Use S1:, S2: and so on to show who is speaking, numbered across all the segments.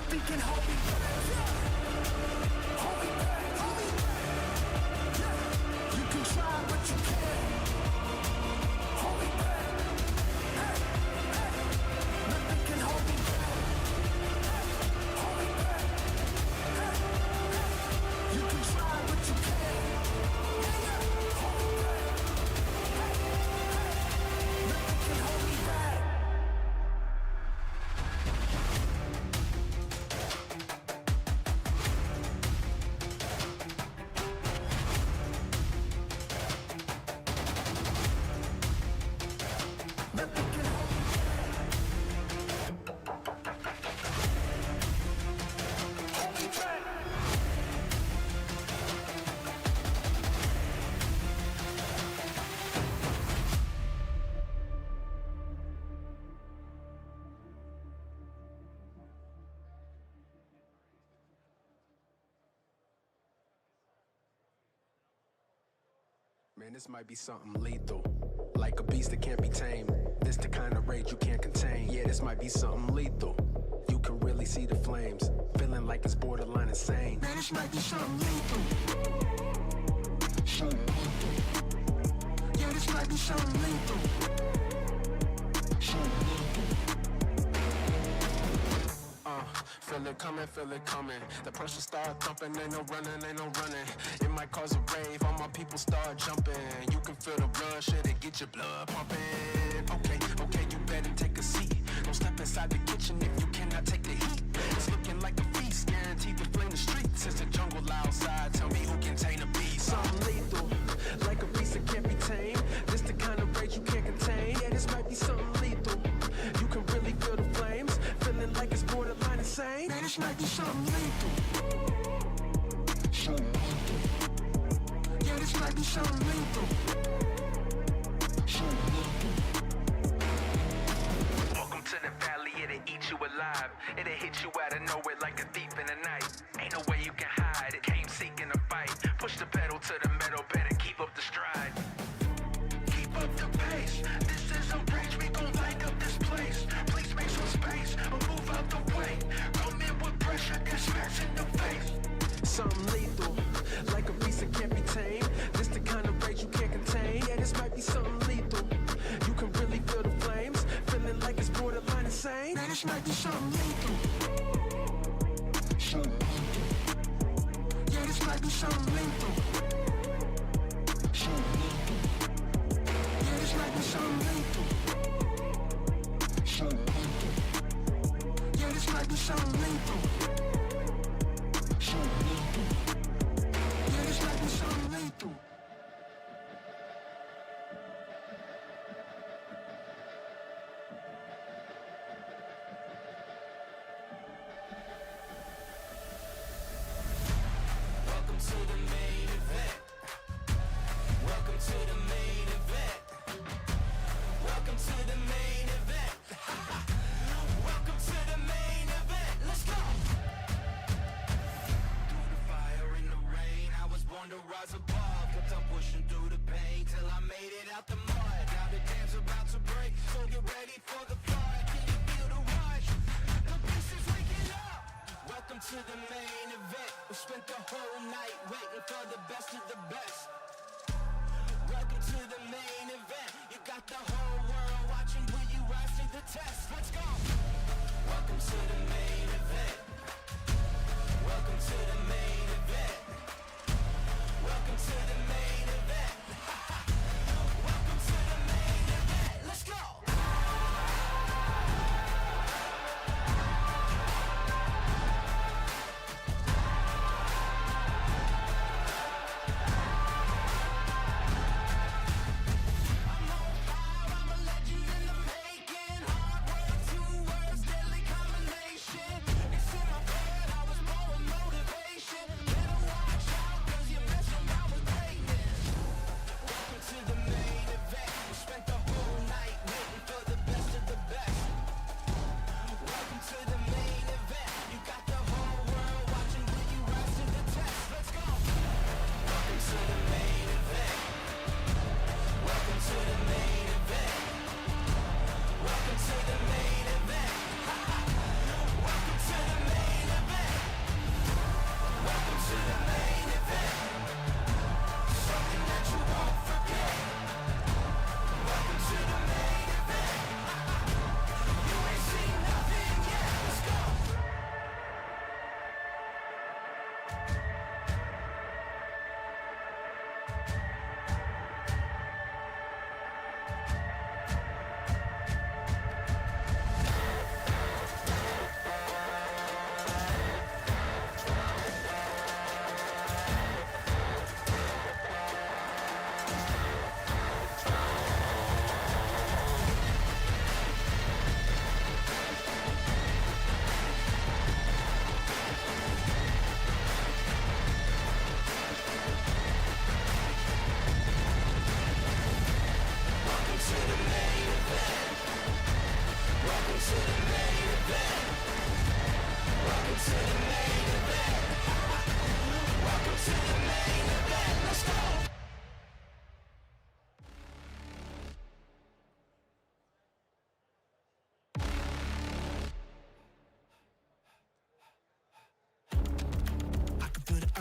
S1: Nothing can hold me back. Hold me back. Hold me back. Yeah. You can try, but you can't. Hold me back. Hey, hey. Nothing can hold me back. Hold me back. Hey, hey. You can try, but you can't. Yeah, yeah. Hold me back. Hey, hey. Nothing can hold me back. Nothing can hold me back. Hold me back.
S2: Man, this might be something lethal. Like a beast that can't be tamed. This the kind of rage you can't contain. Yeah, this might be something lethal. You can really see the flames. Feeling like it's borderline insane.
S1: Man, this might be something lethal. Something lethal. Yeah, this might be something lethal. Something lethal.
S2: Feel it coming. The pressure start thumping, ain't no running, ain't no running. It might cause a rave, all my people start jumping. You can feel the blood, shit, it get your blood pumping. Okay, you better take a seat. Don't step inside the kitchen if you cannot take the heat. It's looking like a feast, guaranteed to flame the streets. It's the jungle outside, tell me who can tame the beast.
S3: Something lethal, like a beast that can't be tamed. This the kind of rage you can't contain. Yeah, this might be something lethal. You can really feel the flames, feeling like it's borderline insane.
S1: Man, this might be something lethal. Something lethal. Yeah, this might be something lethal. Something lethal.
S4: Welcome to the valley, it'll eat you alive. It'll hit you out of nowhere like a thief in the night. Ain't no way you can hide it, came seeking a fight. Push the pedal to the metal, better keep up the stride. Keep up the pace, this is a rage, we gon' light up this place. Please make some space, or move out the way. Come in with pressure, get smacked in the face.
S3: Something lethal, like a beast that can't be tamed. This the kind of rage you can't contain. Yeah, this might be something lethal. You can really feel the flames, feeling like it's borderline insane.
S1: Man, this might be something lethal. Something lethal. Yeah, this might be something lethal. Something lethal. Yeah, this might be something lethal. Something lethal. Yeah, this might be something lethal. Something lethal. Yeah, this might be something lethal.
S4: Welcome to the main event. Welcome to the main event. Welcome to the main event. Welcome to the main event. Let's go. Through the fire and the rain, I was born to rise above. Kept on pushing through the pain till I made it out the mud. Now the dam's about to break, so get ready for the flood. Can you feel the rush? The beast is waking up. Welcome to the main event. We spent the whole night waiting for the best of the best. Welcome to the main event. You got the whole world watching. Will you rise to the test? Let's go. Welcome to the main event. Welcome to the main event. Welcome to the main event. Welcome to the main event. Let's go. I'm on fire, I'm a legend in the making. Hard work, 2 words, deadly combination. It's in my blood, I was born with motivation.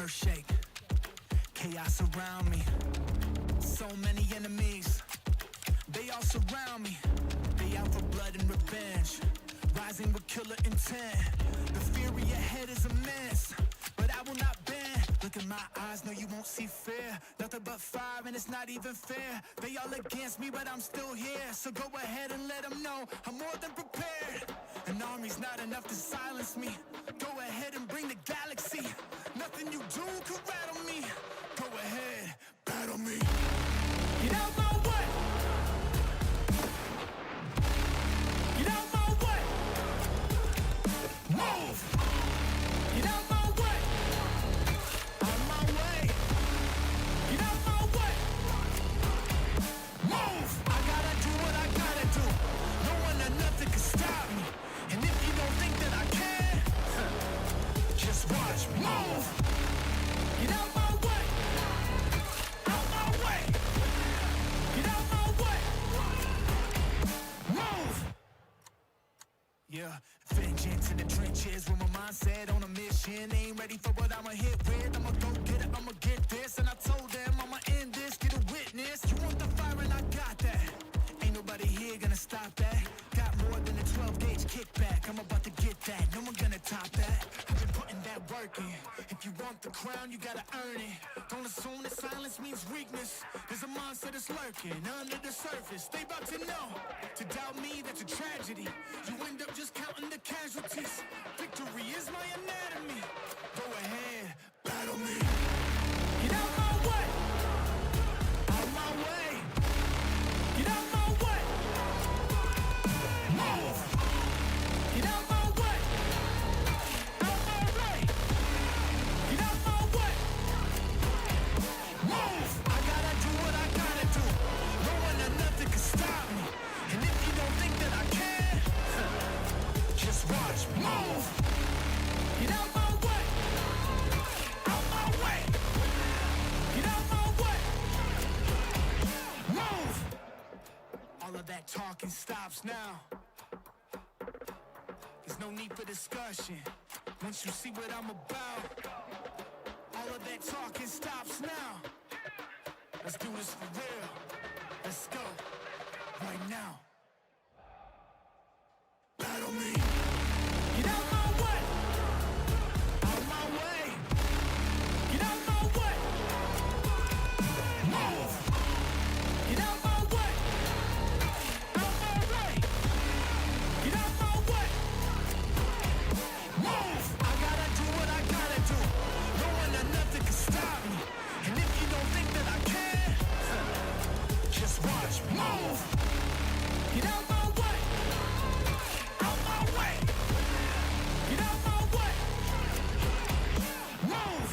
S4: earth shake. Chaos around me. So many enemies. They all surround me. They out for blood and revenge. Rising with killer intent. The fury ahead is immense, but I will not bend. Look in my eyes, no you won't see fear. Nothing but fire and it's not even fair. They all against me, but I'm still here. So go ahead and let them know I'm more than prepared. An army's not enough to silence me. Go ahead and bring the galaxy. Nothing you do can rattle me. Go ahead, battle me. Get out my way. Get out my way. Move. Get out my way. Out my way. Get out my way. Move. I gotta do what I gotta do. No one or nothing can stop me. And if you don't think that I can, just watch me. Move. Get out my way. Out my way. Get out my way. Move. Yeah, vengeance in the trenches with my mindset on a mission. Ain't ready for what I'ma hit with. I'ma go get it, I'ma get this. And I told them I'ma end this, get a witness. You want the fire and I got that. Ain't nobody here gonna stop that. Got more than a 12-gauge kickback. I'm about to get that, no one gonna top that. I've been putting that work in. If you want the crown, you gotta earn it. Don't assume that silence means weakness. There's a monster that's lurking under the surface. They about to know. To doubt me, that's a tragedy. You end up just counting the casualties. Victory is my anatomy. Go ahead, battle me. Get out my way. Out my way. Get out my way. Move. Get out my way. Out my way. Get out my way. Move. I gotta do what I gotta do. No one or nothing can stop me. And if you don't think that I can, just watch me. Move. Get out my way. Out my way. Get out my way. Move. All of that talking stops now. There's no need for discussion. Once you see what I'm about, all of that talking stops now. Let's do this for real. Let's go. Right now. Battle me. Get out my way. Out my way. Get out my way. Move. Get out my way. Out my way. Get out my way. Move. I gotta do what I gotta do. No one or nothing can stop me. And if you don't think that I can, just watch me. Move. Get out my way. Out my way. Get out my way. Move.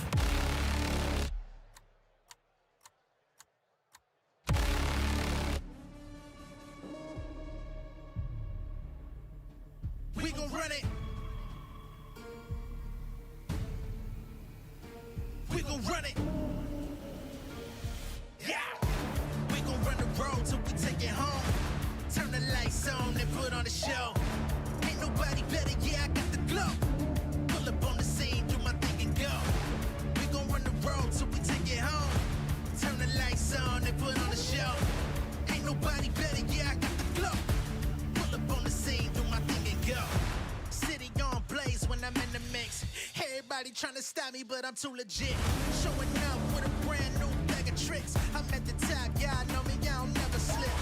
S4: We gon' run it. We gon' run it. Yeah. We gon' run the road till we take it home. Turn the lights on and put on the show. Ain't nobody better, yeah, I got the glow. Pull up on the scene, do my thing and go. We gon' run the road till we take it home. Turn the lights on and put on the show. Ain't nobody better, yeah, I got the glow. Pull up on the scene, do my thing and go. City on blaze when I'm in the mix. Everybody tryna stop me, but I'm too legit. Showing up with a brand new bag of tricks. I'm at the top, y'all know me, y'all never slip.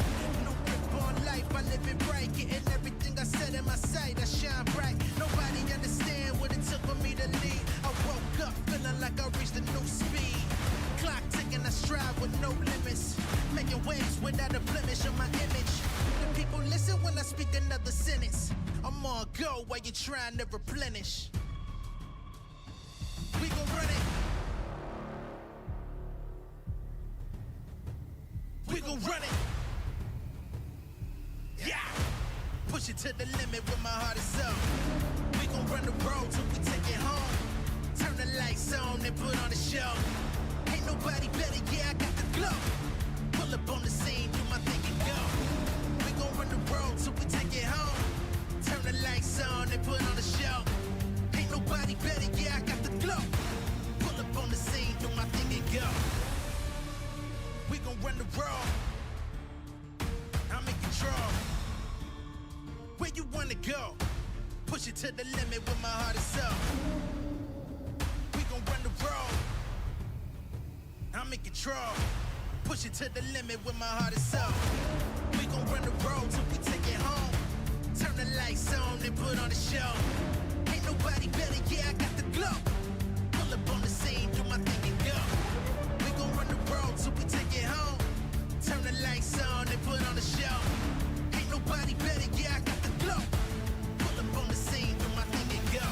S4: New grip on life, I live it right. Getting everything I said in my sight, I shine bright. Nobody understand what it took for me to lead. I woke up feeling like I reached a new speed. Clock ticking, I strive with no limits. Making waves without a blemish on my image. The people listen when I speak another sentence. I'm on go while you're trying to replenish. We gon' run it. We gon' run it. Yeah. Push it to the limit when my heart is up. We gon' run the road till we take it home. Turn the lights on and put on the show. Ain't nobody better, yeah, I got the glow. Pull up on the scene, do my thing and go. We gon' run the road till we take it home. Turn the lights on and put on the show. Ain't nobody better, yeah, I got the glow. Pull up on the scene. gon' run the road. I'm in control. Where you wanna go? Push it to the limit with my heart and soul. We gon' run the road. I'm in control. Push it to the limit with my heart and soul. We gon' run the road till we take it home. Turn the lights on and put on the show. Ain't nobody better, yeah, I got the glow. Pull up on the scene, do my thing and go. We gon' run the road till we take it home. Turn the lights on and put on the show. Ain't nobody better, yeah, I got the glow. Pull up on the scene, do my thing and go.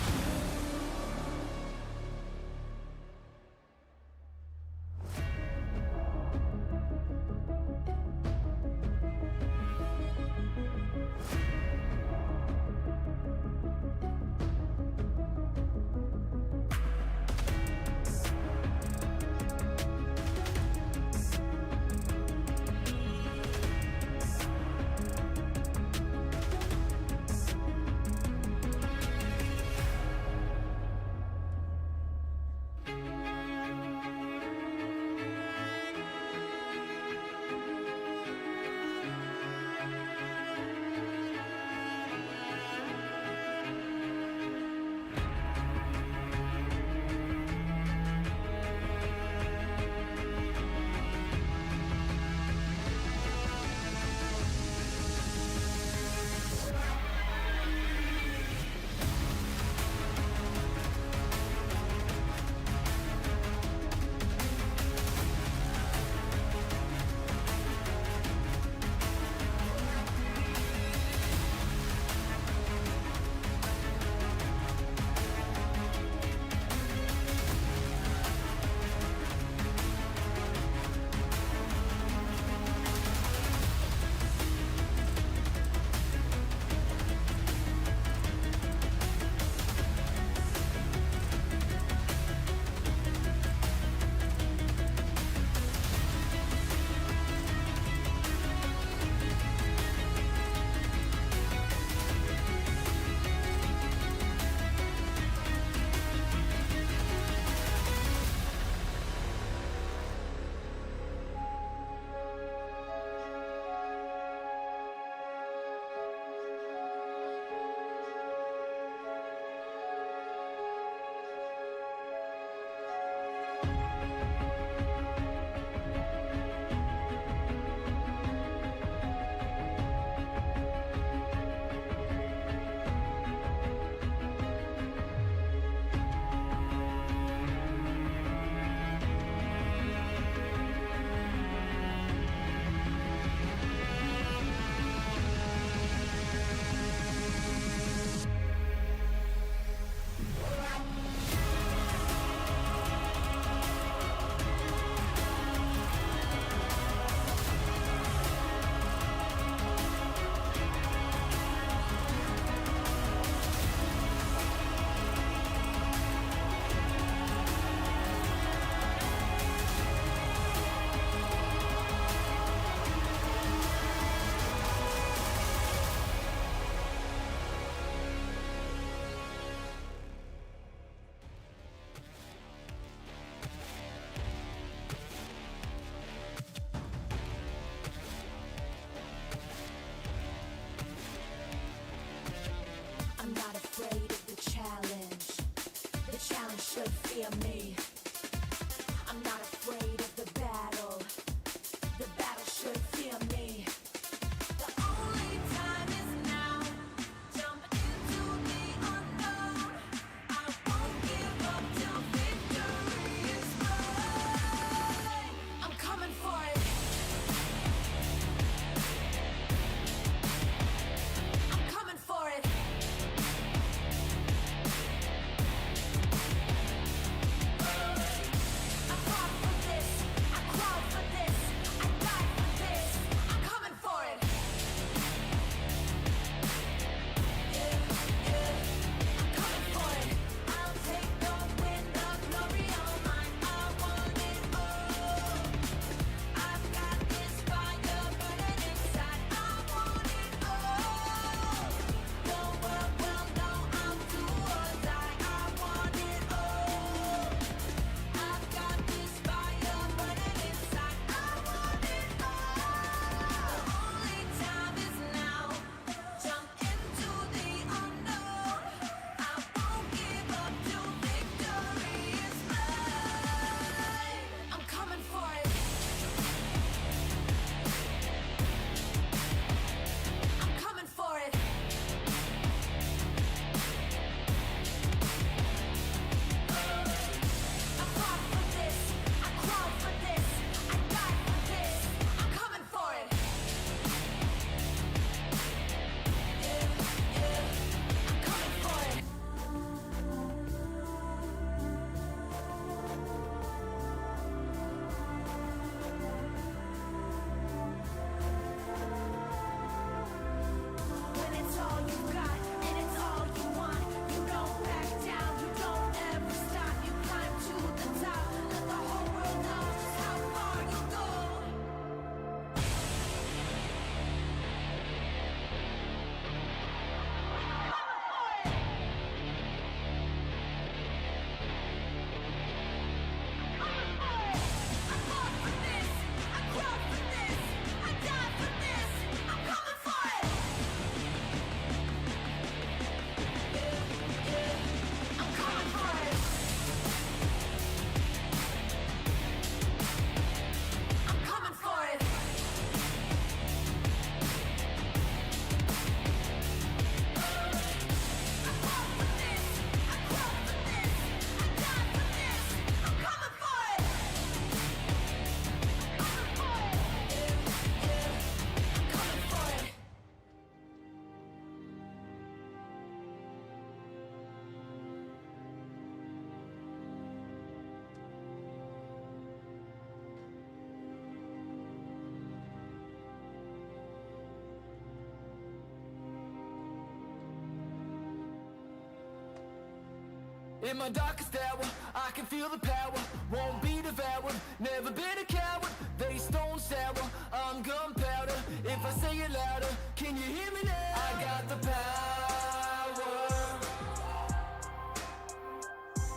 S4: In my darkest hour, I can feel the power. Won't be devoured, never been a coward. They stone sour, I'm gunpowder. If I say it louder, can you hear me now? I got the power.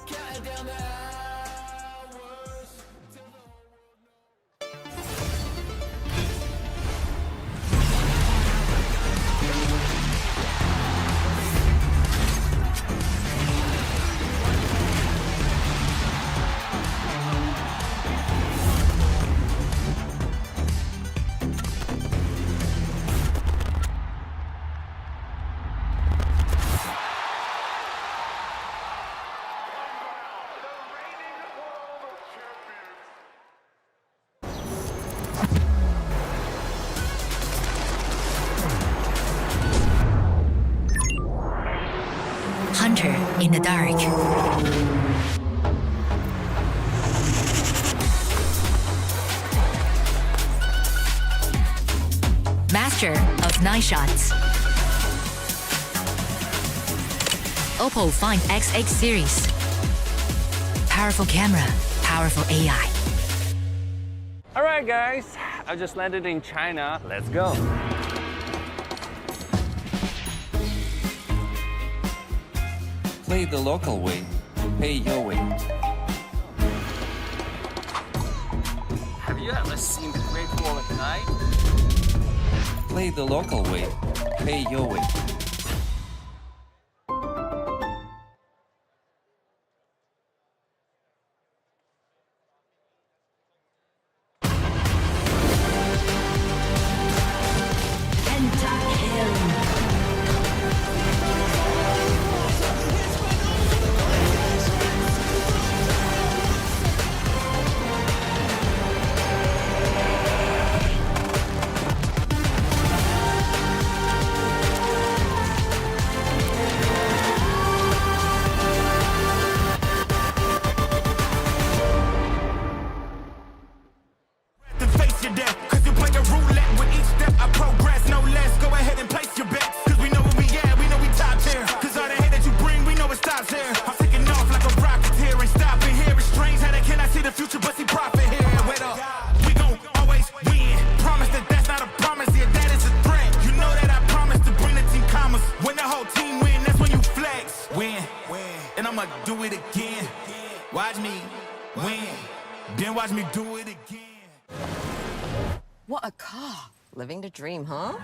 S4: Counting down the hours till the whole world knows.
S5: Hunter in the dark. Master of night shots. Oppo Find X8 series. Powerful camera, powerful AI.
S6: Alright guys, I just landed in China. Let's go.
S7: Play the local way, pay your way.
S6: Have you ever seen the Great Wall at night?
S7: Play the local way, pay your way.
S4: Then face your death, cause you play a roulette with each step I progress, no less. Go ahead and place your bets, cause we know where we at, we know we top tier. Cause all the hate that you bring, we know it stops here. I'm taking off like a rocket here and stopping here. It's strange how they cannot see the future, but see profit here. Wait up, we gon' always win. Promise that that's not a promise, yeah, that is a threat. You know that I promise to bring the team commas. When the whole team win, that's when you flex. Win, and I'ma do it again. Watch me win, then watch me do it again.
S8: What a car. Living the dream, huh?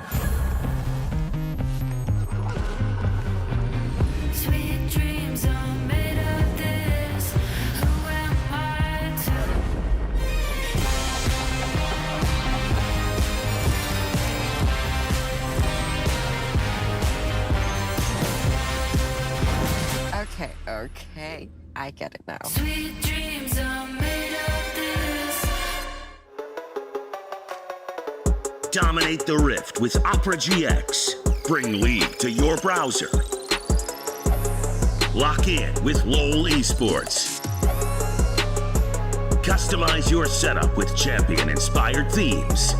S9: Sweet dreams are made of this. Who am I
S8: Okay. I get it now.
S9: Sweet dreams are made of this.
S10: Dominate the Rift with Opera GX. Bring League to your browser. Lock in with LoL Esports. Customize your setup with champion-inspired themes.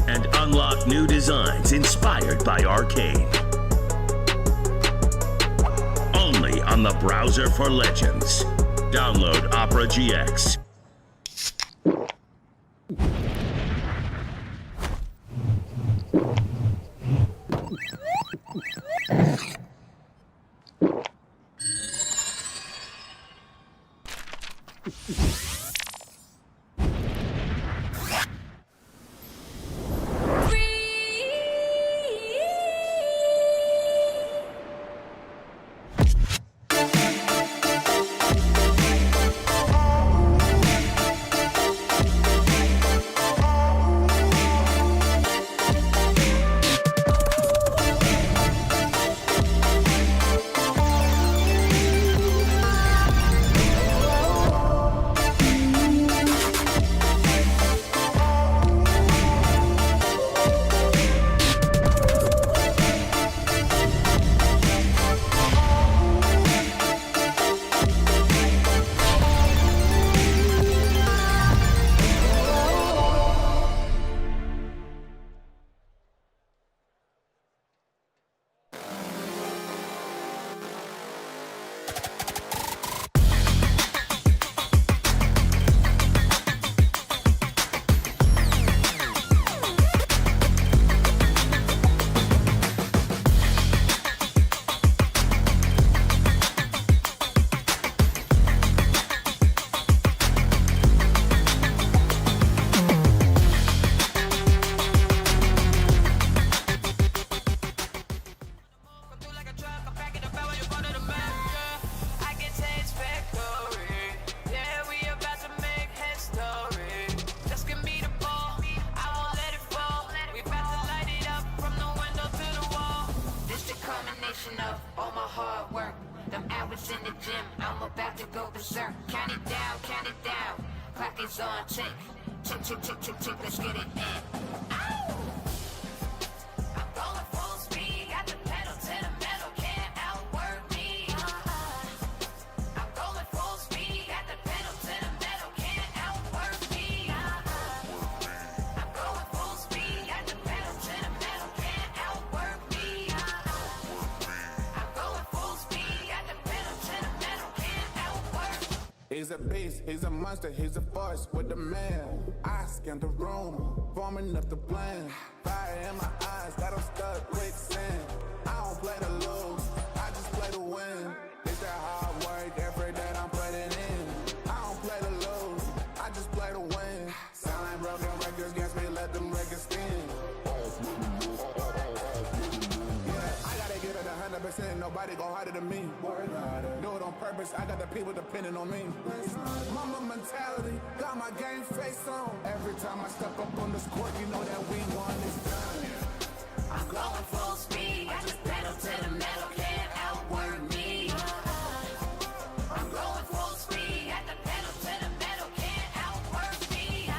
S10: And unlock new designs inspired by Arcane. Only on the browser for legends. Download Opera GX.
S9: Them hours in the gym, I'm about to go berserk. Count it down, clock is on tick. Tick, tick, tick, tick, tick, let's get it in. Ow! I'm going full speed, got the pedal to the metal, can't outwork me. I'm going full speed, got the pedal to the metal, can't outwork me. I'm going full speed, got the pedal to the metal, can't outwork me. I'm going full speed, got the pedal to the metal, can't outwork me.
S1: He's a beast, he's a monster, he's a force with the man. I scanned the room, forming up the plan. Fire in my eyes, got him stuck quicksand. I don't play to lose, I just play to win. It's that hard work, effort that I'm putting in. I don't play to lose, I just play to win. Sound like broken records against me, let them records spin. Yeah, I gotta get it 100%, nobody gon' harder than me. Do it on purpose, I got the people depending on me. Mama mentality, got my game face on. Every time I step up on this court, you know that we won this time.
S9: I'm going full speed, got the pedal to the metal, can't outwork me. I'm going full speed, got the pedal to the metal, can't outwork me.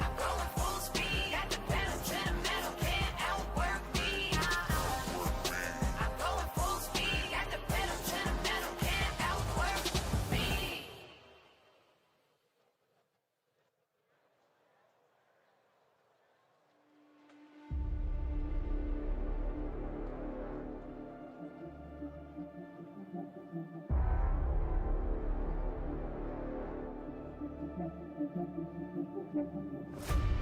S9: I'm going full speed, got the pedal to the metal, can't outwork me. I'm going full speed, got the pedal to the metal, can't outwork me.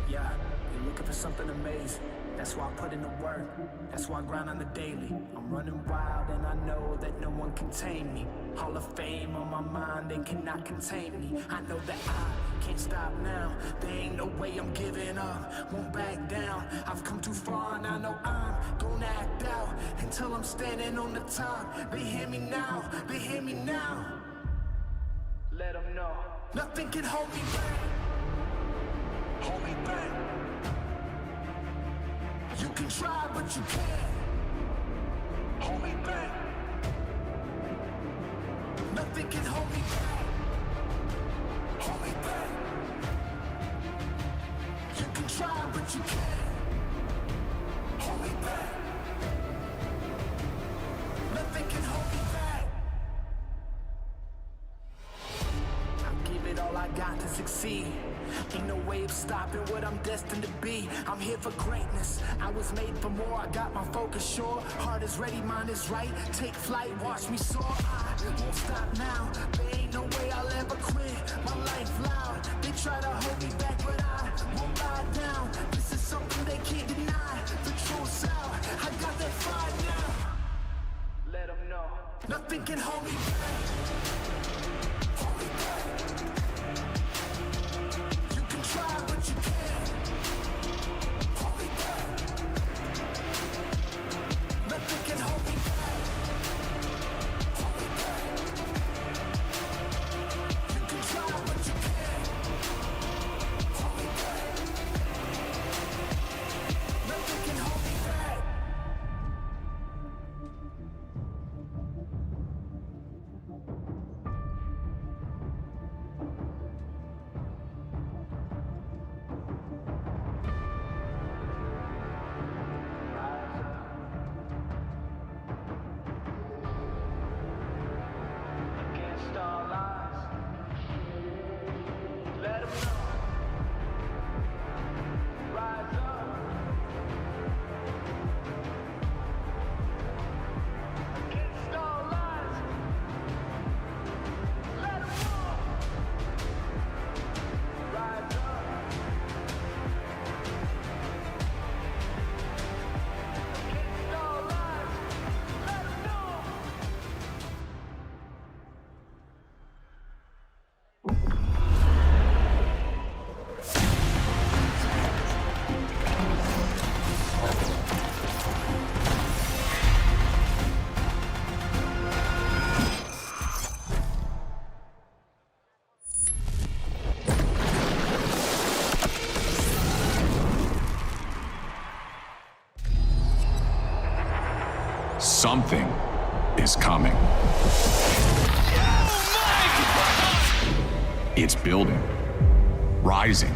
S3: Yeah, you're looking for something amazing. That's why I put in the work. That's why I grind on the daily. I'm running wild and I know that no one can tame me. Hall of Fame on my mind, they cannot contain me. I know that I can't stop now. There ain't no way I'm giving up. Won't back down. I've come too far and I know I'm gonna act out until I'm standing on the top. They hear me now. They hear me now. Let them know. Nothing can hold me back. Hold me back. You can try, but you can't. Hold me back. Nothing can hold me back. Hold me back. You can try, but you can't. Hold me back. Nothing can hold me back. I'll give it all I got to succeed. Ain't no way of stopping what I'm destined to be. I'm here for greatness, I was made for more. I got my focus sure, heart is ready, mind is right. Take flight, watch me soar. I won't stop now, there ain't no way I'll ever quit. My life loud, they try to hold me back, but I won't lie down. This is something they can't deny, the truth's out. I got that fire now. Let them know. Nothing can hold me back. Hold me back. Try, but you can't. Hold me back. Nothing can hold me back. Hold me back. You can try, but you can't. Hold me back. Nothing can hold me back.
S11: Something is coming. It's building, rising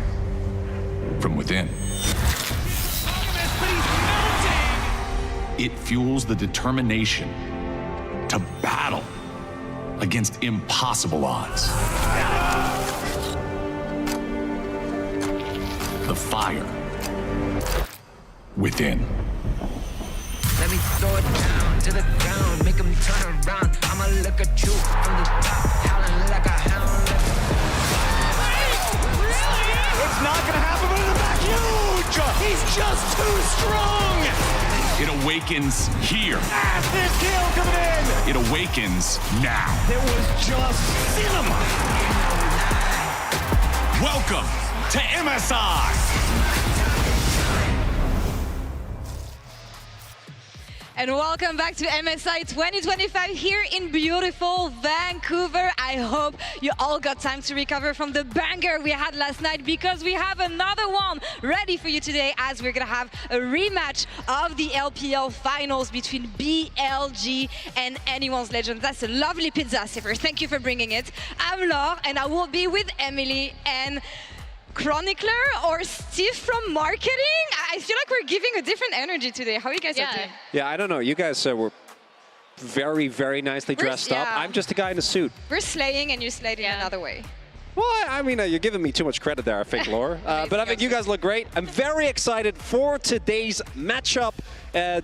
S11: from within. It fuels the determination to battle against impossible odds. The fire within.
S4: Let me throw it down to the ground, make them turn around. I'ma look at you from the top, howling like a hound.
S1: It's not gonna happen, but in the back, huge! He's just too strong!
S11: It awakens here.
S1: Massive kill coming in!
S11: It awakens now.
S1: It was just cinema!
S11: Welcome to MSI.
S12: And welcome back to MSI 2025 here in beautiful Vancouver. I hope you all got time to recover from the banger we had last night, because we have another one ready for you today, as we're gonna have a rematch of the LPL finals between BLG and Anyone's Legends. That's a lovely pizza, Siffer. Thank you for bringing it. I'm Laure, and I will be with Emily and Chronicler or Steve from marketing. I feel like we're giving a different energy today. How are you guys doing?
S13: Yeah, I don't know. You guys were very, very nicely dressed up. I'm just a guy in a suit.
S12: We're slaying and you're slaying in another way.
S13: Well, I mean, you're giving me too much credit there, I think, Laure. But I think you guys look great. I'm very excited for today's matchup.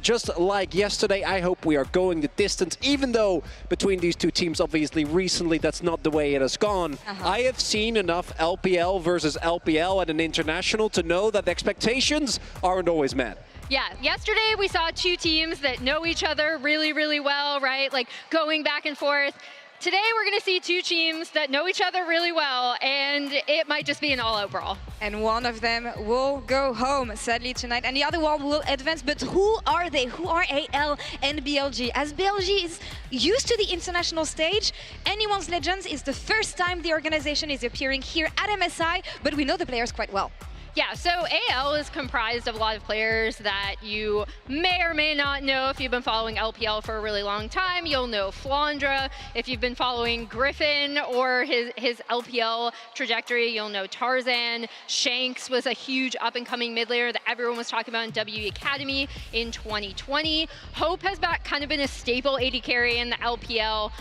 S13: Just like yesterday, I hope we are going the distance, even though between these two teams, obviously, recently, that's not the way it has gone. I have seen enough LPL versus LPL at an international to know that the expectations aren't always met.
S14: Yeah, yesterday we saw two teams that know each other really, really well, right? Like going back and forth. Today we're going to see two teams that know each other really well, and it might just be an all-out brawl.
S12: And one of them will go home, sadly, tonight, and the other one will advance. But who are they? Who are AL and BLG? As BLG is used to the international stage, Anyone's Legends is the first time the organization is appearing here at MSI, but we know the players quite well.
S14: Yeah, so AL is comprised of a lot of players that you may or may not know. If you've been following LPL for a really long time, you'll know Flandra. If you've been following Griffin or his LPL trajectory, you'll know Tarzan. Shanks was a huge up-and-coming mid laner that everyone was talking about in WE Academy in 2020. Hope has kind of been a staple AD carry in the LPL,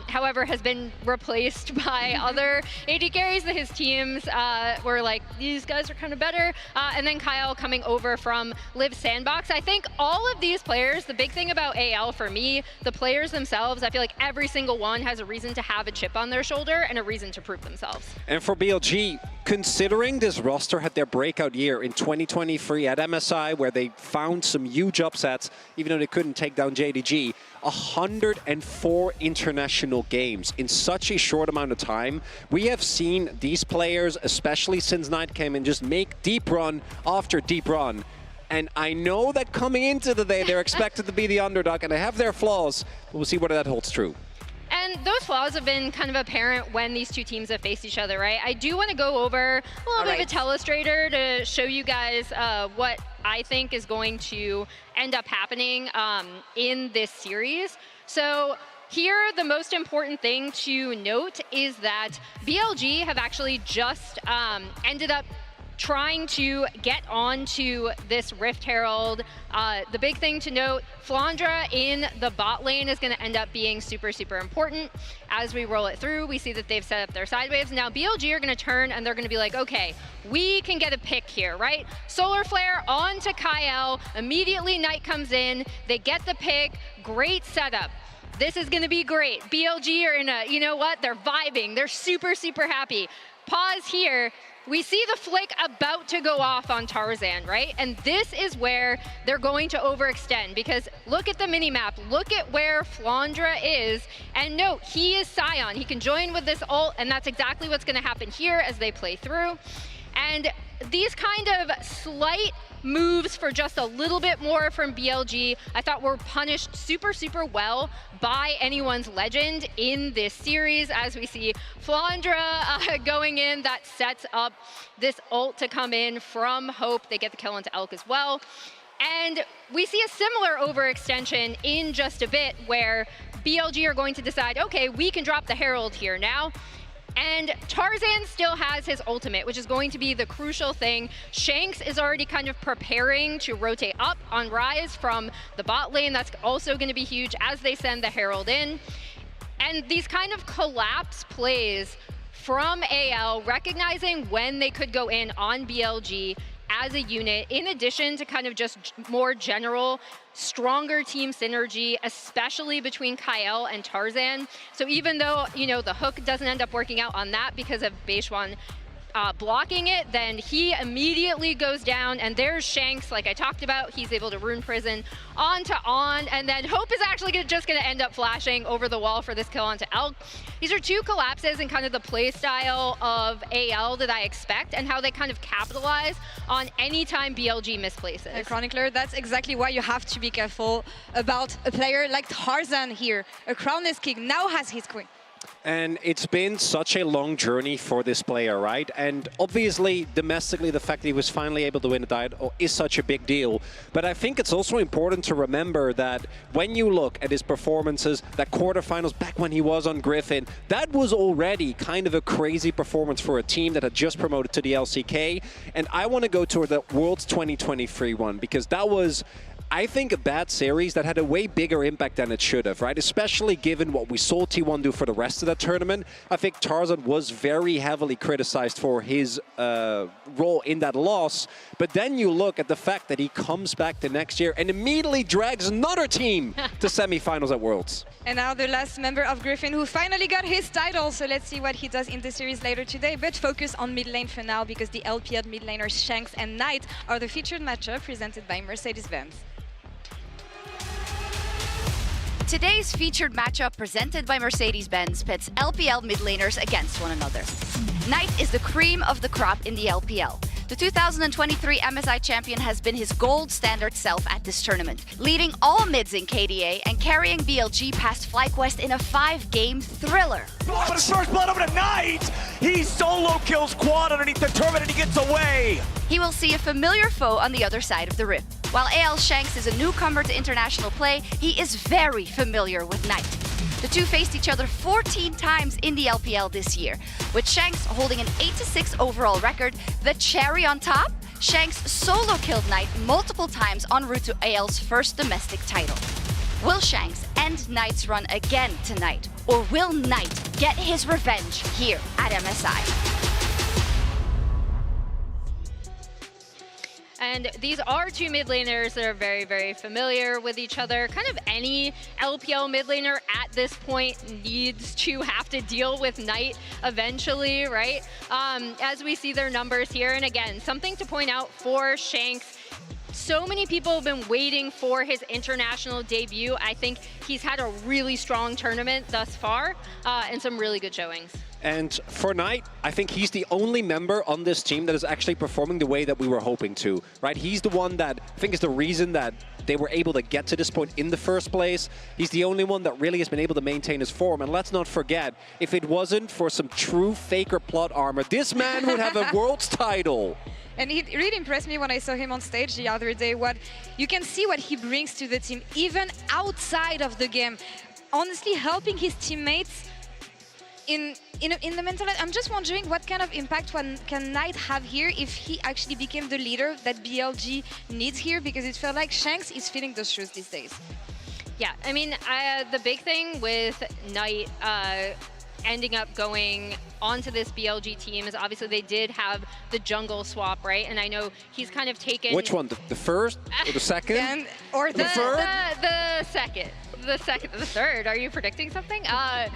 S14: however, has been replaced by other AD carries that his teams were like, these guys are kind of better. And then Kyle coming over from Live Sandbox. I think all of these players, the big thing about AL for me, the players themselves, I feel like every single one has a reason to have a chip on their shoulder and a reason to prove themselves.
S13: And for BLG, considering this roster had their breakout year in 2023 at MSI, where they found some huge upsets, even though they couldn't take down JDG, 104 international games in such a short amount of time. We have seen these players, especially since Knight came in, just make deep run after deep run. And I know that coming into the day, they're expected to be the underdog, and they have their flaws, but we'll see whether that holds true.
S14: And those flaws have been kind of apparent when these two teams have faced each other, right? I do want to go over a little bit of a telestrator to show you guys what I think is going to end up happening in this series. So here, the most important thing to note is that BLG have actually just ended up trying to get onto this Rift Herald. The big thing to note, Flandra in the bot lane is going to end up being super, super important. As we roll it through, we see that they've set up their side waves. Now BLG are going to turn and they're going to be like, okay, we can get a pick here, right? Solar Flare on to Kyle. Immediately Knight comes in. They get the pick. Great setup. This is going to be great. BLG are in a, you know what? They're vibing. They're super, super happy. Pause here. We see the flick about to go off on Tarzan, right? And this is where they're going to overextend, because look at the minimap, look at where Flandra is, and note, he is Scion. He can join with this ult, and that's exactly what's gonna happen here as they play through. And these kind of slight moves for just a little bit more from BLG, I thought were punished super, super well by Anyone's Legend in this series. As we see Flandra going in, that sets up this ult to come in from Hope. They get the kill onto Elk as well. And we see a similar overextension in just a bit where BLG are going to decide, okay, we can drop the Herald here now. And Tarzan still has his ultimate, which is going to be the crucial thing. Shanks is already kind of preparing to rotate up on Ryze from the bot lane. That's also going to be huge as they send the Herald in. And these kind of collapse plays from AL, recognizing when they could go in on BLG as a unit, in addition to kind of just more general, stronger team synergy, especially between Kael and Tarzan. So even though, you know, the hook doesn't end up working out on that because of Beishuan blocking it, then he immediately goes down, and there's Shanks, like I talked about. He's able to rune prison onto On, and then Hope is actually just going to end up flashing over the wall for this kill onto Elk. These are two collapses in kind of the play style of AL that I expect, and how they kind of capitalize on any time BLG misplaces.
S12: Chronicler, that's exactly why you have to be careful about a player like Tarzan here. A Crownless King now has his queen.
S13: And it's been such a long journey for this player, right? And obviously, domestically, the fact that he was finally able to win a title is such a big deal. But I think it's also important to remember that when you look at his performances, that quarterfinals back when he was on Griffin, that was already kind of a crazy performance for a team that had just promoted to the LCK. And I want to go to the Worlds 2023 one, because that was, I think, a bad series that had a way bigger impact than it should have, right? Especially given what we saw T1 do for the rest of that tournament. I think Tarzan was very heavily criticized for his role in that loss. But then you look at the fact that he comes back the next year and immediately drags another team to semifinals at Worlds.
S12: And now the last member of Griffin who finally got his title. So let's see what he does in the series later today. But focus on mid lane for now, because the LPL mid laners Shanks and Knight are the featured matchup presented by Mercedes-Benz.
S15: Today's featured matchup presented by Mercedes-Benz pits LPL mid laners against one another. Knight is the cream of the crop in the LPL. The 2023 MSI champion has been his gold standard self at this tournament, leading all mids in KDA and carrying BLG past FlyQuest in a 5-game thriller.
S16: But his first blood over to Knight! He solo kills Quad underneath the turret and he gets away!
S15: He will see a familiar foe on the other side of the rift. While AL Shanks is a newcomer to international play, he is very familiar with Knight. The two faced each other 14 times in the LPL this year, with Shanks holding an 8-6 overall record. The cherry on top, Shanks solo killed Knight multiple times en route to AL's first domestic title. Will Shanks end Knight's run again tonight, or will Knight get his revenge here at MSI?
S14: And these are two mid laners that are very, very familiar with each other. Kind of any LPL mid laner at this point needs to have to deal with Knight eventually, right? As we see their numbers here. And again, something to point out for Shanks. So many people have been waiting for his international debut. I think he's had a really strong tournament thus far and some really good showings.
S13: And for Knight, I think he's the only member on this team that is actually performing the way that we were hoping to, right? He's the one that I think is the reason that they were able to get to this point in the first place. He's the only one that really has been able to maintain his form. And let's not forget, if it wasn't for some true Faker plot armor, this man would have a World's title.
S12: And it really impressed me when I saw him on stage the other day. You can see what he brings to the team, even outside of the game. Honestly, helping his teammates in the mental. I'm just wondering what kind of impact can Knight have here if he actually became the leader that BLG needs here, because it felt like Shanks is feeling those shoes these days.
S14: Yeah, I mean, the big thing with Knight ending up going onto this BLG team is obviously they did have the jungle swap, right? And I know he's kind of taken...
S13: Which one? The first or the second?
S12: Or the
S14: third? The second. The third. Are you predicting something? I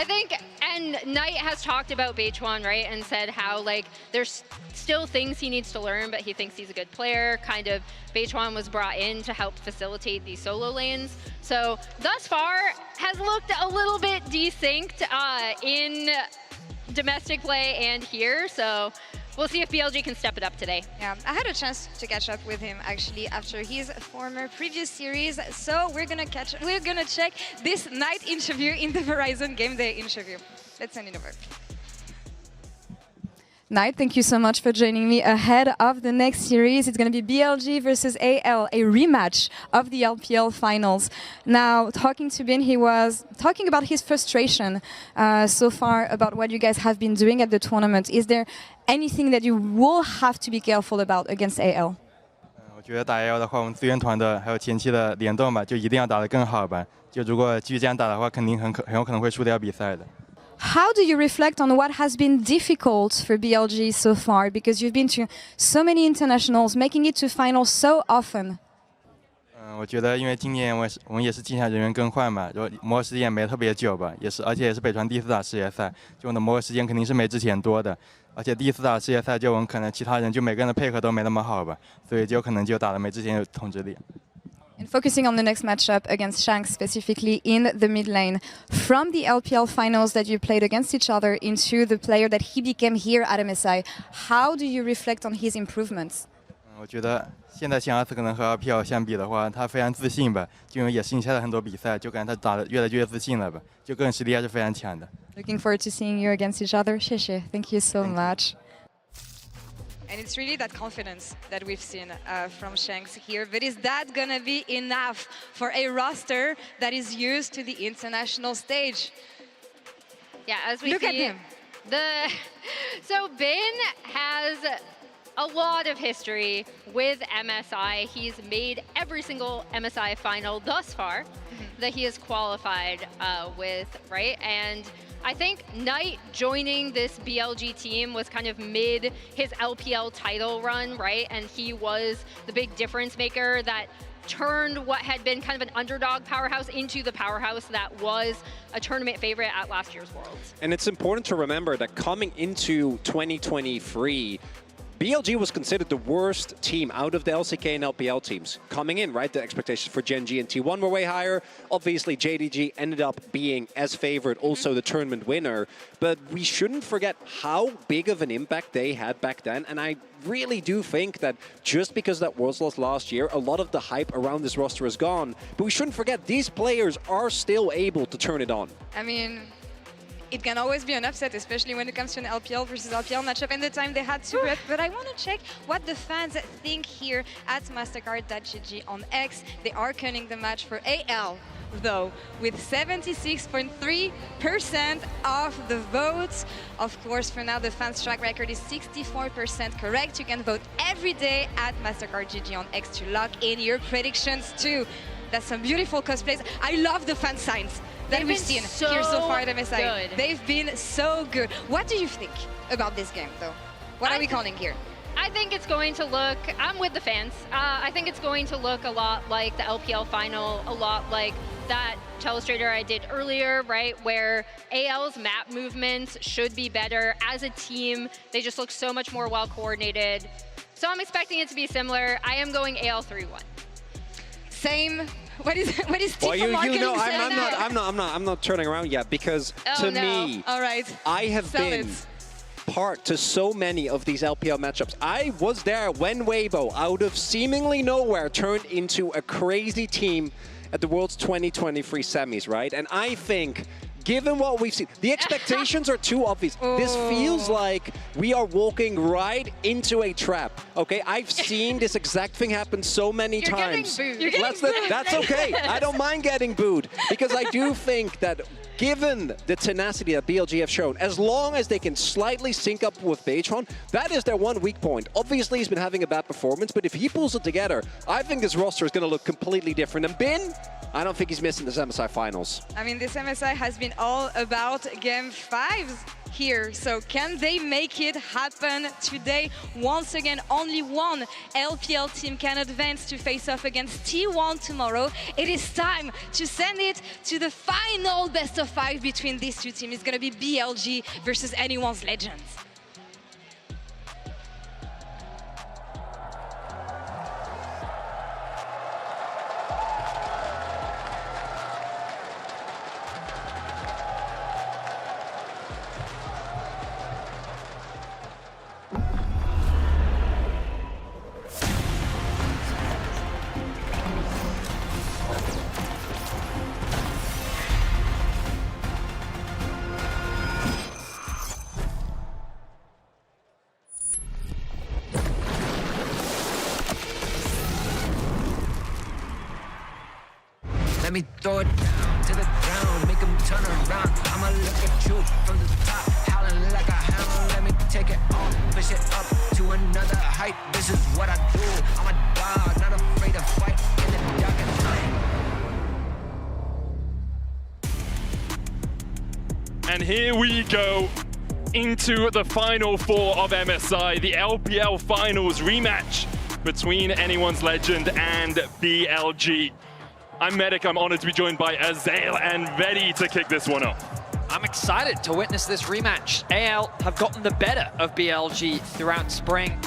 S14: think, and Knight has talked about Beishuan, right? And said how, like, there's still things he needs to learn, but he thinks he's a good player. Kind of, Beishuan was brought in to help facilitate these solo lanes. So, thus far, has looked a little bit desynced in domestic play and here. So, we'll see if BLG can step it up today.
S12: Yeah, I had a chance to catch up with him actually after his former previous series. So we're gonna check this Knight interview in the Verizon Game Day interview. Let's send it over. Knight, thank you so much for joining me ahead of the next series. It's going to be BLG versus AL, a rematch of the LPL finals. Now, talking to Bin, he was talking about his frustration so far about what you guys have been doing at the tournament. Is there anything that you will have to be careful about against AL?
S17: 我觉得打 AL 的话，我们资源团的还有前期的联动吧，就一定要打得更好吧。就如果继续这样打的话，肯定很有可能会输掉比赛的。
S12: How do you reflect on what has been difficult for BLG so far? Because you've been to so many internationals, making it to finals so often.
S17: 我觉得因为今年我们也是竞赛人员更换嘛，然后磨合时间也没特别久吧，而且也是北传第一次打世界赛，就我们的磨合时间肯定是没之前多的。而且第一次打世界赛，就我们可能其他人就每个人的配合都没那么好吧，所以就可能就打得没之前有统治力。
S12: And focusing on the next matchup against Shanks, specifically in the mid lane, from the LPL finals that you played against each other into the player that he became here at MSI, how do you reflect on his improvements?
S17: 我觉得现在像阿斯可能和 LPL 相比的话，他非常自信吧，就因为也是赢下了很多比赛，就感觉他打得越来越自信了吧，就个人实力还是非常强的。
S12: Looking forward to seeing you against each other. 谢谢, thank you so much. And it's really that confidence that we've seen from Shanks here. But is that going to be enough for a roster that is used to the international stage?
S14: Yeah, as we
S12: Look
S14: see,
S12: at him.
S14: So Bin has a lot of history with MSI. He's made every single MSI final thus far that he has qualified with, right? And I think Knight joining this BLG team was kind of mid his LPL title run, right? And he was the big difference maker that turned what had been kind of an underdog powerhouse into the powerhouse that was a tournament favorite at last year's Worlds.
S13: And it's important to remember that coming into 2023, BLG was considered the worst team out of the LCK and LPL teams. Coming in, right, the expectations for Gen G and T1 were way higher. Obviously, JDG ended up being as favored, also the tournament winner. But we shouldn't forget how big of an impact they had back then. And I really do think that just because that Worlds lost last year, a lot of the hype around this roster is gone. But we shouldn't forget these players are still able to turn it on.
S12: I mean, it can always be an upset, especially when it comes to an LPL versus LPL matchup and the time they had to prep. But I want to check what the fans think here at Mastercard.gg on X. They are counting the match for AL, though, with 76.3% of the votes. Of course, for now, the fans' track record is 64% correct. You can vote every day at Mastercard.gg on X to lock in your predictions, too. That's some beautiful cosplays. I love the fan signs that we've seen here so far at MSI.
S14: Good.
S12: They've been so good. What do you think about this game, though? What are we calling here?
S14: I think it's going to look, I'm with the fans, I think it's going to look a lot like the LPL final, a lot like that Telestrator I did earlier, right, where AL's map movements should be better. As a team, they just look so much more well coordinated. So I'm expecting it to be similar. I am going AL 3-1.
S12: Same. What is
S13: well, you know,
S12: I'm
S13: not turning around yet because to me,
S12: all right,
S13: I have
S12: Sell
S13: been part to so many of these LPL matchups. I was there when Weibo, out of seemingly nowhere, turned into a crazy team at the World's 2023 semis, right? And I think, given what we've seen, the expectations are too obvious. This feels like we are walking right into a trap, okay? I've seen this exact thing happen so many times.
S14: You're getting booed.
S13: That's okay. I don't mind getting booed because I do think that given the tenacity that BLG have shown, as long as they can slightly sync up with Beitron, that is their one weak point. Obviously, he's been having a bad performance, but if he pulls it together, I think this roster is going to look completely different. And Bin, I don't think he's missing this MSI finals.
S12: I mean, this MSI has been all about Game 5s here. So can they make it happen today? Once again, only one LPL team can advance to face off against T1 tomorrow. It is time to send it to the final best of 5 between these two teams. It's going to be BLG versus anyone's Legends.
S4: let me throw it down to the ground, make them turn around. I'ma look at you from the top, howling like a hound. Let me take it off, push it up to another height. This is what I do. I'm a dog, not afraid to fight in the dark at night.
S18: And here we go into the final four of MSI, the LPL Finals rematch between Anyone's Legend and BLG. I'm Medic, I'm honored to be joined by Azael and ready to kick this one off.
S19: I'm excited to witness this rematch. AL have gotten the better of BLG throughout spring,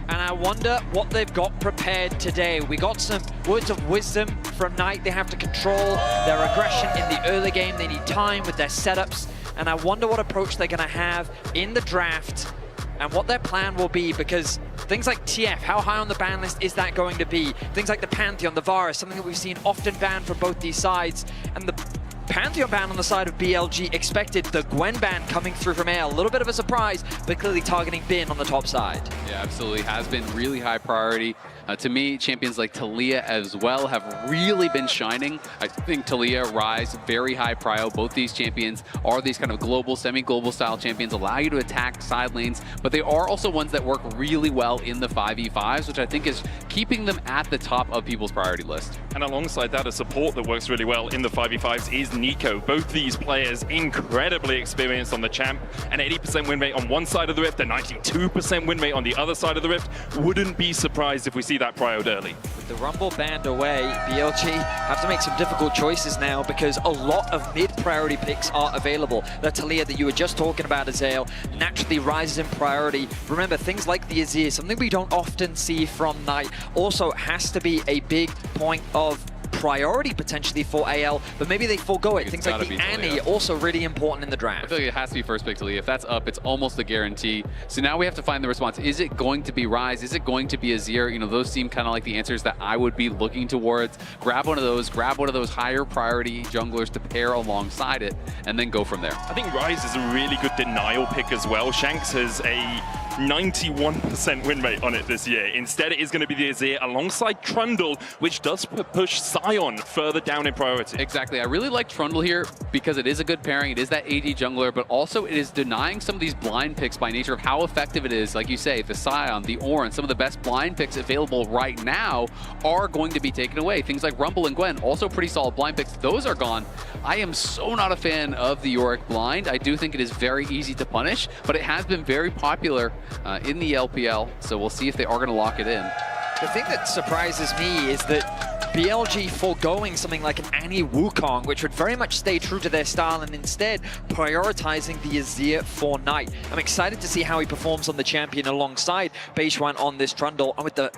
S19: and I wonder what they've got prepared today. We got some words of wisdom from Knight. They have to control their aggression in the early game. They need time with their setups, and I wonder what approach they're gonna have in the draft and what their plan will be, because things like TF, how high on the ban list is that going to be? Things like the Pantheon, the Varus, something that we've seen often banned from both these sides, and the Pantheon ban on the side of BLG expected, the Gwen ban coming through from AL. A little bit of a surprise, but clearly targeting Bin on the top side.
S20: Yeah, absolutely. Has been really high priority. To me, champions like Taliyah as well have really been shining. I think Taliyah, Ryze, very high prio. Both these champions are these kind of global, semi-global style champions, allow you to attack side lanes, but they are also ones that work really well in the 5v5s, which I think is keeping them at the top of people's priority list.
S18: And alongside that, a support that works really well in the 5v5s is Nico. Both these players incredibly experienced on the champ. An 80% win rate on one side of the Rift, a 92% win rate on the other side of the Rift. Wouldn't be surprised if we see that prioed early.
S19: With the Rumble banned away, BLG have to make some difficult choices now, because a lot of mid-priority picks are available. The Taliyah that you were just talking about, Azael, naturally rises in priority. Remember, things like the Azir, something we don't often see from Knight, also has to be a big point of priority potentially for AL, but maybe they forego it. Things like the Annie, also really important in the draft.
S20: I feel like it has to be first pick Taliyah. If that's up, it's almost a guarantee. So now we have to find the response. Is it going to be Ryze? Is it going to be Azir? You know, those seem kind of like the answers that I would be looking towards. Grab one of those higher priority junglers to pair alongside it, and then go from there.
S18: I think Ryze is a really good denial pick as well. Shanks has a 91% win rate on it this year. Instead, it is going to be the Azir alongside Trundle, which does push Sion further down in priority.
S20: Exactly. I really like Trundle here because it is a good pairing. It is that AD jungler, but also it is denying some of these blind picks by nature of how effective it is. Like you say, the Sion, the Orin, some of the best blind picks available right now are going to be taken away. Things like Rumble and Gwen, also pretty solid blind picks. Those are gone. I am so not a fan of the Yorick blind. I do think it is very easy to punish, but it has been very popular in the LPL, so we'll see if they are going to lock it in.
S19: The thing that surprises me is that BLG foregoing something like an Annie Wukong, which would very much stay true to their style, and instead prioritizing the Azir for Knight. I'm excited to see how he performs on the champion alongside Beishuan on this Trundle, and with the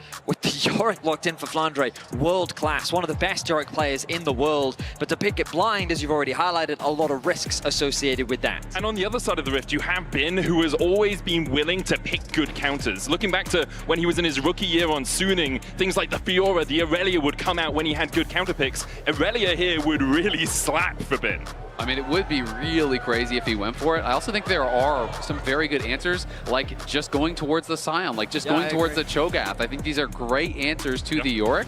S19: Yorick locked in for Flandre, world class, one of the best Yorick players in the world. But to pick it blind, as you've already highlighted, a lot of risks associated with that.
S18: And on the other side of the Rift, you have Bin, who has always been willing to pick good counters. Looking back to when he was in his rookie year on Suning, things like the Fiora, the Aurelia would come out when he had good counter picks. Aurelia here would really slap for Bin.
S20: I mean, it would be really crazy if he went for it. I also think there are some very good answers, like just going towards the Sion, like just going towards the Cho'Gath. I think these are great answers to the Yorick.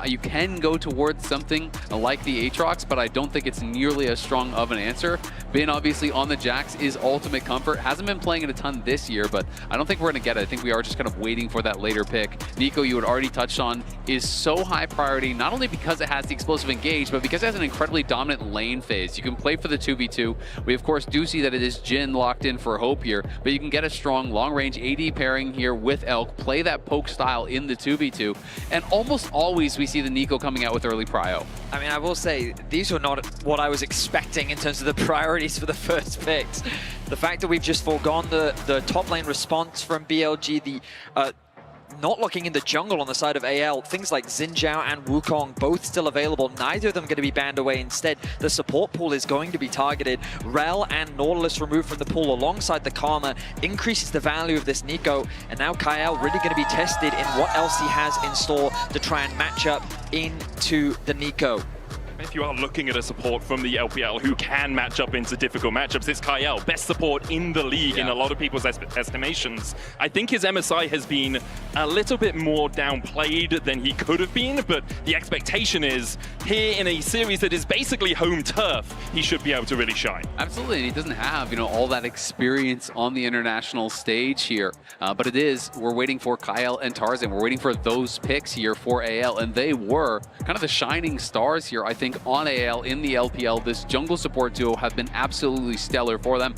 S20: You can go towards something like the Aatrox, but I don't think it's nearly as strong of an answer. Bin, obviously, on the Jax is ultimate comfort. Hasn't been playing it a ton this year, but I don't think we're going to get it. I think we are just kind of waiting for that later pick. Nico, you had already touched on, is so high priority, not only because it has the explosive engage, but because it has an incredibly dominant lane phase. You can play for the 2v2. We, of course, do see that it is Jhin locked in for Hope here, but you can get a strong long-range AD pairing here with Elk, play that poke style in the 2v2, and almost always we see the Nico coming out with early prio.
S19: I mean, I will say, these were not what I was expecting in terms of the priorities for the first picks. The fact that we've just foregone the top lane response from BLG, the not looking in the jungle on the side of AL, things like Xin Zhao and Wukong both still available, neither of them going to be banned away. Instead, the support pool is going to be targeted. Rel and Nautilus removed from the pool alongside the Karma increases the value of this Nico, and now Kael really going to be tested in what else he has in store to try and match up into the Nico.
S18: If you are looking at a support from the LPL who can match up into difficult matchups, it's Kyle, best support in the league in a lot of people's estimations. I think his MSI has been a little bit more downplayed than he could have been, but the expectation is here in a series that is basically home turf, he should be able to really shine.
S20: Absolutely, and he doesn't have, all that experience on the international stage here. But we're waiting for Kyle and Tarzan. We're waiting for those picks here for AL, and they were kind of the shining stars here, I think, on AL in the LPL. This jungle support duo have been absolutely stellar for them.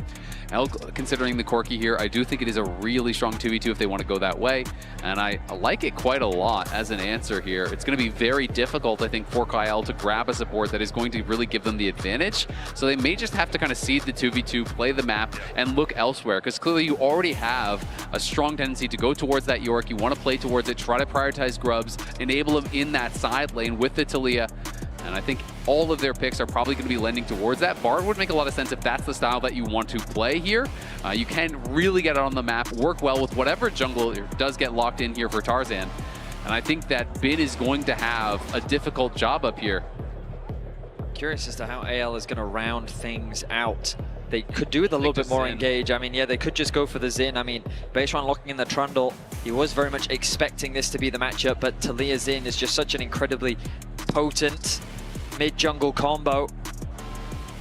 S20: Considering the Corki here, I do think it is a really strong 2v2 if they want to go that way, and I like it quite a lot as an answer here. It's going to be very difficult, I think, for Kyle to grab a support that is going to really give them the advantage, so they may just have to kind of seed the 2v2, play the map, and look elsewhere, because clearly you already have a strong tendency to go towards that Yorick. You want to play towards it, try to prioritize grubs, enable them in that side lane with the Talia. And I think all of their picks are probably going to be lending towards that. Bard would make a lot of sense if that's the style that you want to play here. You can really get it on the map, work well with whatever jungle does get locked in here for Tarzan. And I think that Bin is going to have a difficult job up here.
S19: Curious as to how AL is going to round things out. They could do with a little bit more engage. I mean, yeah, they could just go for the Xin. I mean, Beishwan locking in the Trundle. He was very much expecting this to be the matchup, but Talia Xin is just such an incredibly potent mid-jungle combo.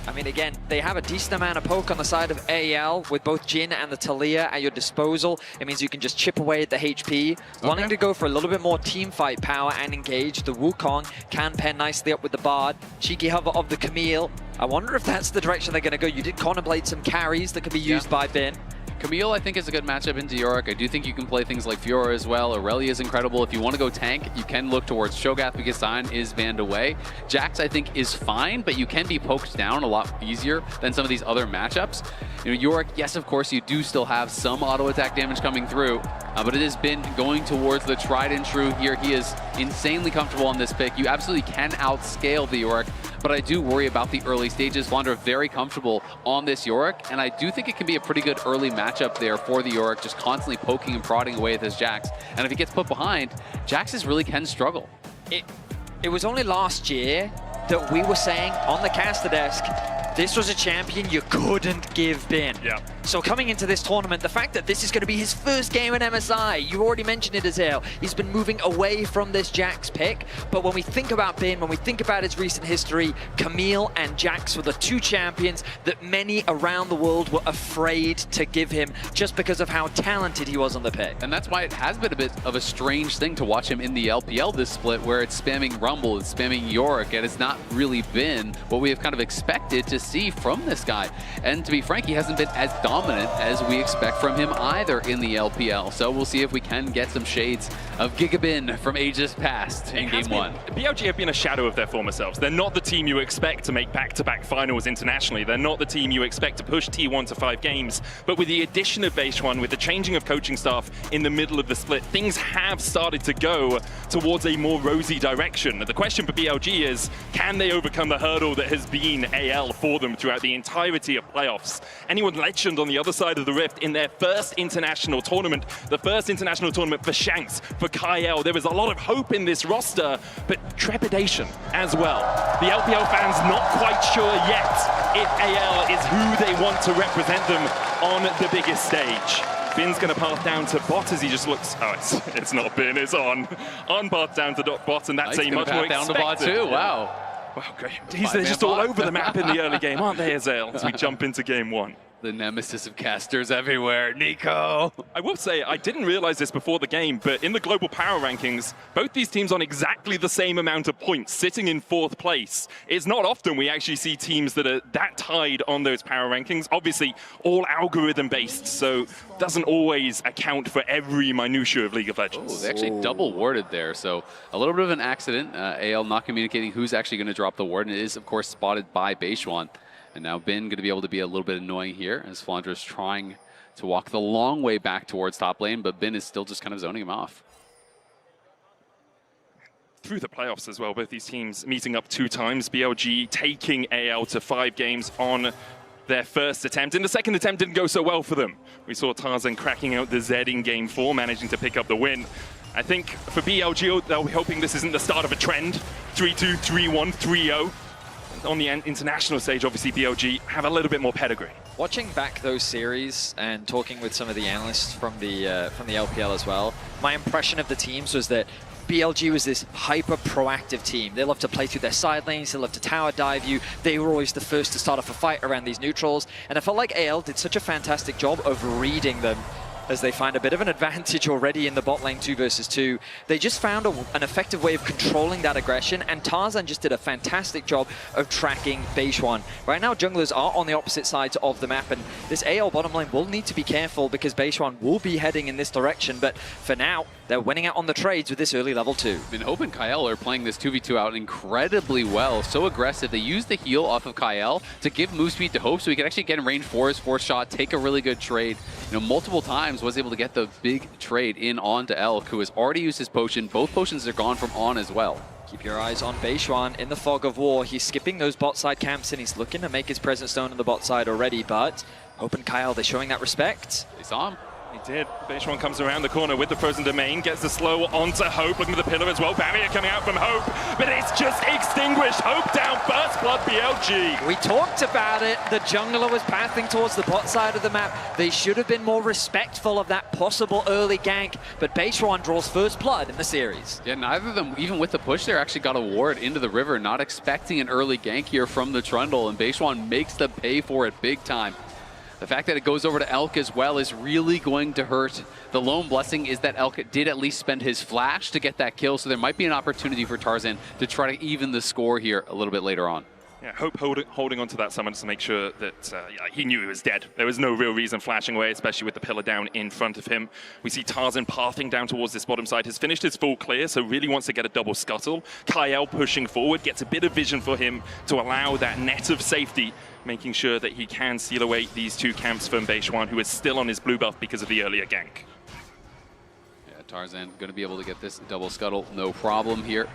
S19: I mean, again, they have a decent amount of poke on the side of AL with both Jhin and the Talia at your disposal. It means you can just chip away at the HP. Wanting to go for a little bit more team fight power and engage, the Wukong can pair nicely up with the Bard. Cheeky hover of the Camille. I wonder if that's the direction they're going to go. You did contemplate some carries that could be used by Bin.
S20: Camille, I think, is a good matchup into Yorick. I do think you can play things like Fiora as well. Aurelia is incredible. If you want to go tank, you can look towards Shogath because Sion is banned away. Jax, I think, is fine, but you can be poked down a lot easier than some of these other matchups. Yorick, yes, of course, you do still have some auto attack damage coming through, but it has been going towards the tried and true here. He is insanely comfortable on this pick. You absolutely can outscale the Yorick, but I do worry about the early stages. Flandre very comfortable on this Yorick, and I do think it can be a pretty good early matchup there for the Yorick, just constantly poking and prodding away at his Jax. And if he gets put behind, Jaxes really can struggle.
S19: It was only last year that we were saying on the caster desk, this was a champion you couldn't give Bin.
S18: Yeah.
S19: So coming into this tournament, the fact that this is going to be his first game in MSI, you already mentioned it, Azale. He's been moving away from this Jax pick, but when we think about Bin, when we think about his recent history, Camille and Jax were the two champions that many around the world were afraid to give him just because of how talented he was on the pick.
S20: And that's why it has been a bit of a strange thing to watch him in the LPL this split, where it's spamming Rumble, it's spamming Yorick, and it's not really been what we have kind of expected to see from this guy. And to be frank, he hasn't been as dominant as we expect from him either in the LPL. So we'll see if we can get some shades of Gigabin from ages past in Game 1.
S18: BLG have been a shadow of their former selves. They're not the team you expect to make back-to-back finals internationally. They're not the team you expect to push T1 to 5 games. But with the addition of Beishwan, with the changing of coaching staff in the middle of the split, things have started to go towards a more rosy direction. The question for BLG is, can they overcome the hurdle that has been AL for them throughout the entirety of playoffs? Anyone legend on the other side of the rift in their first international tournament, the first international tournament for Shanks, for Kyle. There was a lot of hope in this roster, but trepidation as well. The LPL fans not quite sure yet if AL is who they want to represent them on the biggest stage. Bin's going to pass down to bot as he just looks. Oh, it's not Bin, it's on. On path down to bot, and that's a much more
S20: down
S18: expected.
S20: to bot too. Wow.
S18: Wow, great. They're just all over the map in the early game, aren't they, Azale, as we jump into Game 1.
S20: The nemesis of casters everywhere, Nico.
S18: I will say, I didn't realize this before the game, but in the global power rankings, both these teams on exactly the same amount of points, sitting in 4th place. It's not often we actually see teams that are that tied on those power rankings. Obviously, all algorithm-based, so doesn't always account for every minutiae of League of Legends.
S20: Oh, they actually double warded there, so a little bit of an accident. AL not communicating who's actually going to drop the ward, and it is, of course, spotted by Beishwan. And now Bin going to be able to be a little bit annoying here as Flandre is trying to walk the long way back towards top lane, but Bin is still just kind of zoning him off.
S18: Through the playoffs as well, both these teams meeting up 2 times. BLG taking AL to 5 games on their first attempt. And the second attempt didn't go so well for them. We saw Tarzan cracking out the Z in Game 4, managing to pick up the win. I think for BLG, they'll be hoping this isn't the start of a trend. 3-2, 3-1, 3-0. on the international stage, obviously BLG have a little bit more pedigree.
S19: Watching back those series and talking with some of the analysts from the LPL as well, my impression of the teams was that BLG was this hyper proactive team. They love to play through their side lanes, they love to tower dive you. They were always the first to start off a fight around these neutrals. And I felt like AL did such a fantastic job of reading them as they find a bit of an advantage already in the bot lane 2 versus 2. They just found an effective way of controlling that aggression, and Tarzan just did a fantastic job of tracking Beishuan. Right now, junglers are on the opposite sides of the map, and this AL bottom lane will need to be careful because Beishuan will be heading in this direction, but for now, they're winning out on the trades with this early level 2.
S20: And Hope and Kyle are playing this 2v2 out incredibly well, so aggressive. They used the heal off of Kyle to give move speed to Hope so he could actually get in range for his 4th shot, take a really good trade. You know, multiple times was able to get the big trade in onto Elk, who has already used his potion. Both potions are gone from On as well.
S19: Keep your eyes on Beishuan in the fog of war. He's skipping those bot side camps and he's looking to make his presence known on the bot side already, but Hope and Kyle, they're showing that respect.
S20: They saw him.
S18: He did. Beishuan comes around the corner with the frozen domain, gets the slow onto Hope, looking at the pillar as well. Barrier coming out from Hope, but it's just extinguished. Hope down, first blood BLG.
S19: We talked about it. The jungler was pathing towards the bot side of the map. They should have been more respectful of that possible early gank, but Beishuan draws first blood in the series.
S20: Yeah, neither of them, even with the push there, actually got a ward into the river, not expecting an early gank here from the Trundle, and Beishuan makes them pay for it big time. The fact that it goes over to Elk as well is really going to hurt. The lone blessing is that Elk did at least spend his flash to get that kill, so there might be an opportunity for Tarzan to try to even the score here a little bit later on.
S18: Yeah, Hope holding onto that summon to make sure that he knew he was dead. There was no real reason flashing away, especially with the pillar down in front of him. We see Tarzan pathing down towards this bottom side. Has finished his full clear, so really wants to get a double scuttle. Kyle pushing forward, gets a bit of vision for him to allow that net of safety, making sure that he can seal away these 2 camps from Beishuan, who is still on his blue buff because of the earlier gank.
S20: Yeah, Tarzan going to be able to get this double scuttle, no problem here.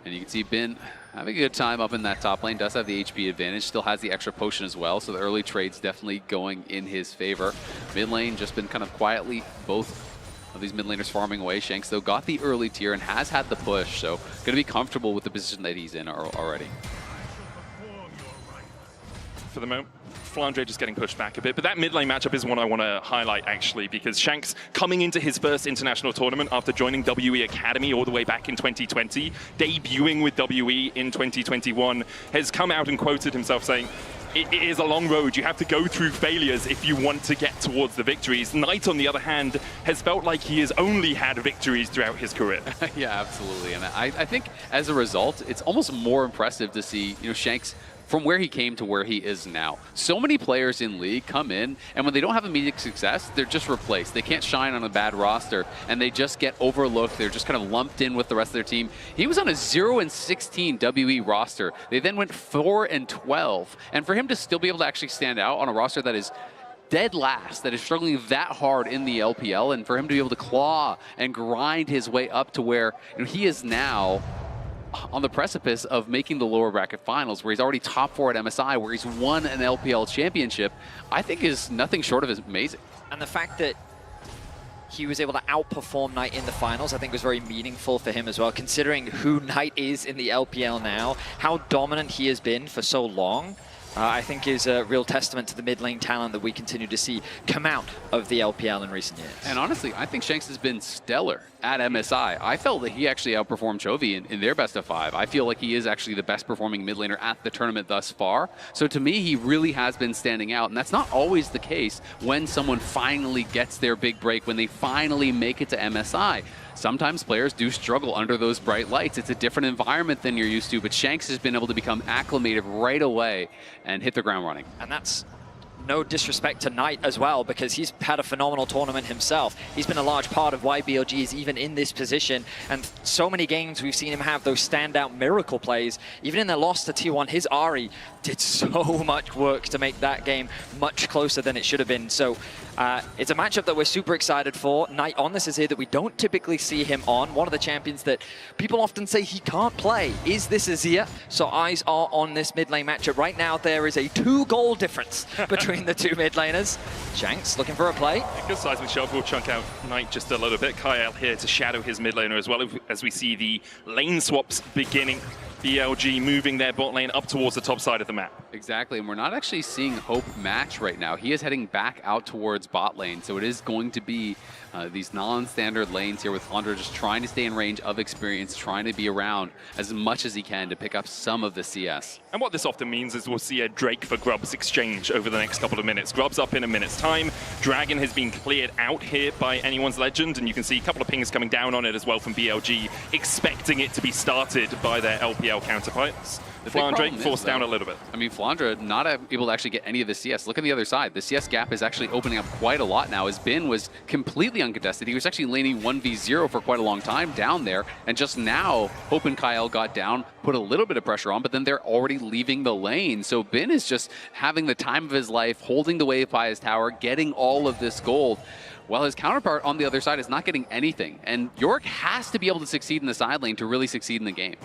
S20: And you can see Bin having a good time up in that top lane, does have the HP advantage, still has the extra potion as well, so the early trade's definitely going in his favor. Mid lane just been kind of quietly, both of these mid laners farming away. Shanks, though, got the early tier and has had the push, so going to be comfortable with the position that he's in already.
S18: For the moment, Flandre just getting pushed back a bit, but that mid lane matchup is one I want to highlight actually, because Shanks coming into his first international tournament after joining WE Academy all the way back in 2020, debuting with WE in 2021, has come out and quoted himself saying, it is a long road. You have to go through failures if you want to get towards the victories. Knight, on the other hand, has felt like he has only had victories throughout his career.
S20: Yeah, absolutely. And I think as a result, it's almost more impressive to see, you know, Shanks from where he came to where he is now. So many players in League come in, and when they don't have immediate success, they're just replaced. They can't shine on a bad roster, and they just get overlooked. They're just kind of lumped in with the rest of their team. He was on a 0-16 WE roster. They then went 4-12, and for him to still be able to actually stand out on a roster that is dead last, that is struggling that hard in the LPL, and for him to be able to claw and grind his way up to where, you know, he is now on the precipice of making the lower bracket finals, where he's already top 4 at MSI, where he's won an LPL championship, I think is nothing short of amazing.
S19: And the fact that he was able to outperform Knight in the finals, I think was very meaningful for him as well, considering who Knight is in the LPL now, how dominant he has been for so long. I think is a real testament to the mid lane talent that we continue to see come out of the LPL in recent years.
S20: And honestly, I think Shanks has been stellar at MSI. I felt that he actually outperformed Chovy in their best of 5. I feel like he is actually the best performing mid laner at the tournament thus far. So to me, he really has been standing out. And that's not always the case when someone finally gets their big break, when they finally make it to MSI. Sometimes players do struggle under those bright lights. It's a different environment than you're used to, but Shanks has been able to become acclimated right away and hit the ground running.
S19: And that's no disrespect to Knight as well, because he's had a phenomenal tournament himself. He's been a large part of why BLG is even in this position, and so many games we've seen him have those standout miracle plays. Even in their loss to T1, his Ahri did so much work to make that game much closer than it should have been. So it's a matchup that we're super excited for. Knight on this is here that we don't typically see him on. One of the champions that people often say he can't play is this Azir. So eyes are on this mid lane matchup. Right now there is a 2-goal difference between the 2 mid laners. Shanks looking for a play.
S18: Good seismic shot will chunk out Knight just a little bit. Kyle here to shadow his mid laner as well, as we see the lane swaps beginning. BLG moving their bot lane up towards the top side of the map.
S20: Exactly, and we're not actually seeing Hope match right now. He is heading back out towards bot lane, so it is going to be these non-standard lanes here with Flandre just trying to stay in range of experience, trying to be around as much as he can to pick up some of the CS.
S18: And what this often means is we'll see a Drake for Grubs exchange over the next couple of minutes. Grubs up in a minute's time. Dragon has been cleared out here by anyone's legend, and you can see a couple of pings coming down on it as well from BLG, expecting it to be started by their LPL counterparts. Flandre forced down a little bit.
S20: I mean, Flandre not able to actually get any of the CS. Look on the other side. The CS gap is actually opening up quite a lot now, as Bin was completely uncontested. He was actually laning 1v0 for quite a long time down there, and just now, Hope and Kyle got down, put a little bit of pressure on, but then they're already leaving the lane. So Bin is just having the time of his life, holding the wave by his tower, getting all of this gold, while his counterpart on the other side is not getting anything. And Yorick has to be able to succeed in the side lane to really succeed in the game.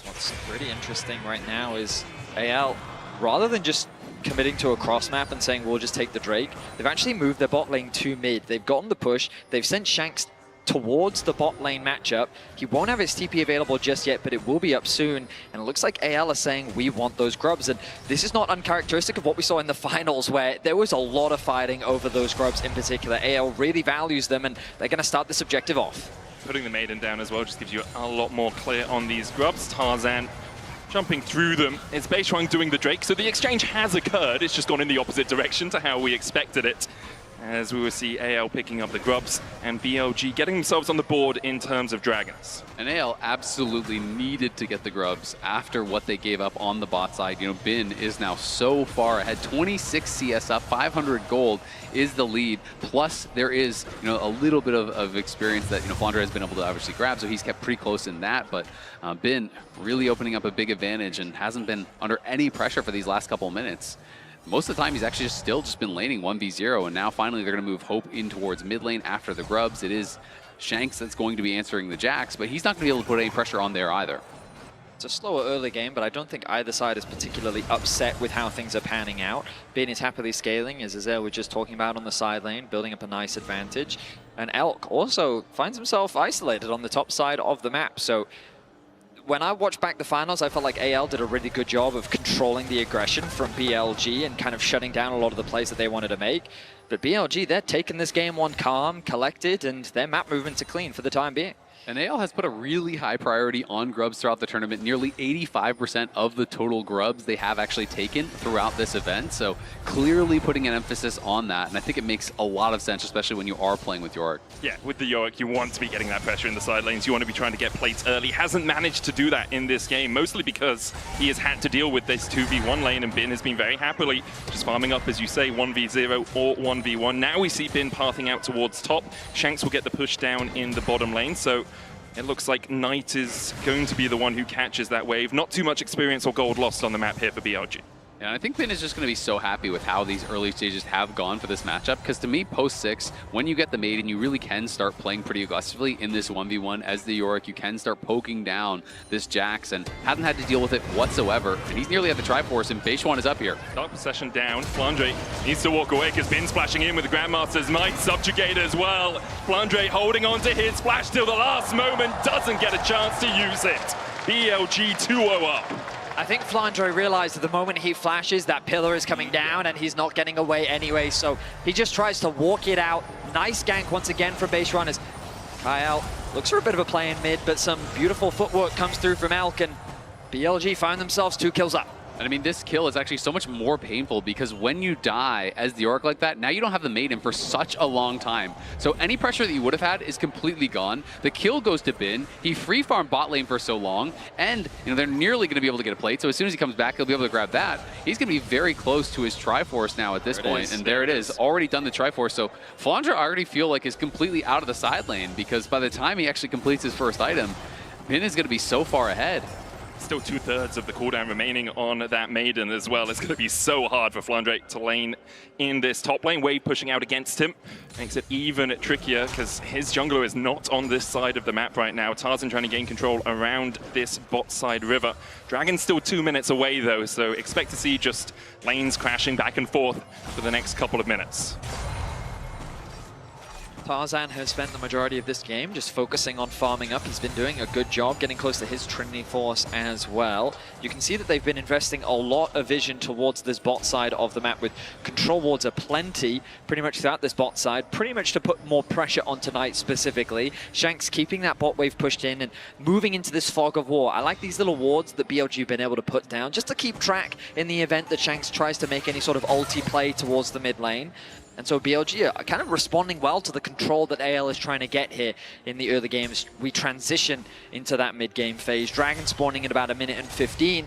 S19: What's pretty interesting right now is AL, rather than just committing to a cross map and saying we'll just take the Drake, they've actually moved their bot lane to mid. They've gotten the push. They've sent Shanks towards the bot lane matchup. He won't have his TP available just yet, but it will be up soon. And it looks like AL is saying we want those grubs. And this is not uncharacteristic of what we saw in the finals, where there was a lot of fighting over those grubs in particular. AL really values them, and they're going to start this objective off.
S18: Putting the Maiden down as well just gives you a lot more clear on these grubs. Tarzan jumping through them. It's Beishwang doing the Drake, so the exchange has occurred. It's just gone in the opposite direction to how we expected it, as we will see AL picking up the grubs and BLG getting themselves on the board in terms of dragons.
S20: And AL absolutely needed to get the grubs after what they gave up on the bot side. You know, Bin is now so far ahead. 26 CS up, 500 gold is the lead. Plus, there is, you know, a little bit of experience that, you know, Flandre has been able to obviously grab, so he's kept pretty close in that. But Bin really opening up a big advantage and hasn't been under any pressure for these last couple of minutes. Most of the time, he's actually still just been laning 1v0, and now finally they're going to move Hope in towards mid lane after the grubs. It is Shanks that's going to be answering the Jax, but he's not going to be able to put any pressure on there either.
S19: It's a slower early game, but I don't think either side is particularly upset with how things are panning out. Bin is happily scaling, as Azael was just talking about on the side lane, building up a nice advantage. And Elk also finds himself isolated on the top side of the map. So when I watched back the finals, I felt like AL did a really good job of controlling the aggression from BLG and kind of shutting down a lot of the plays that they wanted to make. But BLG, they're taking this game one calm, collected, and their map movements are clean for the time being.
S20: And AL has put a really high priority on grubs throughout the tournament. Nearly 85% of the total grubs they have actually taken throughout this event. So clearly putting an emphasis on that. And I think it makes a lot of sense, especially when you are playing with Yorick.
S18: Yeah, with the Yorick, you want to be getting that pressure in the side lanes. You want to be trying to get plates early. Hasn't managed to do that in this game, mostly because he has had to deal with this 2v1 lane, and Bin has been very happily just farming up, as you say, 1v0 or 1v1. Now we see Bin pathing out towards top. Shanks will get the push down in the bottom lane. So it looks like Knight is going to be the one who catches that wave. Not too much experience or gold lost on the map here for BLG.
S20: And I think Bin is just going to be so happy with how these early stages have gone for this matchup, because to me, post-6, when you get the Maiden, you really can start playing pretty aggressively in this 1v1 as the Yorick. You can start poking down this Jax, and haven't had to deal with it whatsoever. And he's nearly at the Triforce, and Beishwan is up here.
S18: Dark Possession down. Flandre needs to walk away because Bin's splashing in with the Grandmaster's Might. Subjugate as well. Flandre holding on to his splash till the last moment. Doesn't get a chance to use it. BLG 2-0 up.
S19: I think Flandre realized that the moment he flashes, that pillar is coming down and he's not getting away anyway, so he just tries to walk it out. Nice gank once again from Beishwan as Kyle looks for a bit of a play in mid, but some beautiful footwork comes through from Elk, and BLG find themselves 2 kills up.
S20: And I mean, this kill is actually so much more painful because when you die as the Yorick like that, now you don't have the Maiden for such a long time. So any pressure that you would have had is completely gone. The kill goes to Bin. He free farmed bot lane for so long, and you know they're nearly going to be able to get a plate. So as soon as he comes back, he'll be able to grab that. He's going to be very close to his Triforce now at this point, and there it is. Already done the Triforce. So Flandre, I already feel like is completely out of the side lane, because by the time he actually completes his first item, Bin is going to be so far ahead.
S18: Still 2/3 of the cooldown remaining on that Maiden as well. It's going to be so hard for Flandre to lane in this top lane. Wave pushing out against him makes it even trickier because his jungler is not on this side of the map right now. Tarzan trying to gain control around this bot side river. Dragon's still 2 minutes away though, so expect to see just lanes crashing back and forth for the next couple of minutes.
S19: Tarzan has spent the majority of this game just focusing on farming up. He's been doing a good job getting close to his Trinity Force as well. You can see that they've been investing a lot of vision towards this bot side of the map with control wards aplenty pretty much throughout this bot side, pretty much to put more pressure on tonight specifically. Shanks keeping that bot wave pushed in and moving into this fog of war. I like these little wards that BLG have been able to put down just to keep track in the event that Shanks tries to make any sort of ulti play towards the mid lane. And so BLG are kind of responding well to the control that AL is trying to get here in the early games. We transition into that mid-game phase. Dragon spawning in about 1:15.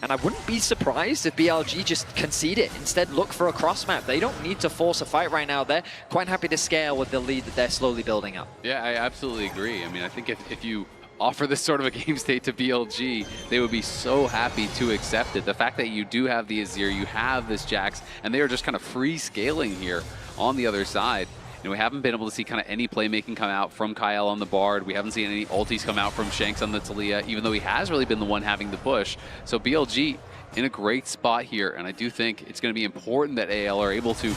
S19: And I wouldn't be surprised if BLG just concede it. Instead, look for a cross map. They don't need to force a fight right now. They're quite happy to scale with the lead that they're slowly building up.
S20: Yeah, I absolutely agree. I mean, I think if you offer this sort of a game state to BLG, they would be so happy to accept it. The fact that you do have the Azir, you have this Jax, and they are just kind of free scaling here on the other side. And we haven't been able to see kind of any playmaking come out from Kyle on the Bard. We haven't seen any ultis come out from Shanks on the Taliyah, even though he has really been the one having the push. So BLG in a great spot here, and I do think it's going to be important that AL are able to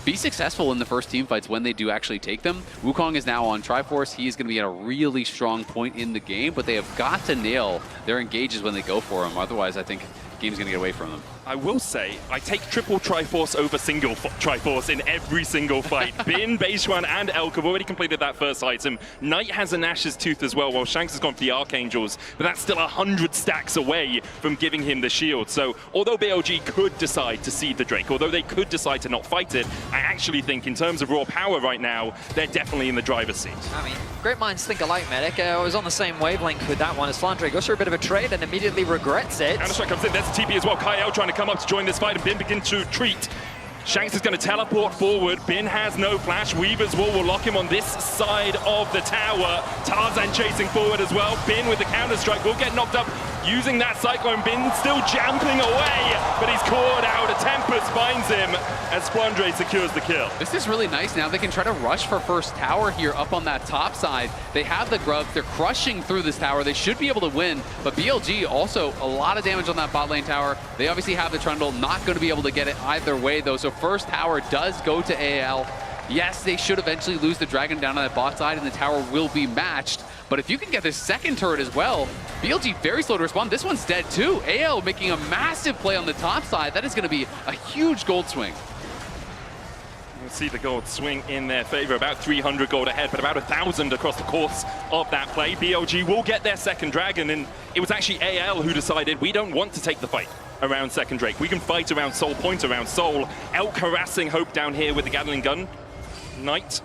S20: be successful in the first team fights when they do actually take them. Wukong is now on Triforce. He is going to be at a really strong point in the game, but they have got to nail their engages when they go for him. Otherwise, I think the game's going to get away from them.
S18: I will say, I take triple Triforce over single Triforce in every single fight. Bin, Beishuan, and Elk have already completed that first item. Knight has a Nash's Tooth as well, while Shanks has gone for the Archangels, but that's still 100 stacks away from giving him the shield. So, although BLG could decide to seed the Drake, although they could decide to not fight it, I actually think in terms of raw power right now, they're definitely in the driver's seat.
S19: I mean, great minds think alike, Medic. I was on the same wavelength with that one as Flandre goes for a bit of a trade and immediately regrets it.
S18: Counter-strike comes in, there's a TP as well. Kyle trying to come up to join this fight, and Bin begins to retreat. Shanks is going to teleport forward. Bin has no flash. Weaver's Wall will lock him on this side of the tower. Tarzan chasing forward as well. Bin with the counter-strike will get knocked up using that Cyclone. Bin still jumping away, but he's caught out. A Tempest finds him as Flandre secures the kill.
S20: This is really nice. Now they can try to rush for first tower here up on that top side. They have the grub. They're crushing through this tower. They should be able to win, but BLG also a lot of damage on that bot lane tower. They obviously have the Trundle. Not going to be able to get it either way, though. So first tower does go to AL. Yes, they should eventually lose the Dragon down on that bot side, and the tower will be matched. But if you can get this second turret as well, BLG very slow to respond. This one's dead too. AL making a massive play on the top side. That is going to be a huge gold swing.
S18: We'll see the gold swing in their favor. About 300 gold ahead, but about 1,000 across the course of that play. BLG will get their second Dragon, and it was actually AL who decided we don't want to take the fight around second Drake. We can fight around Soul, point around Soul. Elk harassing Hope down here with the Gatling gun. Knight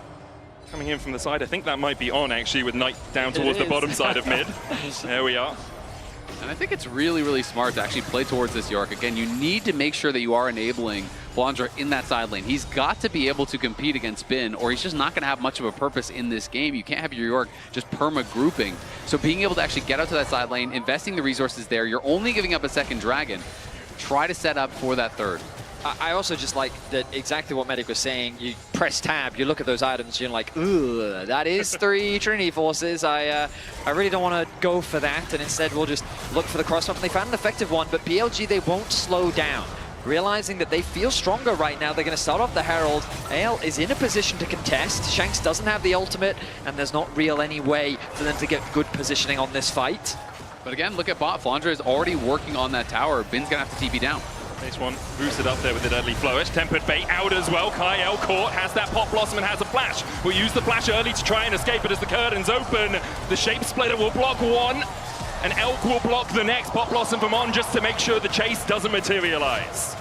S18: coming in from the side. I think that might be on, actually, with Knight down towards the bottom side of mid. There we are.
S20: And I think it's really, really smart to actually play towards this York. Again, you need to make sure that you are enabling Flandre in that side lane. He's got to be able to compete against Bin, or he's just not going to have much of a purpose in this game. You can't have your York just perma-grouping. So being able to actually get out to that side lane, investing the resources there, you're only giving up a second Dragon. Try to set up for that third.
S19: I also just like that exactly what Medic was saying. You press tab, you look at those items, you're like, ooh, that is 3 Trinity Forces. I really don't want to go for that, and instead we'll just look for the cross up. They found an effective one, but BLG, they won't slow down. Realizing that they feel stronger right now, they're going to start off the Herald. AL is in a position to contest. Shanks doesn't have the ultimate, and there's not real any way for them to get good positioning on this fight.
S20: But again, look at bot. Flandre is already working on that tower. Bin's going to have to TP down.
S18: This one boosted up there with the deadly flourish. Tempered bait out as well. Kyle caught, has that pop blossom and has a flash. We'll use the flash early to try and escape it as the curtains open. The shape splitter will block one, and Elk will block the next. Pop blossom from on just to make sure the chase doesn't materialize.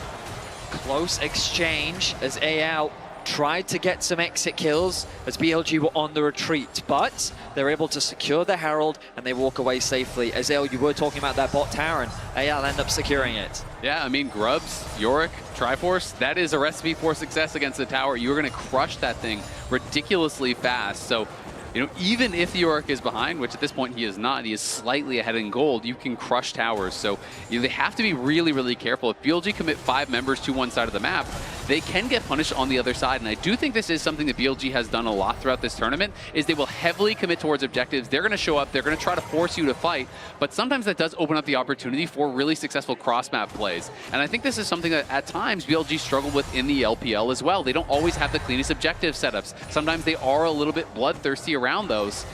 S19: Close exchange as AL tried to get some exit kills as BLG were on the retreat, but they're able to secure the Herald and they walk away safely. As AL, you were talking about that bot tower, and AL end up securing it.
S20: Yeah, I mean, Grubs, Yorick, Triforce, that is a recipe for success against the tower. You're going to crush that thing ridiculously fast. So, you know, even if the Yorick is behind, which at this point he is not, he is slightly ahead in gold, you can crush towers. So, you know, they have to be really, really careful. If BLG commit 5 members to one side of the map, they can get punished on the other side. And I do think this is something that BLG has done a lot throughout this tournament, is they will heavily commit towards objectives. They're going to show up, they're going to try to force you to fight, but sometimes that does open up the opportunity for really successful cross-map plays. And I think this is something that at times BLG struggle with in the LPL as well. They don't always have the cleanest objective setups. Sometimes they are a little bit bloodthirsty around those.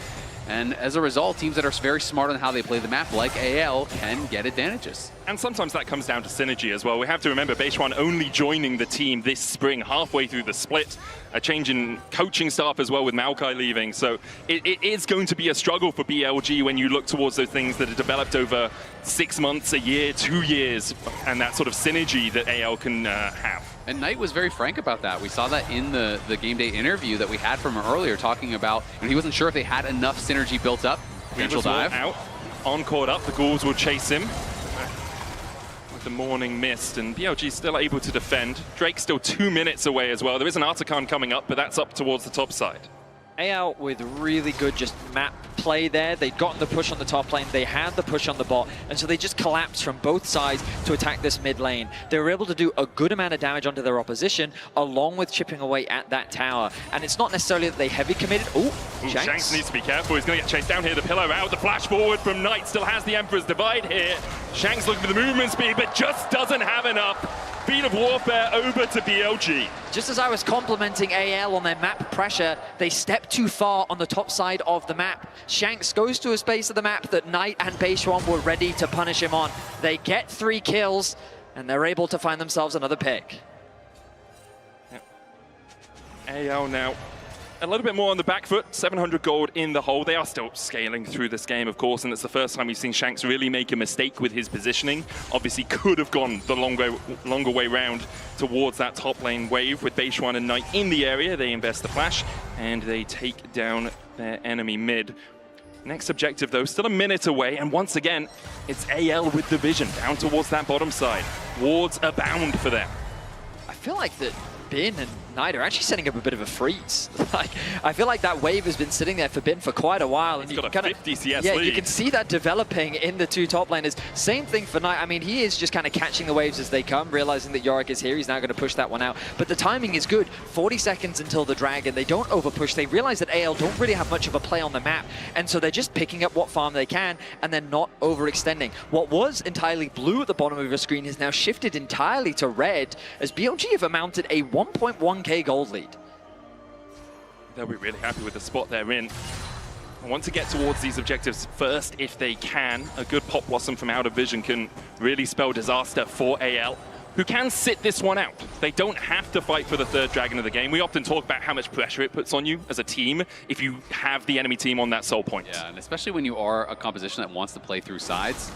S20: And as a result, teams that are very smart on how they play the map, like AL, can get advantages.
S18: And sometimes that comes down to synergy as well. We have to remember Beishwan only joining the team this spring, halfway through the split. A change in coaching staff as well with Maokai leaving. So it is going to be a struggle for BLG when you look towards those things that are developed over 6 months, a year, 2 years, and that sort of synergy that AL can have.
S20: And Knight was very frank about that. We saw that in the game day interview that we had from him earlier, talking about, and he wasn't sure if they had enough synergy built up. Potential dive.
S18: Out, on-court up, the Ghouls will chase him with the morning mist, and BLG still able to defend. Drake's still 2 minutes away as well. There is an Artican coming up, but that's up towards the top side.
S19: AL with really good just map play there. They'd gotten the push on the top lane, they had the push on the bot, and so they just collapsed from both sides to attack this mid lane. They were able to do a good amount of damage onto their opposition, along with chipping away at that tower. And it's not necessarily that they heavy committed. Ooh,
S18: Shanks needs to be careful. He's going to get chased down here. The pillar out. The flash forward from Knight still has the Emperor's Divide here. Shanks looking for the movement speed, but just doesn't have enough. Beat of Warfare over to BLG.
S19: Just as I was complimenting AL on their map pressure, they stepped too far on the top side of the map. Shanks goes to a space of the map that Knight and Beishwan were ready to punish him on. They get 3 kills, and they're able to find themselves another pick.
S18: Yep. AL now a little bit more on the back foot, 700 gold in the hole. They are still scaling through this game, of course, and it's the first time we've seen Shanks really make a mistake with his positioning. Obviously could have gone the longer way round towards that top lane wave with Beishwan and Knight in the area. They invest the flash, and they take down their enemy mid. Next objective, though, still a minute away, and once again, it's AL with the vision down towards that bottom side. Wards abound for them.
S19: I feel like that Bin and Knight are actually setting up a bit of a freeze. I feel like that wave has been sitting there for Bin for quite a while. And
S18: he's got a 50 CS lead.
S19: You can see that developing in the 2 top laners. Same thing for Knight. I mean, he is just kind of catching the waves as they come, realizing that Yorick is here. He's now going to push that one out. But the timing is good. 40 seconds until the Dragon. They don't overpush. They realize that AL don't really have much of a play on the map. And so they're just picking up what farm they can and then not overextending. What was entirely blue at the bottom of your screen has now shifted entirely to red, as BLG have amounted a 1.1k gold lead.
S18: They'll be really happy with the spot they're in. I want to get towards these objectives first if they can. A good Pop Blossom from out of vision can really spell disaster for AL, who can sit this one out. They don't have to fight for the 3rd Dragon of the game. We often talk about how much pressure it puts on you as a team if you have the enemy team on that soul point.
S20: Yeah, and especially when you are a composition that wants to play through sides,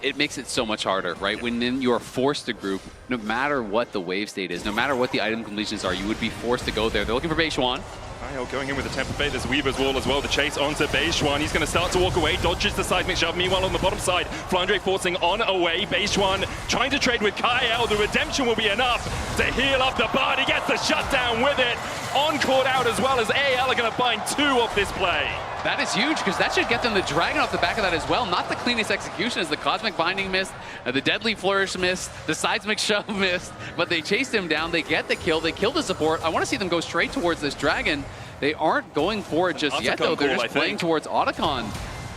S20: it makes it so much harder, right? When then you are forced to group, no matter what the wave state is, no matter what the item completions are, you would be forced to go there. They're looking for Beishwan.
S18: Kyle going in with the Temper Fate. There's Weaver's Wall as well. The chase onto Beishwan. He's going to start to walk away. Dodges the seismic shove. Meanwhile, on the bottom side, Flandre forcing on away. Beishwan trying to trade with Kyle. The redemption will be enough to heal up the Bard. He gets the shutdown with it. On-court out as well, as AL are going to find 2 of this play.
S20: That is huge, because that should get them the Dragon off the back of that as well. Not the cleanest execution as the Cosmic Binding missed, the Deadly Flourish missed, the Seismic Shove missed, but they chased him down. They get the kill. They kill the support. I want to see them go straight towards this Dragon. They aren't going for it just yet, though. They're just playing towards Otacon.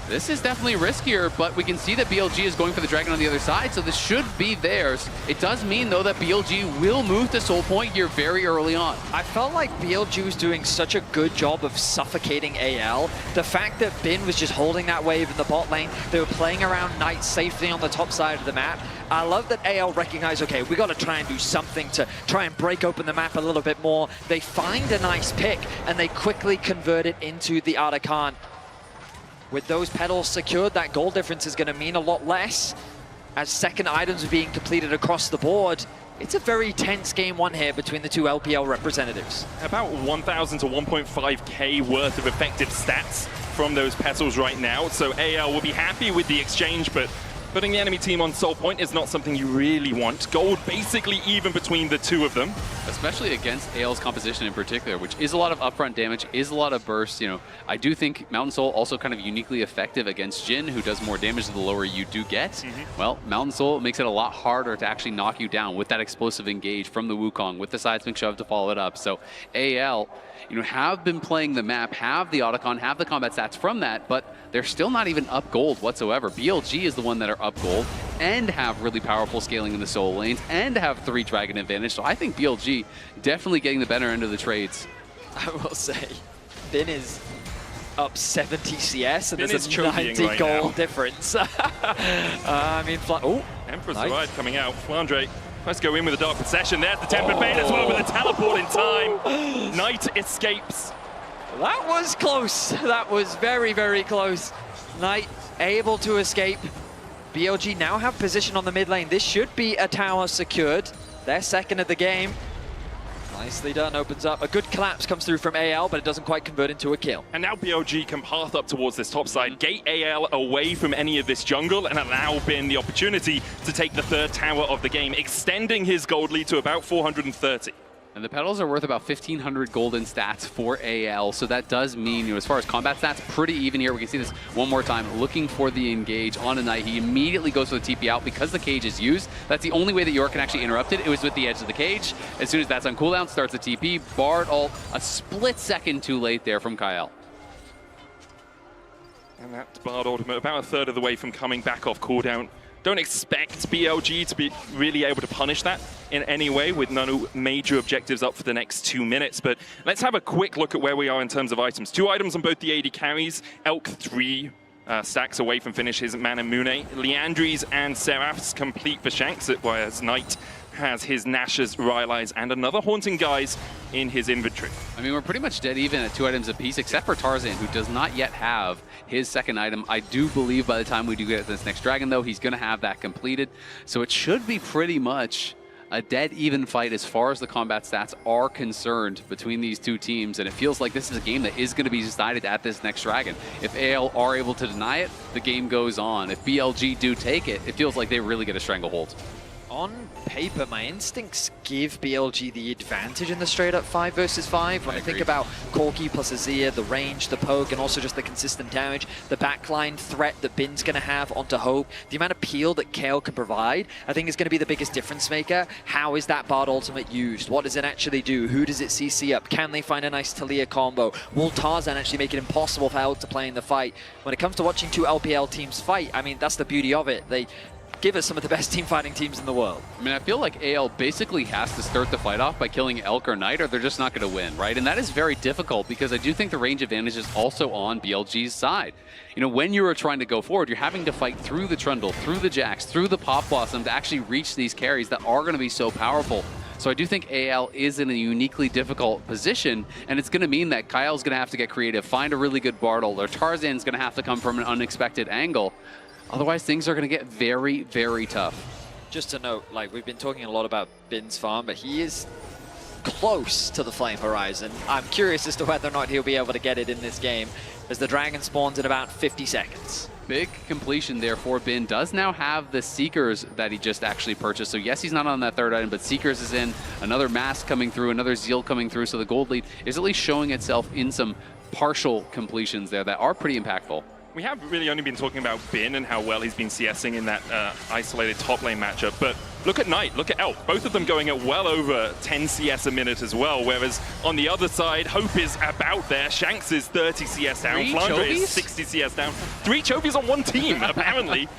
S20: This is definitely riskier, but we can see that BLG is going for the Dragon on the other side, so this should be theirs. It does mean, though, that BLG will move to Soul Point here very early on.
S19: I felt like BLG was doing such a good job of suffocating AL. The fact that Bin was just holding that wave in the bot lane, they were playing around Knight safely on the top side of the map. I love that AL recognized, okay, we got to try and do something to try and break open the map a little bit more. They find a nice pick, and they quickly convert it into the Artican. With those petals secured, that goal difference is going to mean a lot less as second items are being completed across the board. It's a very tense game 1 here between the 2 LPL representatives.
S18: About 1,000 to 1.5k worth of effective stats from those petals right now. So AL will be happy with the exchange, but putting the enemy team on soul point is not something you really want. Gold basically even between the 2 of them.
S20: especially against AL's composition in particular, which is a lot of upfront damage, is a lot of bursts. You know, I do think Mountain Soul also kind of uniquely effective against Jhin, who does more damage the lower you do get. Well, Mountain Soul makes it a lot harder to actually knock you down with that explosive engage from the Wukong, with the seismic shove to follow it up. So AL, you know, have been playing the map, have the Otacon, have the combat stats from that, but they're still not even up gold whatsoever. BLG is the one that are up gold and have really powerful scaling in the soul lanes and have 3 dragon advantage. So I think BLG definitely getting the better end of the trades.
S19: I will say, Bin is up 70 CS and
S18: Bin
S19: there's
S18: is
S19: a 90
S18: right
S19: gold
S18: now.
S19: difference. I mean, oh,
S18: Emperor's
S19: nice.
S18: Ride coming out. Flandre tries to go in with a Dark Procession. There's the Tempered Fate as well with a teleport in time. Knight escapes.
S19: That was close. That was very, very close. Knight able to escape. BLG now have position on the mid lane. This should be a tower secured. They're second of the game. Nicely done, opens up. A good collapse comes through from AL, but it doesn't quite convert into a kill.
S18: And now BLG can path up towards this top side, gate AL away from any of this jungle, and allow Bin the opportunity to take the 3rd tower of the game, extending his gold lead to about 430.
S20: And the petals are worth about 1,500 golden stats for AL, so that does mean, you know, as far as combat stats, pretty even here. We can see this one more time, looking for the engage on a Knight. He immediately goes for the TP out because the cage is used. That's the only way that York can actually interrupt it. It was with the edge of the cage. As soon as that's on cooldown, starts the TP. Bard ult, a split second too late there from Kyle.
S18: And that Bard ultimate about 1/3 of the way from coming back off cooldown. Don't expect BLG to be really able to punish that in any way with no major objectives up for the next 2 minutes. But let's have a quick look at where we are in terms of items. 2 items on both the AD carries. Elk 3 stacks away from finish his Mana Mune. Leandries and Seraphs complete for Shanks, whereas Knight has his Nash's, Rylai's, and another Haunting Guise in his inventory.
S20: I mean, we're pretty much dead even at 2 items apiece, except for Tarzan, who does not yet have his 2nd item. I do believe by the time we do get this next dragon, though, he's going to have that completed. So it should be pretty much a dead even fight as far as the combat stats are concerned between these 2 teams. And it feels like this is a game that is going to be decided at this next dragon. If AL are able to deny it, the game goes on. If BLG do take it, it feels like they really get a stranglehold.
S19: On paper, my instincts give BLG the advantage in the straight-up 5 versus 5. When I think about Corki plus Azir, the range, the poke, and also just the consistent damage, the backline threat that Bin's going to have onto Hope, the amount of peel that Kayle can provide, I think is going to be the biggest difference maker. How is that Bard ultimate used? What does it actually do? Who does it CC up? Can they find a nice Talia combo? Will Tarzan actually make it impossible for Elk to play in the fight? When it comes to watching 2 LPL teams fight, I mean, that's the beauty of it. They give us some of the best team fighting teams in the world.
S20: I mean, I feel like AL basically has to start the fight off by killing Elk or Knight, or they're just not going to win, right? And that is very difficult because I do think the range advantage is also on BLG's side. You know, when you are trying to go forward, you're having to fight through the Trundle, through the Jax, through the Pop Blossom to actually reach these carries that are going to be so powerful. So I do think AL is in a uniquely difficult position, and it's going to mean that Kyle's going to have to get creative, find a really good Bard ult, or Tarzan's going to have to come from an unexpected angle. Otherwise, things are going to get very, very tough.
S19: Just to note, like, we've been talking a lot about Bin's farm, but he is close to the Flame Horizon. I'm curious as to whether or not he'll be able to get it in this game, as the dragon spawns in about 50 seconds.
S20: Big completion there for Bin. Does now have the Seekers that he just actually purchased. So yes, he's not on that 3rd item, but Seekers is in. Another Mask coming through, another Zeal coming through. So the gold lead is at least showing itself in some partial completions there that are pretty impactful.
S18: We have really only been talking about Bin and how well he's been CSing in that isolated top lane matchup, but look at Knight, look at Elk, both of them going at well over 10 CS a minute as well, whereas on the other side, Hope is about there, Shanks is 30 CS down, Flandre is 60 CS down. 3 Chovies on one team, apparently,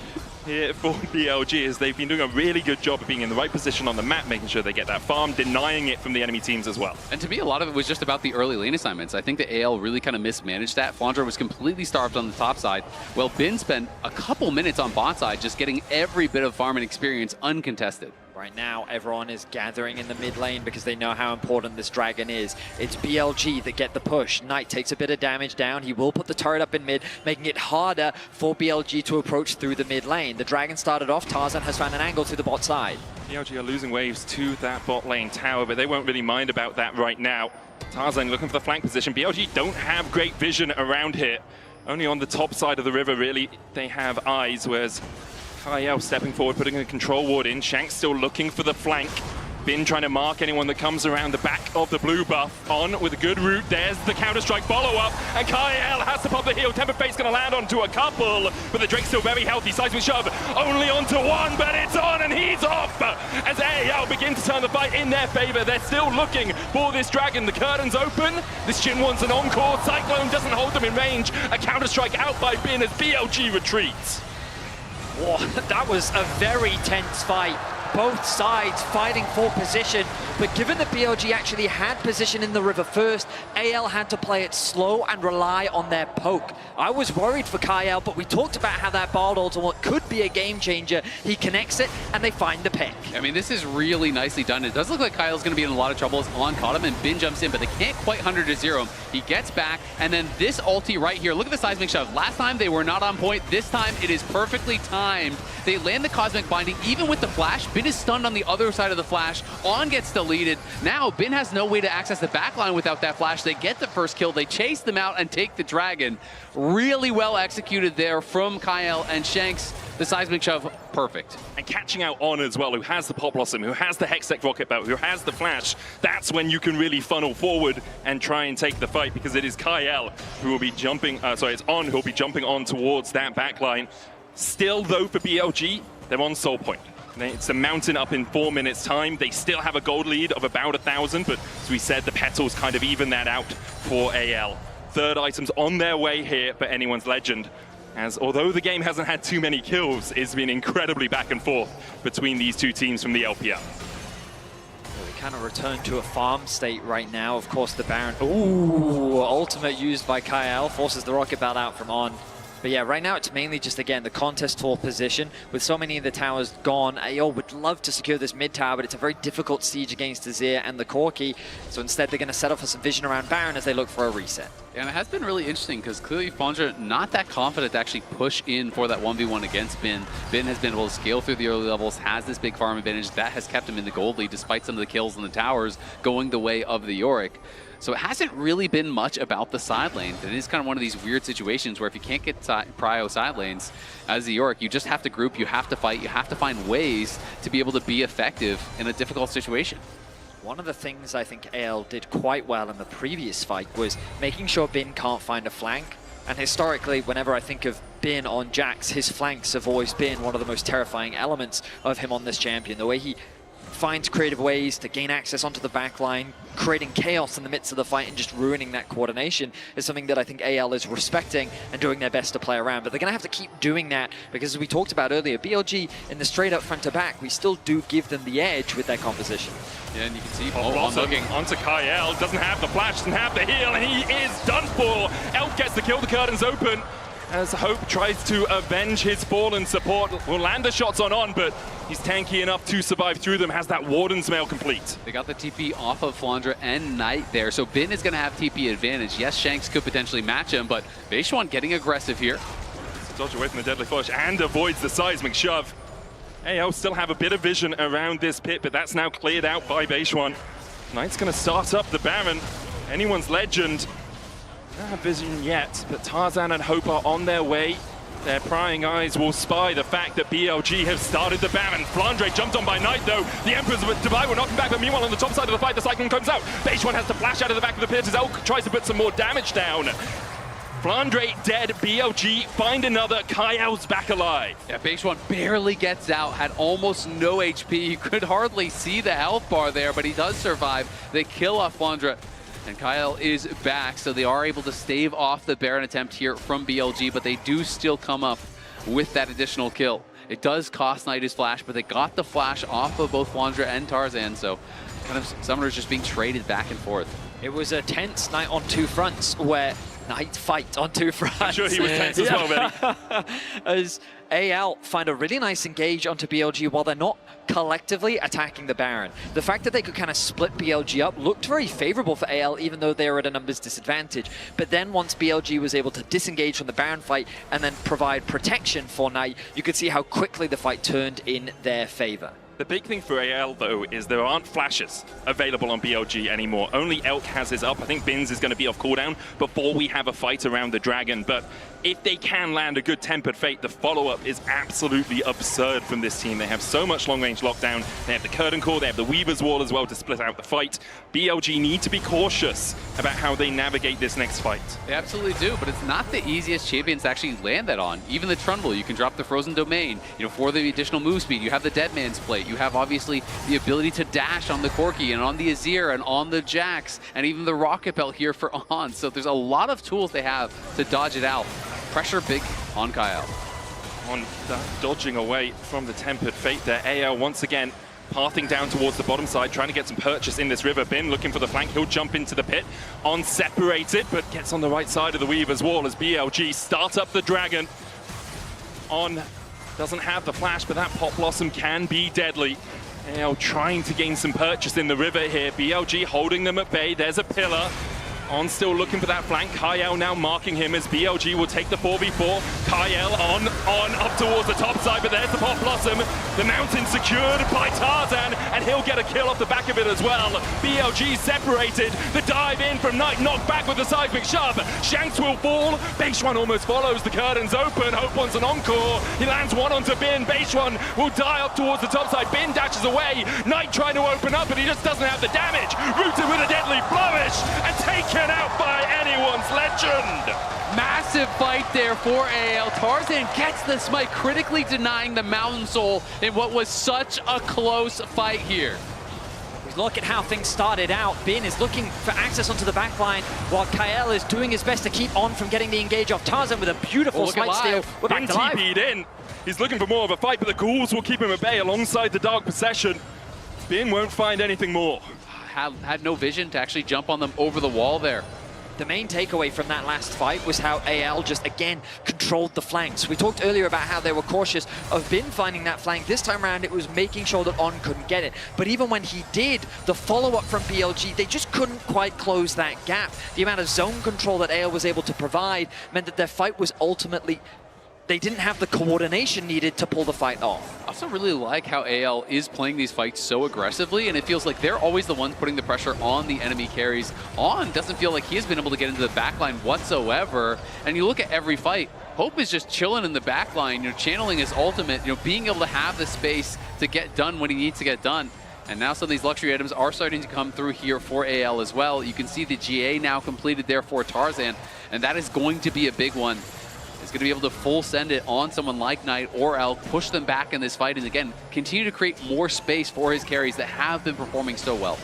S18: here for BLG, as they've been doing a really good job of being in the right position on the map, making sure they get that farm, denying it from the enemy teams as well.
S20: And to me, a lot of it was just about the early lane assignments. I think the AL really kind of mismanaged that. Flandre was completely starved on the top side, while Bin spent a couple minutes on bot side just getting every bit of farming experience uncontested.
S19: Right now, everyone is gathering in the mid lane because they know how important this dragon is. It's BLG that get the push. Knight takes a bit of damage down. He will put the turret up in mid, making it harder for BLG to approach through the mid lane. The dragon started off. Tarzan has found an angle to the bot side.
S18: BLG are losing waves to that bot lane tower, but they won't really mind about that right now. Tarzan looking for the flank position. BLG don't have great vision around here. Only on the top side of the river, really, they have eyes, whereas Kyle stepping forward, putting a control ward in. Shanks still looking for the flank. Bin trying to mark anyone that comes around the back of the blue buff. On with a good route. There's the counter-strike follow-up. And Kyle has to pop the heel. Tempered Fate's going to land onto a couple. But the Drake's still very healthy. Seismic shove only onto one, but it's on and he's off. As AL begin to turn the fight in their favor. They're still looking for this dragon. The curtain's open. This Jin wants an encore. Cyclone doesn't hold them in range. A counter-strike out by Bin as BLG retreats.
S19: Whoa, that was a very tense fight. Both sides fighting for position, but given that BLG actually had position in the river first, AL had to play it slow and rely on their poke. I was worried for Kyle, but we talked about how that Bard ultimate could be a game changer. He connects it, and they find the pick.
S20: I mean, this is really nicely done. It does look like Kyle's going to be in a lot of trouble. On caught him, and Bin jumps in, but they can't quite 100-0 him. He gets back, and then this ulti right here. Look at the seismic shove. Last time they were not on point. This time it is perfectly timed. They land the cosmic binding, even with the flash. Bin is stunned on the other side of the flash. On gets deleted. Now Bin has no way to access the backline without that flash. They get the first kill. They chase them out and take the dragon. Really well executed there from Kyle and Shanks. The seismic shove, perfect.
S18: And catching out On as well, who has the Pop Blossom, who has the Hextech Rocket Belt, who has the Flash. That's when you can really funnel forward and try and take the fight, because it is Kyle who will be jumping, it's On who will be jumping on towards that backline. Still, though, for BLG, they're on Soul Point. It's a mountain up in 4 minutes' time. They still have a gold lead of about 1,000, but as we said, the petals kind of even that out for AL. Third items on their way here for Anyone's Legend, as although the game hasn't had too many kills, it's been incredibly back and forth between these two teams from the LPL.
S19: They kind of return to a farm state right now. Of course, the Baron. Ooh, ultimate used by Kyle forces the Rocket Belt out from On. But yeah, right now it's mainly just, again, the contest for position. With so many of the towers gone, AO would love to secure this mid tower, but it's a very difficult siege against Azir and the Corki. So instead, they're going to set off some vision around Baron as they look for a reset.
S20: And it has been really interesting because clearly Flandre not that confident to actually push in for that 1v1 against Bin. Bin has been able to scale through the early levels, has this big farm advantage. That has kept him in the gold lead despite some of the kills in the towers going the way of the Yorick. So it hasn't really been much about the side lanes. It is kind of one of these weird situations where if you can't get prio side lanes as the Yorick, you just have to group, you have to fight, you have to find ways to be able to be effective in a difficult situation.
S19: One of the things I think AL did quite well in the previous fight was making sure Bin can't find a flank. And historically, whenever I think of Bin on Jax, his flanks have always been one of the most terrifying elements of him on this champion. The way he finds creative ways to gain access onto the backline, creating chaos in the midst of the fight and just ruining that coordination is something that I think AL is respecting and doing their best to play around. But they're going to have to keep doing that because, as we talked about earlier, BLG in the straight up front to back, we still do give them the edge with their composition.
S20: Yeah, and you can see
S18: looking onto Kyle, doesn't have the flash, doesn't have the heal, and he is done for. Elf gets the kill, the curtain's open. As Hope tries to avenge his fallen support, will land the shots on, but he's tanky enough to survive through them, has that Warden's Mail complete.
S20: They got the TP off of Flandre and Knight there, so Bin is going to have TP advantage. Yes, Shanks could potentially match him, but Beishuan getting aggressive here.
S18: Dodge away from the Deadly Flush and avoids the seismic shove. AO still have a bit of vision around this pit, but that's now cleared out by Beishuan. Knight's going to start up the Baron. Anyone's Legend. Don't have vision yet, but Tarzan and Hope are on their way. Their prying eyes will spy the fact that BLG have started the Baron. Flandre jumped on by Knight, though. The Emperor's Divide will knock him back, but meanwhile on the top side of the fight, the Cyclone comes out. Beishuan has to flash out of the back of the pit as Elk tries to put some more damage down. Flandre dead, BLG find another, Kyle's back alive.
S20: Yeah, Beishuan barely gets out, had almost no HP. You could hardly see the health bar there, but he does survive. They kill off Flandre. And Kyle is back, so they are able to stave off the Baron attempt here from BLG, but they do still come up with that additional kill. It does cost Knight his flash, but they got the flash off of both Flandre and Tarzan, so kind of Summoners just being traded back and forth.
S19: It was a tense night on two fronts where Knight fight on two fronts.
S18: I'm sure he was tense as well, Benny.
S19: As AL find a really nice engage onto BLG while they're not collectively attacking the Baron. The fact that they could kind of split BLG up looked very favorable for AL, even though they were at a numbers disadvantage. But then once BLG was able to disengage from the Baron fight and then provide protection for Knight, you could see how quickly the fight turned in their favor.
S18: The big thing for AL, though, is there aren't flashes available on BLG anymore. Only Elk has his up. I think Bins is going to be off cooldown before we have a fight around the Dragon. But if they can land a good Tempered Fate, the follow-up is absolutely absurd from this team. They have so much long-range lockdown. They have the Curtain Call, they have the Weaver's Wall as well to split out the fight. BLG need to be cautious about how they navigate this next fight.
S20: They absolutely do, but it's not the easiest champions to actually land that on. Even the Trundle, you can drop the Frozen Domain, for the additional move speed. You have the Dead Man's Plate. You have obviously the ability to dash on the Corki and on the Azir and on the Jax and even the Rocket Belt here for On. So there's a lot of tools they have to dodge it out. Pressure big on Kyle.
S18: On dodging away from the Tempered Fate there. AL once again pathing down towards the bottom side, trying to get some purchase in this river. Bin looking for the flank. He'll jump into the pit. On separated, but gets on the right side of the Weaver's Wall as BLG start up the Dragon. On doesn't have the flash, but that Pop Blossom can be deadly. AL trying to gain some purchase in the river here. BLG holding them at bay. There's a pillar. On still looking for that flank. Kyle now marking him as BLG will take the 4v4. Kyle on up towards the top side, but there's the Pop Blossom. The mountain secured by Tarzan, and he'll get a kill off the back of it as well. BLG separated. The dive in from Knight, knocked back with the seismic shove. Shanks will fall. Beishuan almost follows. The curtains open. Hope wants an encore. He lands one onto Bin. Beishuan will die up towards the top side. Bin dashes away. Knight trying to open up, but he just doesn't have the damage. Rooted with a deadly flourish and taken out by anyone's legend.
S20: Massive fight there for AL. Tarzan gets the smite, critically denying the Mountain Soul in what was such a close fight here.
S19: Look at how things started out. Bin is looking for access onto the backline, while Kyle is doing his best to keep On from getting the engage off Tarzan with a beautiful smite steal. We're back to live.
S18: TP'd in. He's looking for more of a fight, but the ghouls will keep him at bay alongside the Dark Possession. Bin won't find anything more.
S20: Had no vision to actually jump on them over the wall there.
S19: The main takeaway from that last fight was how AL just, again, controlled the flanks. We talked earlier about how they were cautious of Bin finding that flank. This time around, it was making sure that On couldn't get it. But even when he did, the follow-up from BLG, they just couldn't quite close that gap. The amount of zone control that AL was able to provide meant that their fight was ultimately... They didn't have the coordination needed to pull the fight off.
S20: I also really like how AL is playing these fights so aggressively, and it feels like they're always the ones putting the pressure on the enemy carries. On doesn't feel like he has been able to get into the backline whatsoever, and you look at every fight, Hope is just chilling in the backline, channeling his ultimate, being able to have the space to get done when he needs to get done. And now some of these luxury items are starting to come through here for AL as well. You can see the GA now completed there for Tarzan, and that is going to be a big one. Is going to be able to full send it on someone like Knight or Elk, push them back in this fight, and again, continue to create more space for his carries that have been performing so well.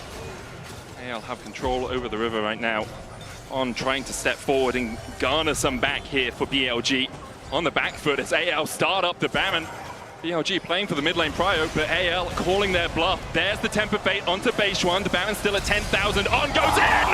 S18: AL have control over the river right now. On trying to step forward and garner some back here for BLG. On the back foot as AL start up the Baron. BLG playing for the mid lane prio, but AL calling their bluff. There's the Temper Fate onto Beishuan. The Baron's still at 10,000. On goes in!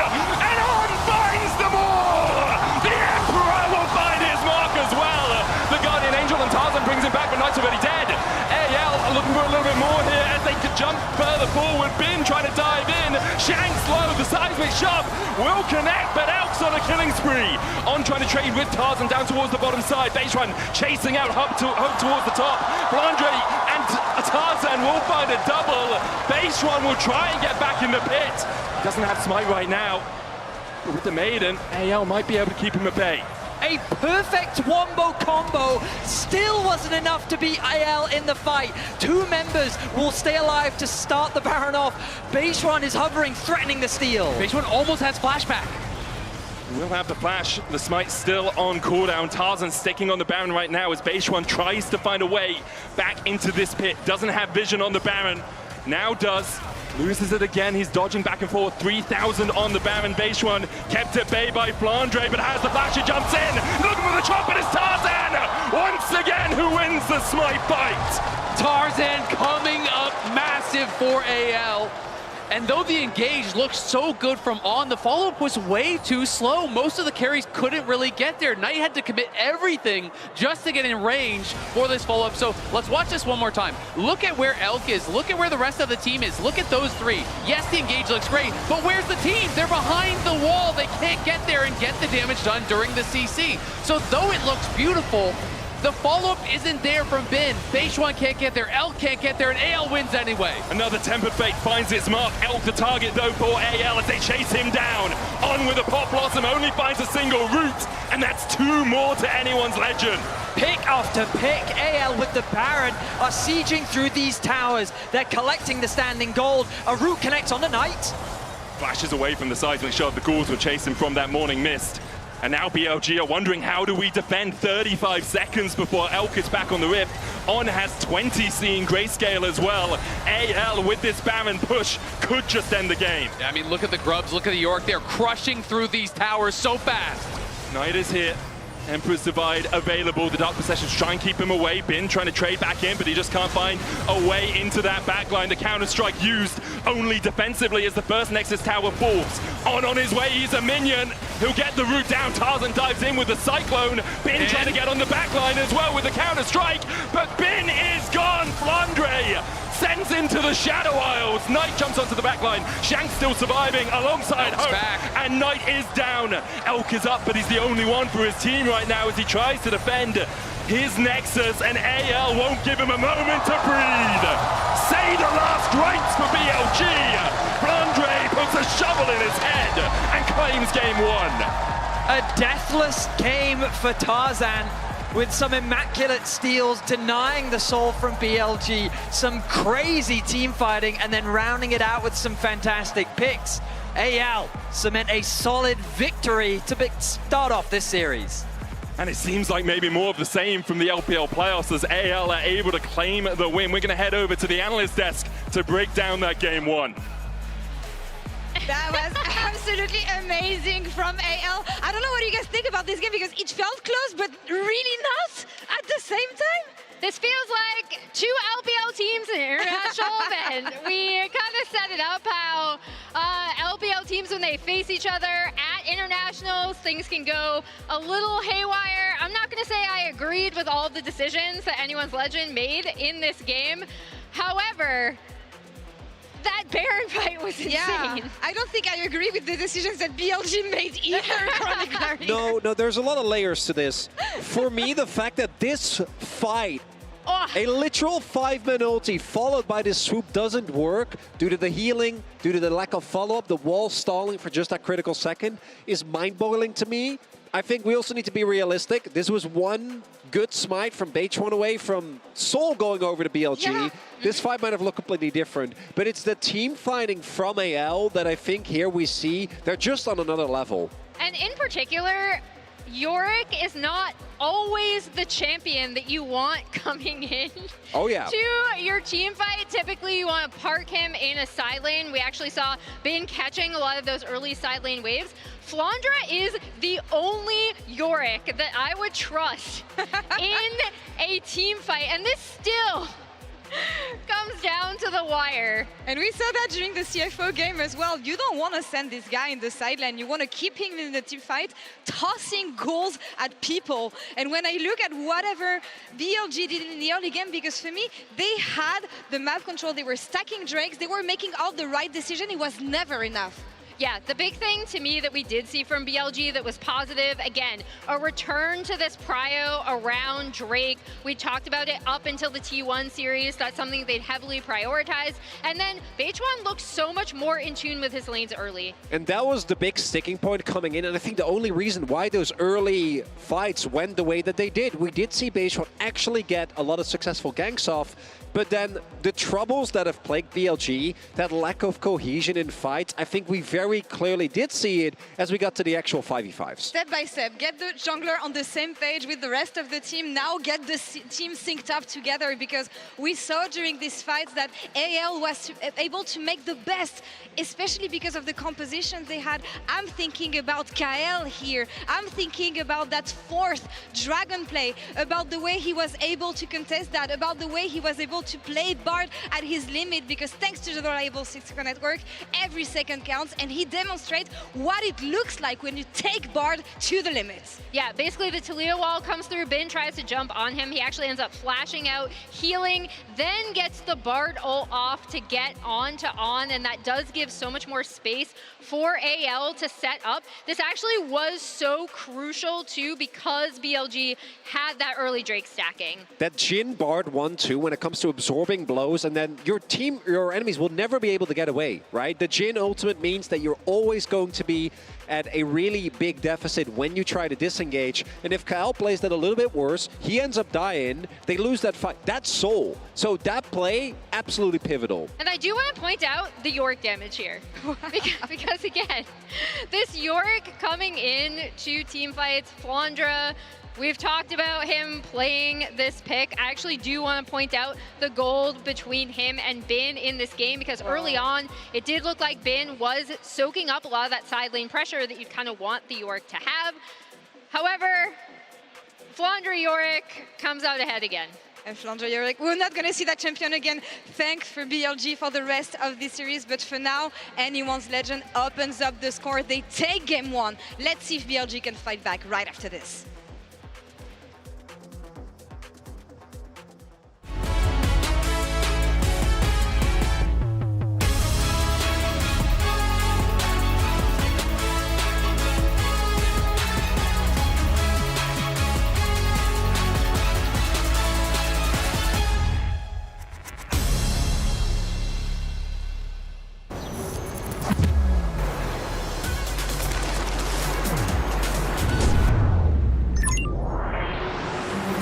S18: And On finds them all! The Emperor will find his mark as well. The Guardian Angel and Tarzan brings him back, but Knight's already dead. AL looking for a little bit more here as they could jump further forward. Bin trying to dive in. Shanks low, the seismic shove will connect, but Elk's on a killing spree. On trying to trade with Tarzan down towards the bottom side. Beishuan chasing out Hope towards the top. Blandre and Tarzan will find a double. Beishuan will try and get back in the pit. Doesn't have smite right now. But with the Maiden, AL might be able to keep him at bay.
S19: A perfect wombo combo still wasn't enough to beat AL in the fight. Two members will stay alive to start the Baron off. Beishuan is hovering, threatening the steal.
S20: Beishuan almost has flashback.
S18: We'll have the flash. The smite still on cooldown. Tarzan sticking on the Baron right now as Beishuan tries to find a way back into this pit. Doesn't have vision on the Baron. Now does. Loses it again. He's dodging back and forth. 3,000 on the Baron. Beishuan kept at bay by Flandre, but has the flash. He jumps in. Looking for the chop, but it's Tarzan once again who wins the smite fight.
S20: Tarzan coming up massive for AL. And though the engage looks so good from On, the follow-up was way too slow. Most of the carries couldn't really get there. Knight had to commit everything just to get in range for this follow-up. So let's watch this one more time. Look at where Elk is. Look at where the rest of the team is. Look at those three. Yes, the engage looks great, but where's the team? They're behind the wall. They can't get there and get the damage done during the CC. So though it looks beautiful, The follow-up isn't there from Bin. Beishuan can't get there, Elk can't get there, and AL wins anyway.
S18: Another Tempered Fate finds its mark. Elk the target though for AL as they chase him down. On with a Pop Blossom, only finds a single root, and that's 2 more to anyone's legend.
S19: Pick after pick, AL with the Baron are sieging through these towers. They're collecting the standing gold. A root connects on the Knight.
S18: Flashes away from the seismic shot. The Ghouls will chase him from that morning mist. And now BLG are wondering, how do we defend 35 seconds before Elk is back on the Rift? On has 20, seeing Grayscale as well. AL with this Baron push could just end the game.
S20: I mean, look at the Grubs, look at the York. They're crushing through these towers so fast.
S18: Knight is here. Emperor's Divide available. The Dark Possessions try and keep him away. Bin trying to trade back in, but he just can't find a way into that backline. The Counter-Strike used only defensively as the first Nexus tower falls. On his way, he's a minion. He'll get the root down. Tarzan dives in with the Cyclone. Bin trying to get on the backline as well with the Counter-Strike, but Bin is gone. Flandre sends him to the Shadow Isles. Knight jumps onto the backline. Shank's still surviving alongside Hope. And Knight is down. Elk is up, but he's the only one for his team right now as he tries to defend his Nexus, and AL won't give him a moment to breathe. Say the last rites for BLG. Flandre puts a shovel in his head and claims game 1.
S19: A deathless game for Tarzan, with some immaculate steals, denying the soul from BLG, some crazy team fighting, and then rounding it out with some fantastic picks. AL cement a solid victory to start off this series.
S18: And it seems like maybe more of the same from the LPL playoffs as AL are able to claim the win. We're going to head over to the analyst desk to break down that game 1.
S12: That was absolutely amazing from AL. I don't know what you guys think about this game, because it felt close, but really not at the same time.
S14: This feels like 2 LPL teams in international, and we kind of set it up how LPL teams, when they face each other at internationals, things can go a little haywire. I'm not going to say I agreed with all of the decisions that Anyone's Legend made in this game. However, that Baron fight was insane.
S12: Yeah, I don't think I agree with the decisions that BLG made either, chronically.
S13: No, there's a lot of layers to this. For me, the fact that this fight, a literal 5-man ulti followed by this swoop doesn't work due to the healing, due to the lack of follow-up, the wall stalling for just that critical second, is mind-boggling to me. I think we also need to be realistic. This was one good smite from Beishuan away from Seoul going over to BLG. Yeah. This fight might have looked completely different, but it's the team fighting from AL that I think here we see they're just on another level.
S14: And in particular, Yorick is not always the champion that you want coming in to your team fight. Typically, you want to park him in a side lane. We actually saw Bin catching a lot of those early side lane waves. Flandre is the only Yorick that I would trust in a team fight, and this still comes down to the wire.
S12: And we saw that during the CFO game as well. You don't want to send this guy in the sideline. You want to keep him in the team fight, tossing goals at people. And when I look at whatever BLG did in the early game, because for me, they had the map control. They were stacking drakes. They were making all the right decision. It was never enough.
S14: Yeah, the big thing to me that we did see from BLG that was positive, again, a return to this prio around Drake. We talked about it up until the T1 series. That's something they'd heavily prioritized. And then Beishuan looked so much more in tune with his lanes early.
S13: And that was the big sticking point coming in. And I think the only reason why those early fights went the way that they did, we did see Beishuan actually get a lot of successful ganks off. But then the troubles that have plagued BLG, that lack of cohesion in fights, I think we very clearly did see it as we got to the actual 5v5s.
S12: Step by step, get the jungler on the same page with the rest of the team. Now get the team synced up together, because we saw during these fights that AL was able to make the best, especially because of the compositions they had. I'm thinking about Kael here. I'm thinking about that fourth dragon play, about the way he was able to contest that, about the way he was able to play Bard at his limit because thanks to the reliable 6-core network, every second counts, and he demonstrates what it looks like when you take Bard to the limit.
S14: Yeah, basically the Toledo wall comes through, Bin tries to jump on him, he actually ends up flashing out, healing, then gets the Bard ult off to get on to On, and that does give so much more space for AL to set up. This actually was so crucial too because BLG had that early Drake stacking.
S13: That Jhin Bard 1-2 when it comes to absorbing blows, and then your enemies will never be able to get away, right? The Jhin ultimate means that you're always going to be at a really big deficit when you try to disengage. And if Kyle plays that a little bit worse, he ends up dying, they lose that fight. That's soul. So that play, absolutely pivotal.
S14: And I do want to point out the Yorick damage here. because again, this Yorick coming in to team fights, Flandra, we've talked about him playing this pick. I actually do want to point out the gold between him and Bin in this game because early on, it did look like Bin was soaking up a lot of that side lane pressure that you kind of want the Yorick to have. However, Flandra Yorick comes out ahead again.
S12: And Flandra Yorick, we're not going to see that champion again. Thanks for BLG for the rest of this series. But for now, anyone's legend opens up the score. They take game one. Let's see if BLG can fight back right after this.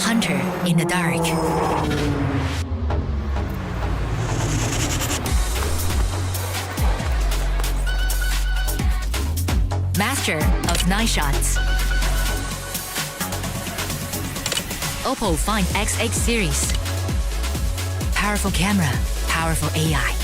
S5: Hunter in the dark. Master of nice shots. Oppo Find X8 series. Powerful camera, powerful AI.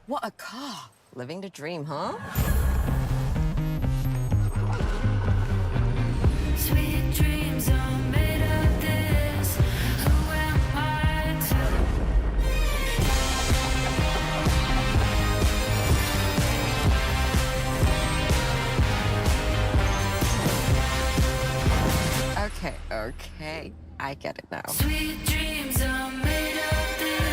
S8: What a car. Living the dream, huh?
S9: Sweet dreams are made of this. Who am I
S8: Okay. I get it now.
S9: Sweet dreams are made of this.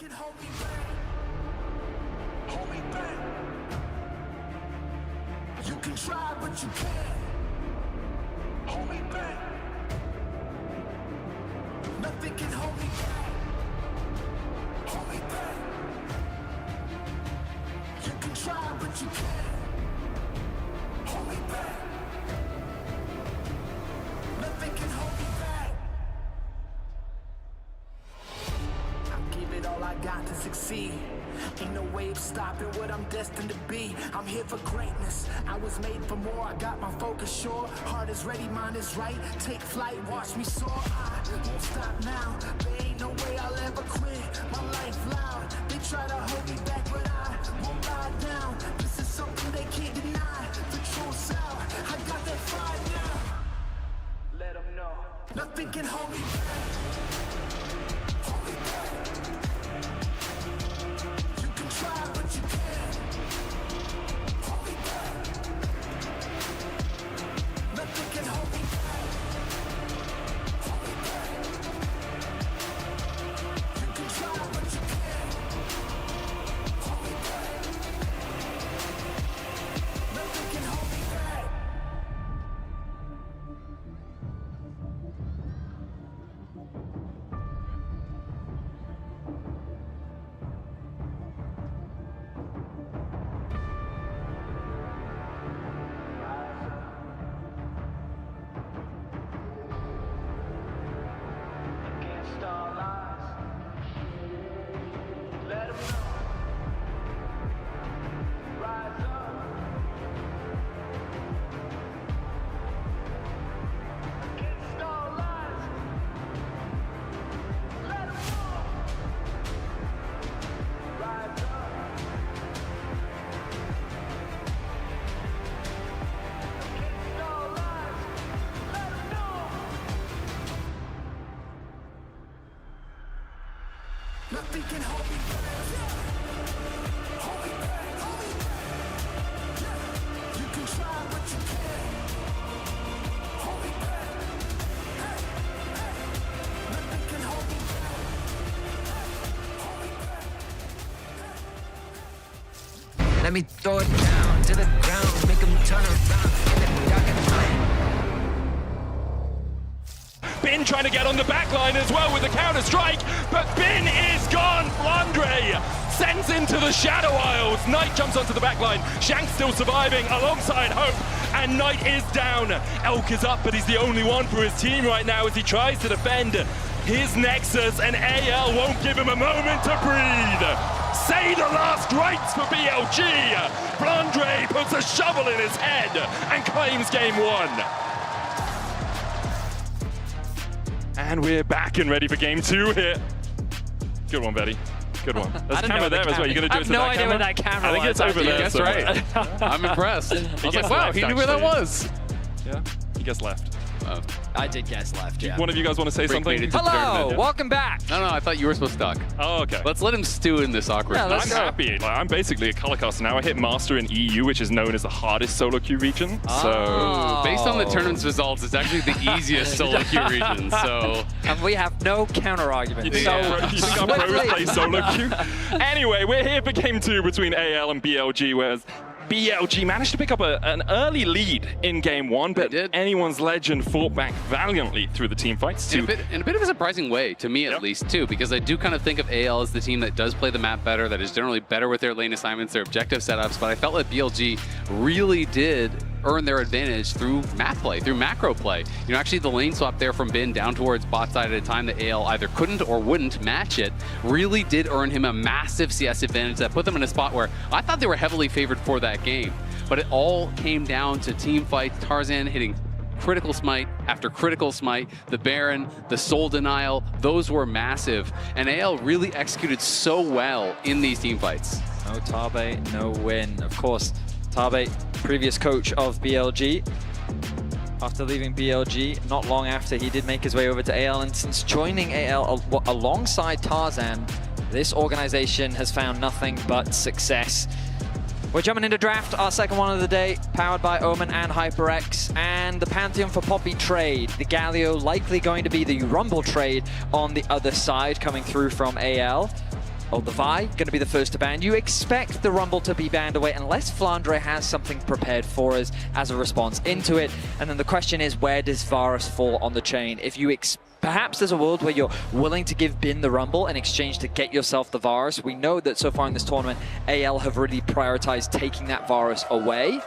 S1: can hold me back. Hold me back. You can try, but you can't. Hold me back. Nothing can hold me back. Hold me back. You can try, but you can't. Hold me back. Nothing can hold me back. I'll give it all I got to succeed. Ain't no way of stopping what I'm destined to be. I'm here for greatness. I was made for more. I got my focus sure. Heart is ready, mind is right. Take flight, watch me soar. I won't stop now. There ain't no way I'll ever quit. My life loud. They try to hold me back, but I won't lie down. This is something they can't deny. The truth's out. I got that fire now. Let them know. Nothing can hold me back. Hold me back. You can try, but you can't. Hold me back. Nothing can hold me back. Hold me back. You can try, but you can't. Hold me back. Nothing can hold me back. Against all odds, let 'em know. Rise up. Against all odds, let 'em know. Rise up. Against all odds, let 'em know. Nothing can hold me back. Hold me back. Hold me back. You can try, but you can't. Hold me back. Hey, hey. Nothing can hold me back. Hold me back.
S4: Let me throw it down to the ground, make them turn around in the dark at night.
S18: Bin trying to get on the back line as well with the counter strike, but Bin is gone. Flandre sends into the Shadow Isles. Knight jumps onto the back line. Shank still surviving alongside Hope, and Knight is down. Elk is up, but he's the only one for his team right now as he tries to defend his Nexus, and AL won't give him a moment to breathe. Say the last rites for BLG. Flandre puts a shovel in his head and claims game one. And we're back and ready for game two here. Good one, Betty. Good one. There's a camera there as well. You're going to do it to that camera?
S19: I have no idea where that camera was.
S18: I think it's over there.
S20: That's right. I'm impressed. I was like, wow, he knew where that was.
S18: Yeah, he guessed left.
S19: I did guess left, yeah.
S18: One of you guys want to say something?
S19: Hello, welcome back.
S20: No, I thought you were supposed to talk.
S18: Oh, okay.
S20: Let's let him stew in this awkwardness.
S18: I'm happy. Like, I'm basically a color caster now. I hit Master in EU, which is known as the hardest solo queue region. So,
S20: based on the tournament's results, it's actually the easiest solo queue region. So,
S19: and we have no counter argument.
S18: You think our pros play solo queue? Anyway, we're here for game two between AL and BLG, whereas BLG managed to pick up an early lead in game one, but anyone's legend fought back valiantly through the team fights.
S20: In a bit of a surprising way, to me at least, too, because I do kind of think of AL as the team that does play the map better, that is generally better with their lane assignments, their objective setups, but I felt like BLG really did earn their advantage through map play, through macro play. You know, actually the lane swap there from Bin down towards bot side at a time that AL either couldn't or wouldn't match it really did earn him a massive CS advantage that put them in a spot where I thought they were heavily favored for that game. But it all came down to team fights, Tarzan hitting critical smite after critical smite, the Baron, the soul denial, those were massive. And AL really executed so well in these team fights.
S19: No Tabe, no win. Of course, Tabe, previous coach of BLG. After leaving BLG, not long after, he did make his way over to AL, and since joining AL alongside Tarzan, this organization has found nothing but success. We're jumping into draft, our second one of the day, powered by Omen and HyperX, and the Pantheon for Poppy trade. The Galio likely going to be the Rumble trade on the other side, coming through from AL. Oh, the Vi going to be the first to ban. You expect the Rumble to be banned away unless Flandre has something prepared for us as a response into it. And then the question is, where does Varus fall on the chain? If you perhaps there's a world where you're willing to give Bin the Rumble in exchange to get yourself the Varus. We know that so far in this tournament, AL have really prioritized taking that Varus away.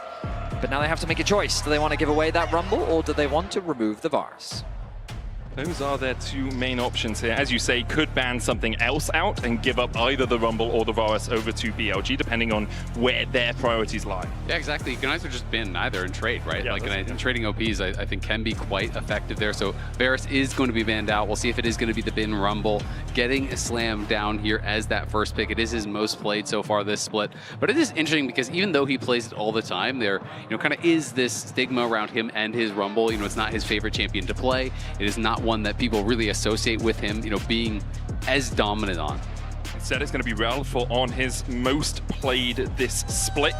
S19: But now they have to make a choice. Do they want to give away that Rumble or do they want to remove the Varus?
S18: Those are their two main options here. As you say, could ban something else out and give up either the Rumble or the Varus over to BLG, depending on where their priorities lie.
S20: Yeah, exactly. You can either just bin either and trade, right?
S18: Yeah,
S20: and trading OPs, I think, can be quite effective there. So Varus is going to be banned out. We'll see if it is going to be the bin Rumble. Getting Slam down here as that first pick. It is his most played so far this split. But it is interesting because even though he plays it all the time, there kind of is this stigma around him and his Rumble. It's not his favorite champion to play. It is not one that people really associate with him, being as dominant on.
S18: Instead, it's going to be Rel on his most played this split.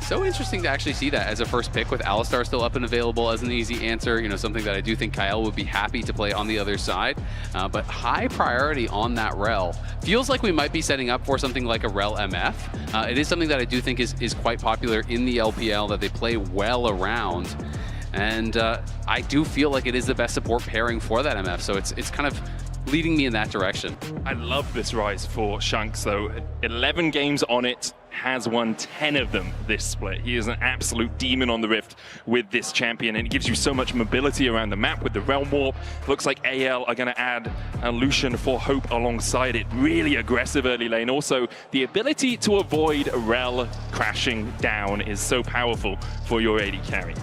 S20: So interesting to actually see that as a first pick with Alistar still up and available as an easy answer. Something that I do think Kyle would be happy to play on the other side. But high priority on that Rel. Feels like we might be setting up for something like a Rel MF. It is something that I do think is quite popular in the LPL, that they play well around. And I do feel like it is the best support pairing for that MF, so it's kind of leading me in that direction.
S18: I love this rise for Shanks, though. 11 games on it, has won 10 of them this split. He is an absolute demon on the Rift with this champion, and it gives you so much mobility around the map with the Realm Warp. Looks like AL are going to add a Lucian for Hope alongside it. Really aggressive early lane. Also, the ability to avoid Rel crashing down is so powerful for your AD carry.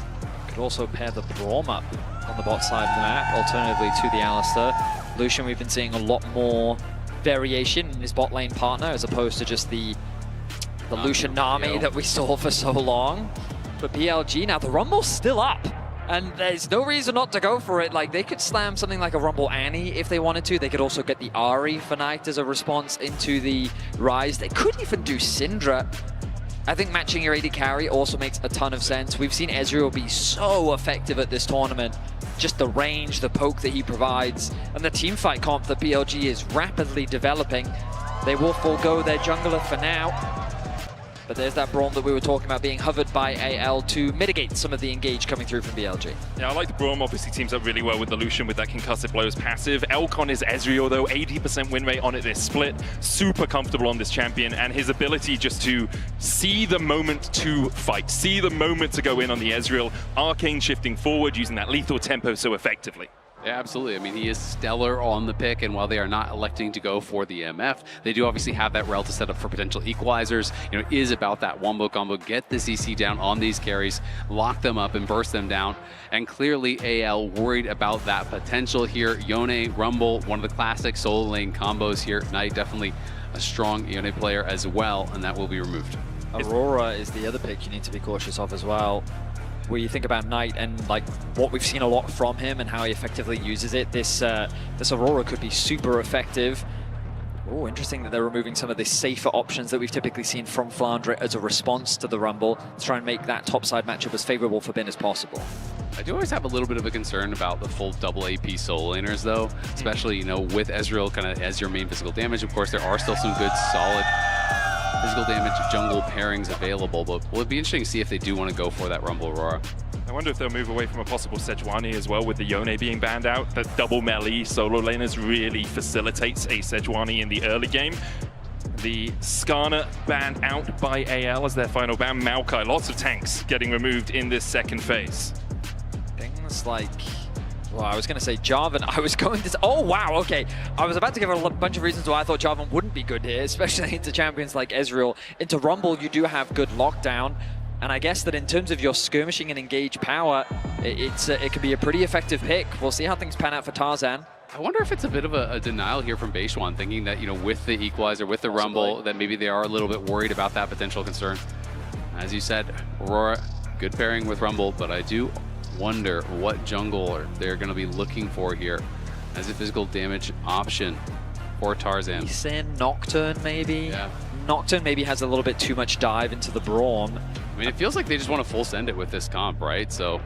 S19: Could also pair the Braum up on the bot side of the map, alternatively to the Alistar. Lucian, we've been seeing a lot more variation in his bot lane partner as opposed to just the Lucian Nami that we saw for so long. But BLG now, the Rumble's still up. And there's no reason not to go for it. Like, they could slam something like a Rumble Annie if they wanted to. They could also get the Ahri for Knight as a response into the Rise. They could even do Syndra. I think matching your AD carry also makes a ton of sense. We've seen Ezreal be so effective at this tournament. Just the range, the poke that he provides, and the teamfight comp that BLG is rapidly developing. They will forego their jungler for now. But there's that Braum that we were talking about being hovered by AL to mitigate some of the engage coming through from BLG.
S18: Yeah, I like the Braum. Obviously teams up really well with the Lucian with that concussive blows passive. Elcon is Ezreal though, 80% win rate on it this split. Super comfortable on this champion, and his ability just to see the moment to fight, see the moment to go in on the Ezreal. Arcane shifting forward, using that lethal tempo so effectively.
S20: Yeah, absolutely. I mean, he is stellar on the pick, and while they are not electing to go for the MF, they do obviously have that Rel to set up for potential equalizers. It is about that wombo combo, get the CC down on these carries, lock them up and burst them down. And clearly AL worried about that potential here. Yone, Rumble, one of the classic solo lane combos here. Knight definitely a strong Yone player as well, and that will be removed.
S19: Aurora is the other pick you need to be cautious of as well. Where you think about Knight and like what we've seen a lot from him and how he effectively uses it, this Aurora could be super effective. Oh, interesting that they're removing some of the safer options that we've typically seen from Flandre as a response to the Rumble to try and make that topside matchup as favorable for Bin as possible.
S20: I do always have a little bit of a concern about the full double AP solo laners though, especially, with Ezreal kind of as your main physical damage. Of course, there are still some good solid physical damage jungle pairings available, but will it be interesting to see if they do want to go for that Rumble Aurora.
S18: I wonder if they'll move away from a possible Sejuani as well with the Yone being banned out. That double melee solo laners really facilitates a Sejuani in the early game. The Skarner banned out by AL as their final ban. Maokai, lots of tanks getting removed in this second phase.
S19: Things like... Well, I was going to say Jarvan. I was going to... Oh, wow, okay. I was about to give a bunch of reasons why I thought Jarvan wouldn't be good here, especially into champions like Ezreal. Into Rumble, you do have good lockdown. And I guess that in terms of your skirmishing and engage power, it can be a pretty effective pick. We'll see how things pan out for Tarzan.
S20: I wonder if it's a bit of a denial here from Beishuan, thinking that, with the equalizer, with the Rumble, that maybe they are a little bit worried about that potential concern. As you said, Aurora, good pairing with Rumble, but I do wonder what jungle they're going to be looking for here as a physical damage option for Tarzan.
S19: He's saying Nocturne, maybe?
S20: Yeah.
S19: Nocturne maybe has a little bit too much dive into the Braum.
S20: I mean, it feels like they just want to full send it with this comp, right? So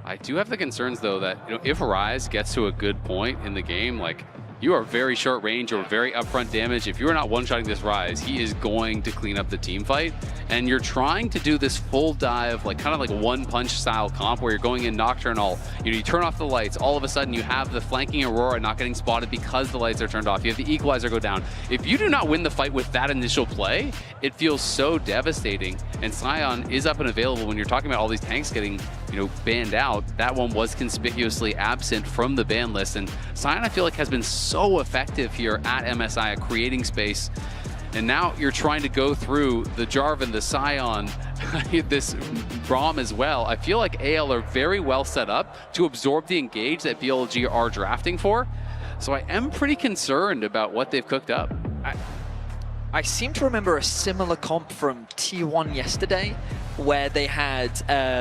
S20: I do have the concerns, though, that if Rise gets to a good point in the game, like You are very short range or very upfront damage. If you are not one-shotting this Ryze, he is going to clean up the team fight. And you're trying to do this full dive, like kind of like one-punch style comp where you're going in nocturnal. You turn off the lights. All of a sudden, you have the flanking Aurora not getting spotted because the lights are turned off. You have the equalizer go down. If you do not win the fight with that initial play, it feels so devastating. And Sion is up and available when you're talking about all these tanks getting, banned out. That one was conspicuously absent from the ban list. And Sion, I feel like, has been so effective here at MSI at creating space. And now you're trying to go through the Jarvan, the Sion, this Braum as well. I feel like AL are very well set up to absorb the engage that BLG are drafting for. So I am pretty concerned about what they've cooked up.
S19: I seem to remember a similar comp from T1 yesterday, where they had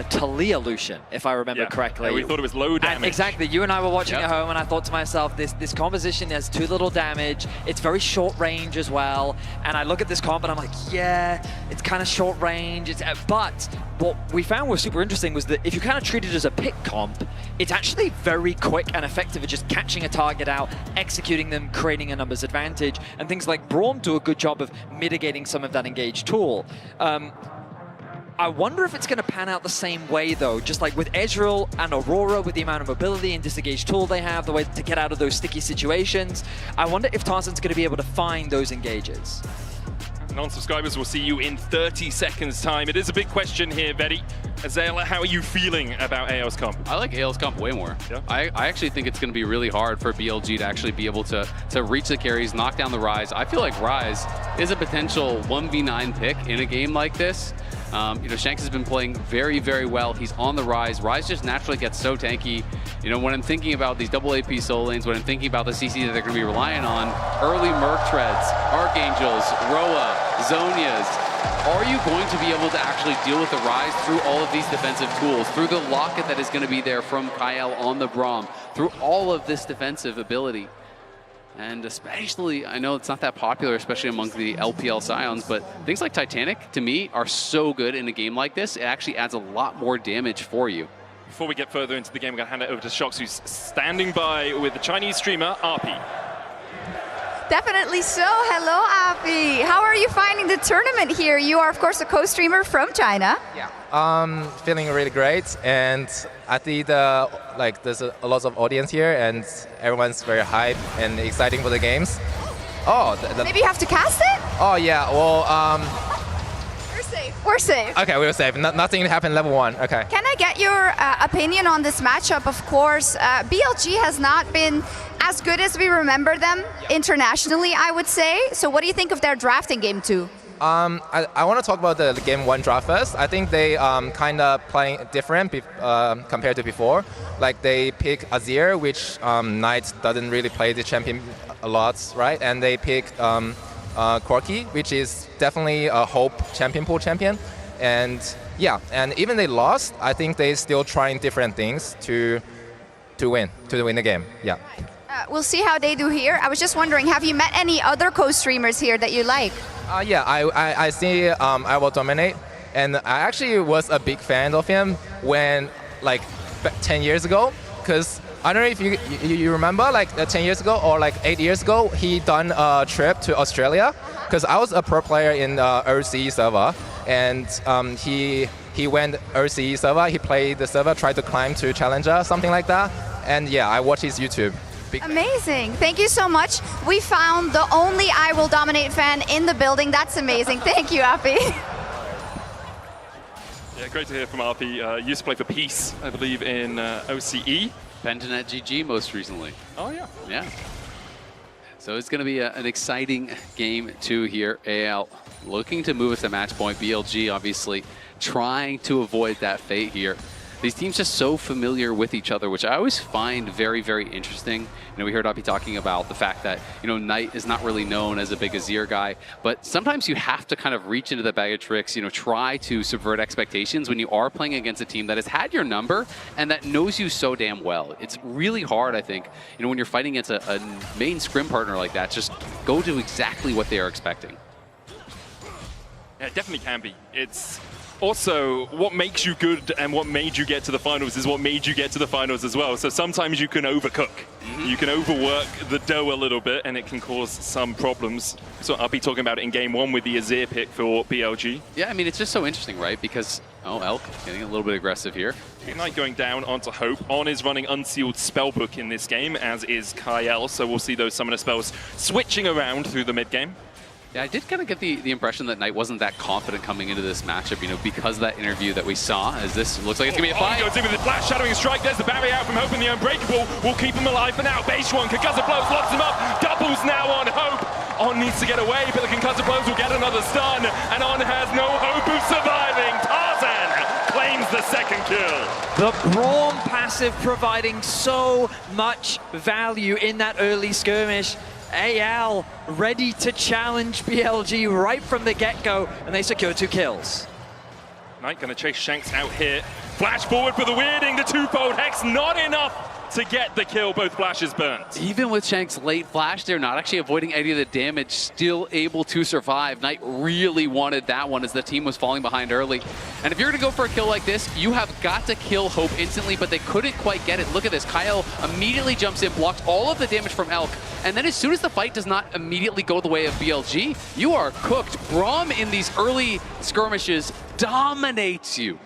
S19: Talia Lucian, if I remember correctly.
S18: Yeah, we thought it was low damage.
S19: And exactly, you and I were watching at home, and I thought to myself, this composition has too little damage. It's very short range as well. And I look at this comp, and I'm like, yeah, it's kind of short range. But what we found was super interesting was that if you kind of treat it as a pick comp, it's actually very quick and effective at just catching a target out, executing them, creating a numbers advantage. And things like Braum do a good job of mitigating some of that engage tool. I wonder if it's going to pan out the same way, though, just like with Ezreal and Aurora, with the amount of mobility and disengage tool they have, the way to get out of those sticky situations. I wonder if Tarzan's going to be able to find those engages.
S18: Non-subscribers will see you in 30 seconds time. It is a big question here, Vetty. Azale, how are you feeling about AL's comp?
S20: I like AL's comp way more. Yeah. I actually think it's going to be really hard for BLG to actually be able to reach the carries, knock down the Ryze. I feel like Ryze is a potential 1v9 pick in a game like this. Shanks has been playing very, very well. He's on the Ryze. Ryze just naturally gets so tanky. When I'm thinking about these double AP soul lanes, when I'm thinking about the CC that they're going to be relying on, early Merc Treads, Archangels, Roa, Zonias, are you going to be able to actually deal with the Ryze through all of these defensive tools, through the locket that is going to be there from Kyle on the Braum, through all of this defensive ability? And especially, I know it's not that popular, especially among the LPL Scions, but things like Titanic, to me, are so good in a game like this. It actually adds a lot more damage for you.
S18: Before we get further into the game, I'm going to hand it over to Shox, who's standing by with the Chinese streamer, RP.
S21: Definitely so. Hello, Api. How are you finding the tournament here? You are, of course, a co-streamer from China.
S22: Yeah. Feeling really great, and I think there's a lot of audience here, and everyone's very hyped and exciting for the games. Oh,
S21: maybe you have to cast it?
S22: Oh yeah. Well,
S21: we're safe. We're safe.
S22: Okay, we're safe. Nothing happened level 1. Okay.
S21: Can I get your opinion on this matchup? Of course, BLG has not been as good as we remember them internationally, I would say. So what do you think of their drafting game 2?
S22: I want to talk about the game 1 draft first. I think they kind of playing different compared to before. Like they pick Azir, which Knight doesn't really play the champion a lot, right? And they pick Corki, which is definitely a hope champion pool champion. And yeah, and even they lost, I think they still trying different things to win the game. Yeah.
S21: We'll see how they do here. I was just wondering, have you met any other co-streamers here that you like?
S22: Yeah, I see I Will Dominate, and I actually was a big fan of him when, like, 10 years ago, because I don't know if you remember, like 10 years ago or like 8 years ago, he done a trip to Australia, because I was a pro player in RCE server, and he went RCE server, he played the server, tried to climb to Challenger, something like that, and yeah, I watch his YouTube.
S21: Amazing. Thank you so much. We found the only I Will Dominate fan in the building. That's amazing. Thank you, Api.
S18: Yeah, great to hear from RP. Used to play for Peace, I believe, in OCE.
S20: Benton at GG most recently.
S18: Oh, yeah.
S20: Yeah. So it's going to be an exciting game 2 here. AL looking to move us to match point. BLG obviously trying to avoid that fate here. These teams just so familiar with each other, which I always find very, very interesting. We heard Api talking about the fact that, Knight is not really known as a big Azir guy, but sometimes you have to kind of reach into the bag of tricks, try to subvert expectations when you are playing against a team that has had your number and that knows you so damn well. It's really hard, I think, when you're fighting against a main scrim partner like that, just go to exactly what they are expecting.
S18: Yeah, it definitely can be. It's Also, what makes you good and what made you get to the finals is what made you get to the finals as well. So sometimes you can overcook. You can overwork the dough a little bit and it can cause some problems. So I'll be talking about it in game 1 with the Azir pick for BLG.
S20: Yeah, I mean, it's just so interesting, right? Because, oh, Elk getting a little bit aggressive here.
S18: Knight going down onto Hope. On is running Unsealed Spellbook in this game, as is Kyle. So we'll see those summoner spells switching around through the mid game.
S20: Yeah, I did kind of get the impression that Knight wasn't that confident coming into this matchup, you know, because of that interview that we saw, as this looks like it's going to be a fight.
S18: He goes in with the flash, shadowing strike. There's the barrier out from Hope, and the Unbreakable will keep him alive for now. Base one, concussive blows, locks him up. Doubles now on Hope. On needs to get away, but the concussive blows will get another stun, and On has no hope of surviving. Tarzan claims the second kill.
S19: The Braum passive providing so much value in that early skirmish. AL ready to challenge BLG right from the get-go, and they secure 2 kills.
S18: Knight going to chase Shanks out here. Flash forward for the weirding, the twofold Hex, not enough to get the kill. Both flashes burnt.
S20: Even with Shanks' late flash, they're not actually avoiding any of the damage, still able to survive. Knight really wanted that one as the team was falling behind early. And if you're going to go for a kill like this, you have got to kill Hope instantly, but they couldn't quite get it. Look at this. Kyle immediately jumps in, blocks all of the damage from Elk, and then as soon as the fight does not immediately go the way of BLG, you are cooked. Braum in these early skirmishes dominates you.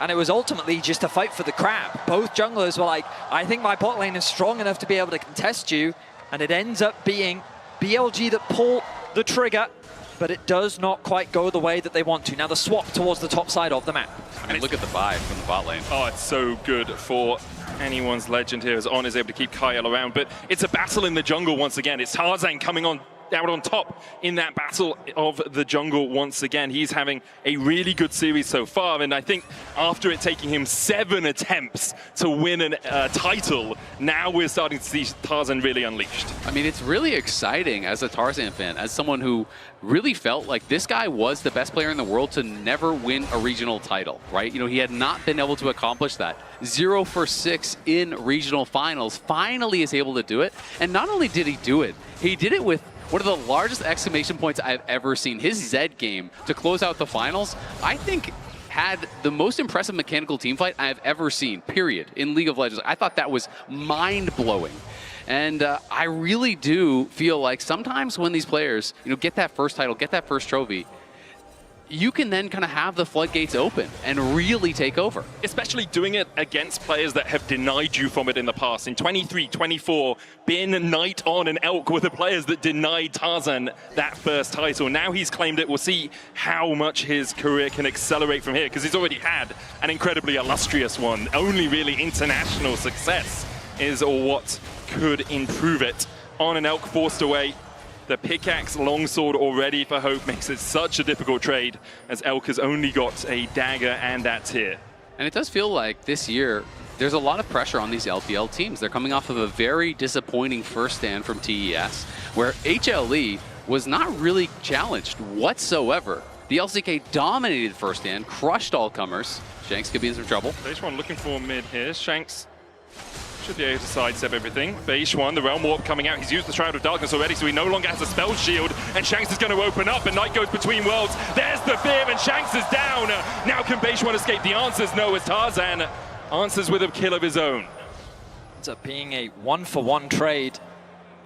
S19: And it was ultimately just a fight for the crab. Both junglers were like, I think my bot lane is strong enough to be able to contest you. And it ends up being BLG that pull the trigger, but it does not quite go the way that they want to. Now the swap towards the top side of the map.
S20: I mean, look at the buy from the bot lane.
S18: Oh, it's so good for anyone's legend here as On is able to keep Kyle around. But it's a battle in the jungle once again. It's Tarzan coming on out on top in that battle of the jungle once again. He's having a really good series so far, and I think after it taking him 7 attempts to win a title, now we're starting to see Tarzan really unleashed.
S20: I mean, it's really exciting as a Tarzan fan, as someone who really felt like this guy was the best player in the world to never win a regional title, right? You know, he had not been able to accomplish that. 0 for 6 in regional finals, finally is able to do it. And not only did he do it, he did it with one of the largest exclamation points I've ever seen. His Zed game to close out the finals, I think had the most impressive mechanical team fight I've ever seen, period, in League of Legends. I thought that was mind-blowing. And I really do feel like sometimes when these players, you know, get that first title, get that first trophy, you can then kind of have the floodgates open and really take over.
S18: Especially doing it against players that have denied you from it in the past. In 23, 24, Bin, Knight, On, and Elk were the players that denied Tarzan that first title. Now he's claimed it. We'll see how much his career can accelerate from here, because he's already had an incredibly illustrious one. Only really international success is what could improve it. On and Elk forced away. The pickaxe longsword already for Hope makes it such a difficult trade, as Elk has only got a dagger and that tier.
S20: And it does feel like this year, there's a lot of pressure on these LPL teams. They're coming off of a very disappointing first stand from TES, where HLE was not really challenged whatsoever. The LCK dominated first stand, crushed all comers. Shanks could be in some trouble.
S18: Beishwan looking for mid here. Shanks should be able to sidestep everything. Beishwan, the Realm Warp coming out. He's used the Shroud of Darkness already, so he no longer has a spell shield. And Shanks is going to open up, and Knight goes between worlds. There's the fear, and Shanks is down. Now can Beishwan escape the answers? No, as Tarzan answers with a kill of his own.
S19: Ends up being a 1-for-1 trade.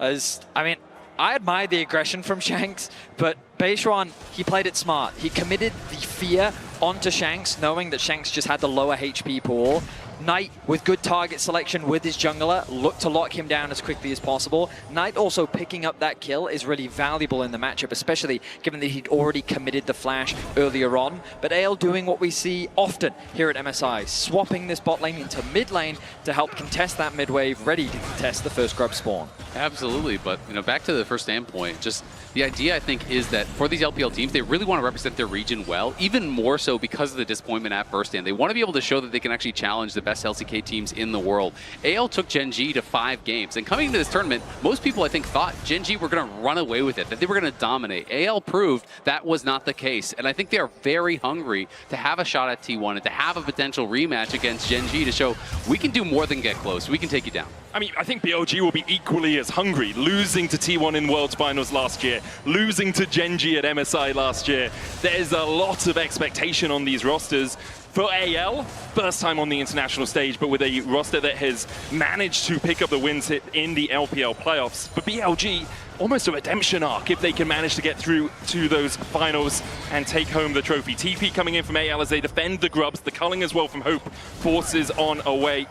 S19: As, I mean, I admire the aggression from Shanks, but Beishwan, he played it smart. He committed the fear onto Shanks, knowing that Shanks just had the lower HP pool. Knight, with good target selection with his jungler, looked to lock him down as quickly as possible. Knight also picking up that kill is really valuable in the matchup, especially given that he'd already committed the flash earlier on. But AL doing what we see often here at MSI, swapping this bot lane into mid lane to help contest that mid wave, ready to contest the first grub spawn.
S20: Absolutely, but you know, back to the first standpoint, just the idea I think is that for these LPL teams, they really want to represent their region well, even more so because of the disappointment at first stand. They want to be able to show that they can actually challenge the best LCK teams in the world. AL took Gen G to 5 games, and coming into this tournament, most people I think thought Gen G were going to run away with it, that they were going to dominate. AL proved that was not the case, and I think they are very hungry to have a shot at T1 and to have a potential rematch against Gen G to show we can do more than get close, we can take you down.
S18: I mean, I think BLG will be equally as hungry, losing to T1 in Worlds Finals last year, year, losing to Genji at MSI last year. There's a lot of expectation on these rosters. For AL, first time on the international stage, but with a roster that has managed to pick up the wins in the LPL playoffs. For BLG, almost a redemption arc if they can manage to get through to those finals and take home the trophy. TP coming in from AL as they defend the Grubs, the culling as well from Hope forces on away.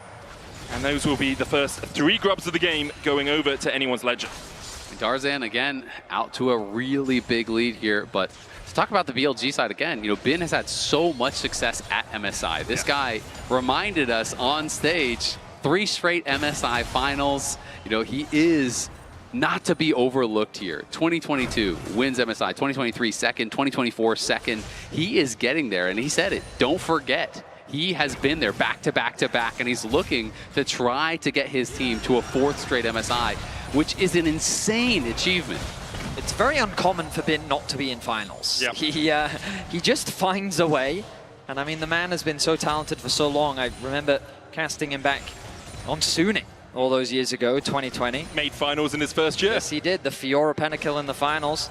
S18: And those will be the first 3 Grubs of the game going over to anyone's legend.
S20: Tarzan, again, out to a really big lead here, but to talk about the BLG side again, you know, Bin has had so much success at MSI. This guy reminded us on stage, 3 straight MSI finals. You know, he is not to be overlooked here. 2022 wins MSI, 2023 second, 2024 second. He is getting there, and he said it, don't forget. He has been there back to back to back, and he's looking to try to get his team to a 4th straight MSI, which is an insane achievement.
S19: It's very uncommon for Bin not to be in finals. Yep. He just finds a way. And I mean, the man has been so talented for so long. I remember casting him back on Suning all those years ago, 2020.
S18: Made finals in his first year.
S19: Yes, he did. The Fiora pentakill in the finals.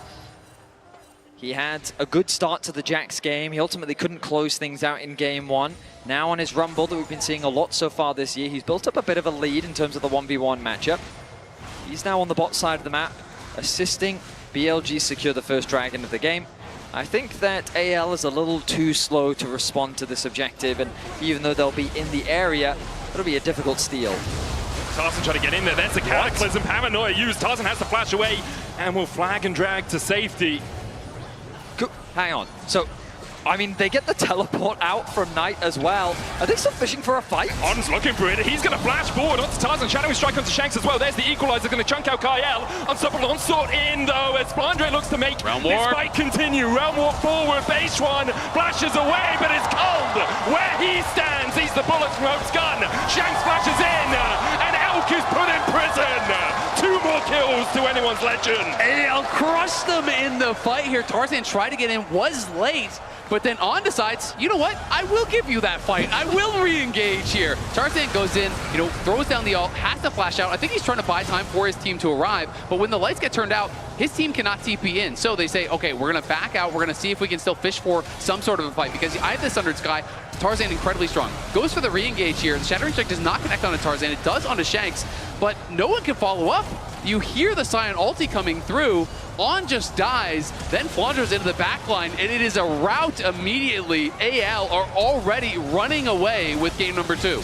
S19: He had a good start to the Jax game. He ultimately couldn't close things out in game 1. Now on his Rumble that we've been seeing a lot so far this year, he's built up a bit of a lead in terms of the 1v1 matchup. He's now on the bot side of the map, assisting BLG secure the first dragon of the game. I think that AL is a little too slow to respond to this objective, and even though they'll be in the area, it'll be a difficult steal.
S18: Tarzan trying to get in there. There's the Cataclysm. Paranoia used. Tarzan has to flash away and will flag and drag to safety.
S19: Hang on. So, I mean, they get the teleport out from Knight as well. Are they still fishing for a fight?
S18: On's looking for it. He's going to flash forward onto Tarzan. Shadowing strike onto Shanks as well. There's the equalizer going to chunk out Kyle. Unstoppable onslaught in, though, as Flandre looks to make this fight continue. Realm Warp forward. Base one flashes away, but it's cold where he stands. He's the bullet from Hope's gun. Shanks flashes in, and Elk is put in prison. 2 more kills to anyone's legend.
S20: AL crushed them in the fight here. Tarzan tried to get in, was late. But then On decides, you know what? I will give you that fight. I will re-engage here. Tarzan goes in, you know, throws down the ult, has to flash out. I think he's trying to buy time for his team to arrive. But when the lights get turned out, his team cannot TP in. So they say, okay, we're going to back out. We're going to see if we can still fish for some sort of a fight. Because I have this Sundered Sky. Tarzan incredibly strong. Goes for the re-engage here. The Shattering Strike does not connect onto Tarzan. It does onto Shanks. But no one can follow up. You hear the Scion ulti coming through. On just dies, then Flandre's into the backline, and it is a rout immediately. AL are already running away with game number 2.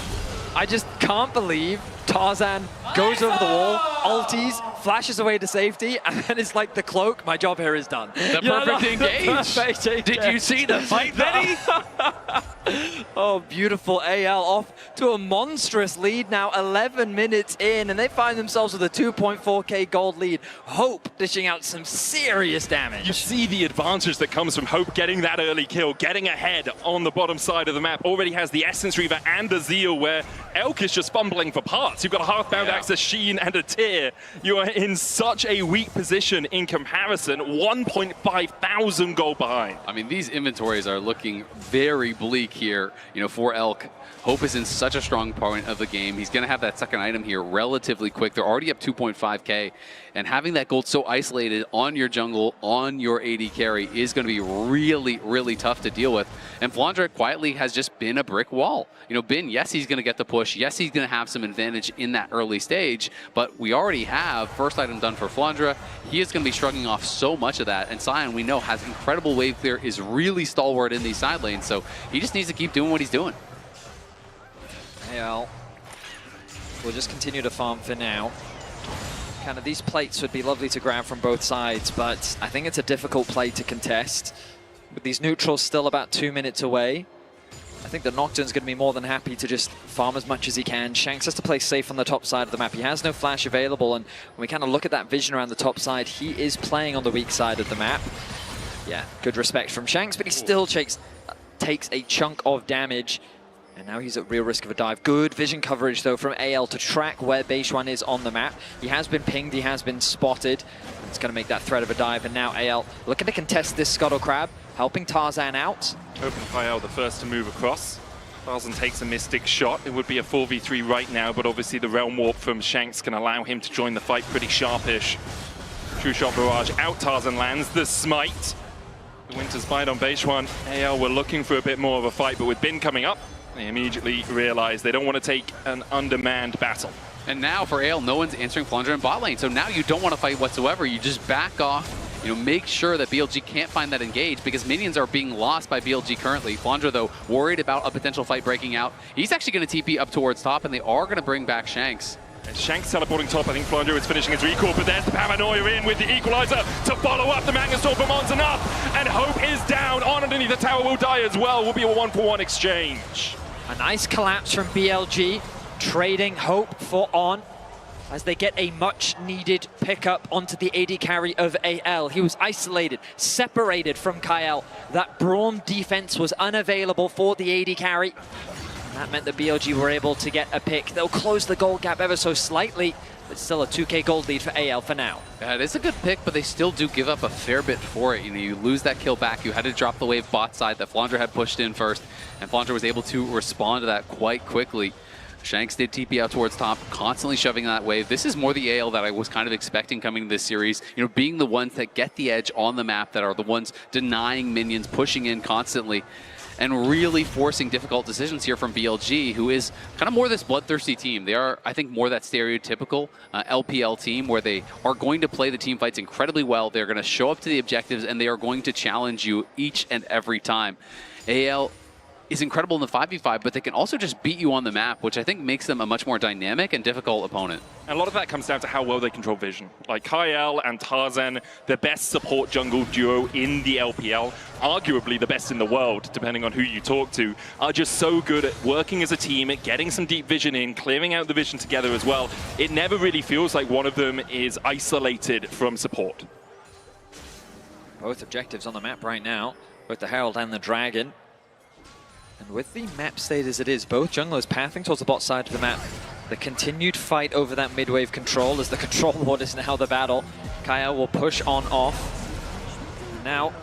S19: I just can't believe Tarzan goes over the wall, ultis, flashes away to safety, and then it's like the cloak, my job here is done.
S20: The perfect engage. Did you see the fight, Betty?
S19: Oh, beautiful. AL off to a monstrous lead now, 11 minutes in, and they find themselves with a 2.4k gold lead. Hope dishing out some serious damage.
S18: You see the advantage that comes from Hope getting that early kill, getting ahead on the bottom side of the map. Already has the Essence Reaver and the Zeal, where Elk is just fumbling for parts. You've got a Half-Bound Access, Sheen, and a Tear. You are in such a weak position in comparison, 1.5 thousand gold behind.
S20: I mean, these inventories are looking very bleak here, you know, for Elk. Hope is in such a strong point of the game. He's going to have that second item here relatively quick. They're already up 2.5k, and having that gold so isolated on your jungle, on your AD carry is going to be really, really tough to deal with. And Flandre quietly has just been a brick wall. You know, Bin, yes, he's going to get the push. Yes, he's going to have some advantage in that early stage, but we already have first item done for Flandre. He is going to be shrugging off so much of that, and Sion, we know, has incredible wave clear, is really stalwart in these side lanes, so he just needs to keep doing what he's doing.
S19: AL will just continue to farm for now. Kind of these plates would be lovely to grab from both sides, but I think it's a difficult play to contest. With these neutrals still about 2 minutes away, I think that Nocturne's going to be more than happy to just farm as much as he can. Shanks has to play safe on the top side of the map. He has no flash available, and when we kind of look at that vision around the top side, he is playing on the weak side of the map. Yeah, good respect from Shanks, but he still takes a chunk of damage. And now he's at real risk of a dive. Good vision coverage, though, from AL to track where Beishuan is on the map. He has been pinged, he has been spotted. It's going to make that threat of a dive. And now AL looking to contest this Scuttle Crab, helping Tarzan out.
S18: OpenFire the first to move across. Tarzan takes a Mystic shot. It would be a 4v3 right now, but obviously the Realm Warp from Shanks can allow him to join the fight pretty sharpish. True shot barrage out, Tarzan lands the smite. The Winter's Bite on Beishuan. AL were looking for a bit more of a fight, but with Bin coming up, they immediately realize they don't want to take an undermanned battle.
S20: And now for AL, no one's answering Flandre in bot lane, so now you don't want to fight whatsoever. You just back off, make sure that BLG can't find that engage because minions are being lost by BLG currently. Flandre, though, worried about a potential fight breaking out. He's actually going to TP up towards top, and they are going to bring back Shanks.
S18: And Shanks teleporting top. I think Flandre is finishing his recall, but there's the Paranoia in with the Equalizer to follow up. The Magnus Storm from On's enough, and Hope is down. On underneath the tower will die as well. Will be a 1-for-1 exchange.
S19: A nice collapse from BLG, trading Hope for On, as they get a much-needed pickup onto the AD carry of AL. He was isolated, separated from Kyle. That Braum defense was unavailable for the AD carry. That meant that BLG were able to get a pick. They'll close the gold gap ever so slightly, but still a 2K gold lead for AL for now.
S20: Yeah, it is a good pick, but they still do give up a fair bit for it. You lose that kill back. You had to drop the wave bot side that Flandre had pushed in first, and Flandre was able to respond to that quite quickly. Shanks did TP out towards top, constantly shoving that wave. This is more the AL that I was kind of expecting coming to this series. Being the ones that get the edge on the map, that are the ones denying minions, pushing in constantly, and really forcing difficult decisions here from BLG, who is kind of more this bloodthirsty team. They are, I think, more that stereotypical LPL team where they are going to play the team fights incredibly well. They're going to show up to the objectives, and they are going to challenge you each and every time. AL is incredible in the 5v5, but they can also just beat you on the map, which I think makes them a much more dynamic and difficult opponent.
S18: And a lot of that comes down to how well they control vision. Like Kyle and Tarzan, the best support jungle duo in the LPL, arguably the best in the world, depending on who you talk to, are just so good at working as a team, at getting some deep vision in, clearing out the vision together as well. It never really feels like one of them is isolated from support.
S19: Both objectives on the map right now, both the Herald and the Dragon. And with the map state as it is, both junglers pathing towards the bot side of the map. The continued fight over that mid-wave control as the control ward is now the battle. Kyle will push on off. Now,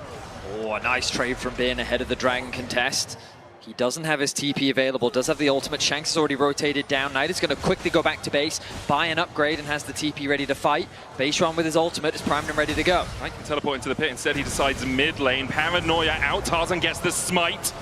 S19: a nice trade from Bin ahead of the Dragon contest. He doesn't have his TP available, does have the ultimate. Shanks has already rotated down. Knight is going to quickly go back to base, buy an upgrade, and has the TP ready to fight. Beishuan with his ultimate is primed and ready to go.
S18: Knight can teleport into the pit. Instead, he decides mid lane. Paranoia out. Tarzan gets the smite.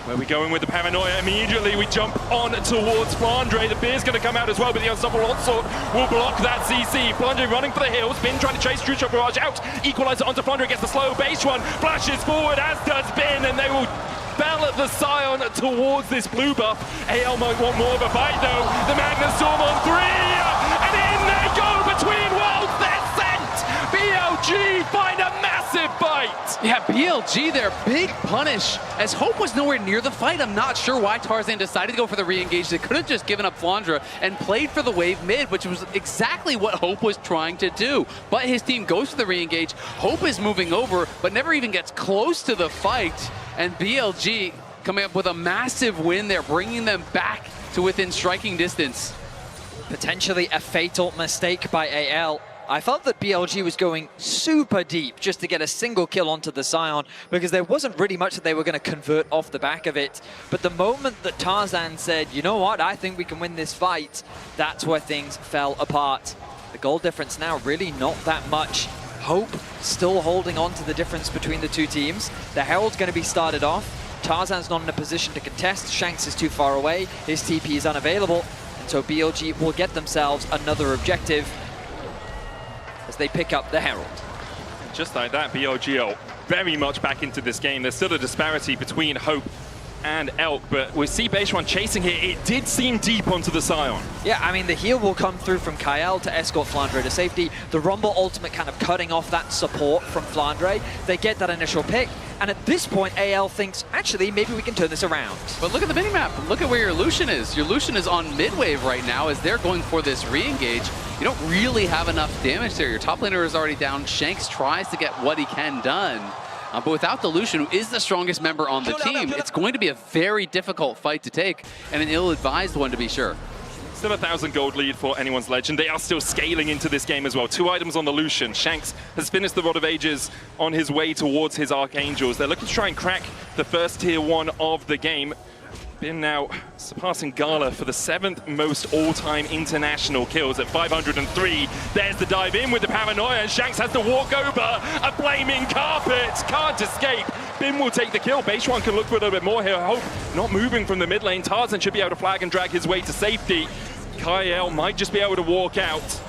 S18: Where are we going with the Paranoia? Immediately we jump on towards Flandre. The Beer's going to come out as well, but the Unstoppable Onslaught will block that CC. Flandre running for the hills. Bin trying to chase True Shot Barrage out. Equalizer onto Flandre, gets the slow. Beishuan flashes forward, as does Bin, and they will bell at the Scion towards this blue buff. AL might want more of a fight though. The Magnus Storm on 3, and in they go between worlds. They're sent. BLG find a massive fight.
S20: Yeah, BLG there, big punish. As Hope was nowhere near the fight, I'm not sure why Tarzan decided to go for the re-engage. They could have just given up Flandre and played for the wave mid, which was exactly what Hope was trying to do. But his team goes for the re-engage. Hope is moving over, but never even gets close to the fight. And BLG coming up with a massive win there, bringing them back to within striking distance.
S19: Potentially a fatal mistake by AL. I felt that BLG was going super deep just to get a single kill onto the Scion because there wasn't really much that they were going to convert off the back of it. But the moment that Tarzan said, you know what, I think we can win this fight, that's where things fell apart. The goal difference now really not that much. Hope still holding on to the difference between the two teams. The Herald's going to be started off. Tarzan's not in a position to contest. Shanks is too far away. His TP is unavailable. And so BLG will get themselves another objective as they pick up the Herald.
S18: Just like that, BLG are very much back into this game. There's still a disparity between Hope and Elk, but we see Beishuan chasing here. It did seem deep onto the Scion.
S19: Yeah, I mean, the heal will come through from Kyle to escort Flandre to safety. The Rumble ultimate kind of cutting off that support from Flandre. They get that initial pick, and at this point, AL thinks, actually, maybe we can turn this around.
S20: But look at the minimap. Look at where your Lucian is. Your Lucian is on mid-wave right now as they're going for this re-engage. You don't really have enough damage there. Your top laner is already down. Shanks tries to get what he can done. But without the Lucian, who is the strongest member on the team, it's going to be a very difficult fight to take, and an ill-advised one to be sure.
S18: Still 1,000 gold lead for anyone's legend. They are still scaling into this game as well. 2 items on the Lucian. Shanks has finished the Rod of Ages on his way towards his Archangels. They're looking to try and crack the first tier 1 of the game. Bin now surpassing Gala for the 7th most all-time international kills at 503. There's the dive in with the paranoia, and Shanks has to walk over a flaming carpet. Can't escape. Bin will take the kill. Beishuan can look for a little bit more here. Hope not moving from the mid lane. Tarzan should be able to flag and drag his way to safety. Kyle might just be able to walk out.